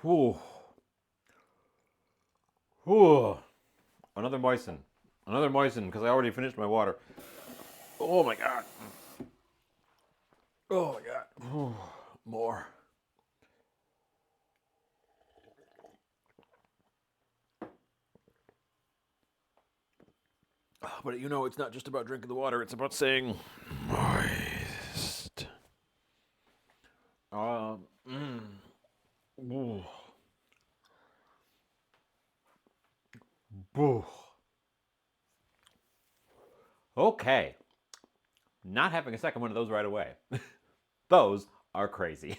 Whew, whew. Another moisten. Another moisten because I already finished my water. Oh my god. Oh my god. Whew. More. But you know, it's not just about drinking the water, it's about saying moist. Um, mm, ooh, ooh. Okay. Not having a second one of those right away. Those are crazy.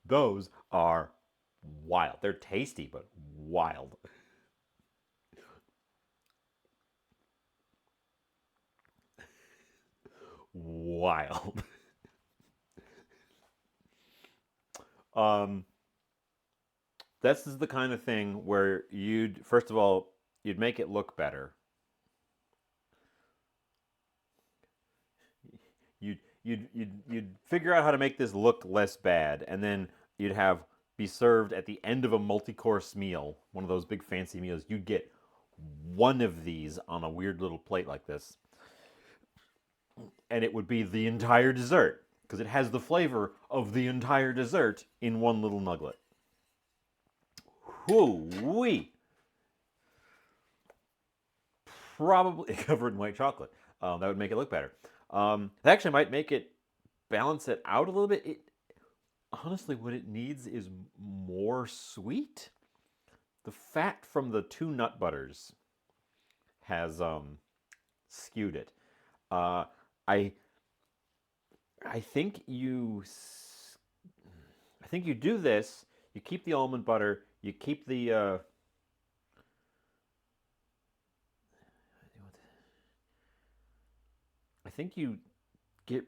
Those are wild. They're tasty, but wild. Wild. Um, this is the kind of thing where you'd, first of all, you'd make it look better. You'd figure out how to make this look less bad, and then you'd have be served at the end of a multi-course meal, one of those big fancy meals. You'd get one of these on a weird little plate like this, and it would be the entire dessert because it has the flavor of the entire dessert in one little nugget. Whoo wee! Probably covered in white chocolate. That would make it look better. That actually might make it balance it out a little bit. Honestly, what it needs is more sweet. The fat from the two nut butters has skewed it. Uh, I I think you I think you do this. You keep the almond butter. You keep the I think you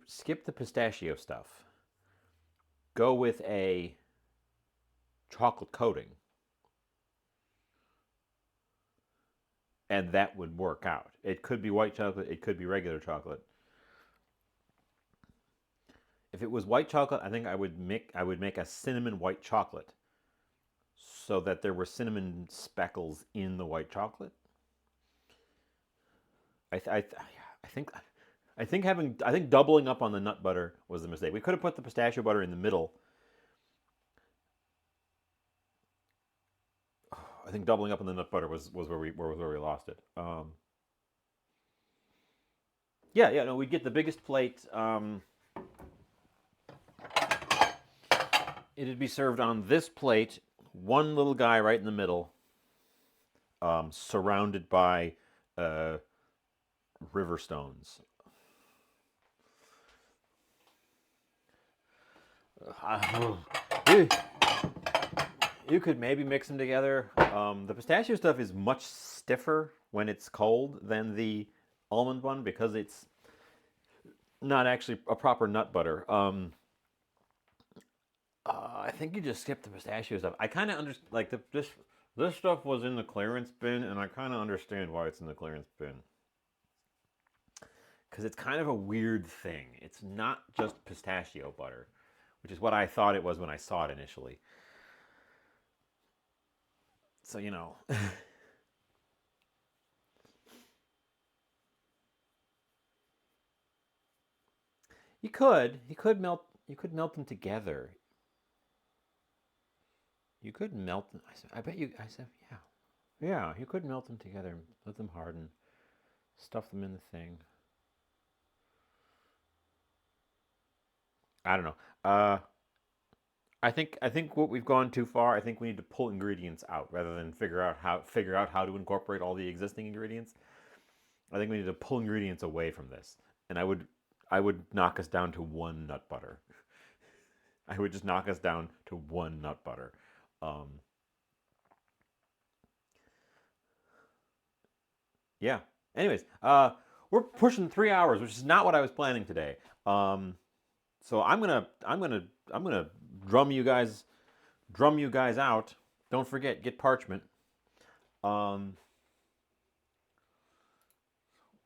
skip the pistachio stuff. Go with a chocolate coating, and that would work out. It could be white chocolate. It could be regular chocolate. If it was white chocolate, I think I would make a cinnamon white chocolate, so that there were cinnamon speckles in the white chocolate. I th- I, th- I think I think doubling up on the nut butter was the mistake. We could have put the pistachio butter in the middle. I think doubling up on the nut butter was where we lost it. Yeah, yeah. No, we'd get the biggest plate. It'd be served on this plate, one little guy right in the middle, surrounded by uh, river stones. You, you could maybe mix them together. The pistachio stuff is much stiffer when it's cold than the almond one because it's not actually a proper nut butter. I think you just skipped the pistachio stuff. I kind of understand, like this stuff was in the clearance bin, and I kind of understand why it's in the clearance bin because it's kind of a weird thing. It's not just pistachio butter, which is what I thought it was when I saw it initially. So you could melt them together. You could melt them. I bet you. I said, yeah, yeah. You could melt them together, and let them harden, stuff them in the thing. I don't know. I think what we've gone too far. I think we need to pull ingredients out rather than figure out how to incorporate all the existing ingredients. I think we need to pull ingredients away from this, and I would knock us down to one nut butter. I would just knock us down to one nut butter. Um, yeah. Anyways, we're pushing 3 hours, which is not what I was planning today. Um, so I'm gonna drum you guys out. Don't forget, get parchment. Um,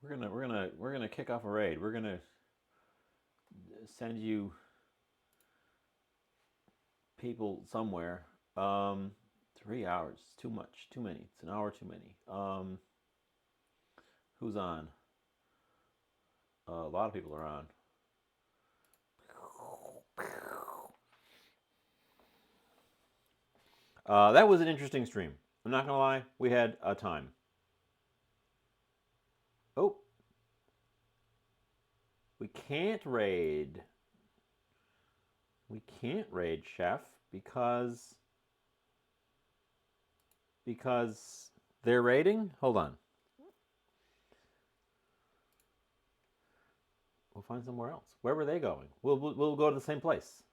we're gonna kick off a raid. We're gonna send you people somewhere. 3 hours. It's too much. Too many. It's an hour too many. Who's on? A lot of people are on. That was an interesting stream. I'm not gonna lie. We had a time. Oh, we can't raid. We can't raid Chef because they're raiding. Hold on. We'll find somewhere else. Where were they going? We'll go to the same place.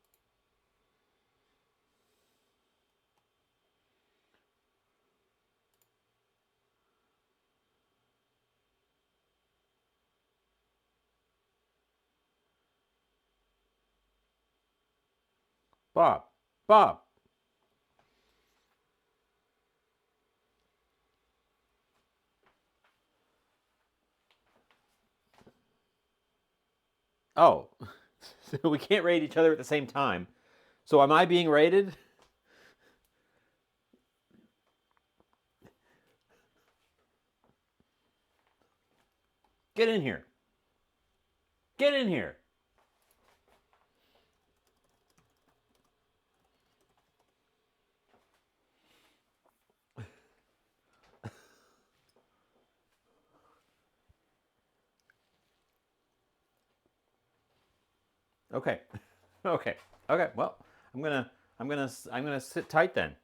Bob. Bob. Oh. So we can't raid each other at the same time. So am I being raided? Get in here. Get in here. Okay. Okay. Okay. Well, I'm gonna sit tight then.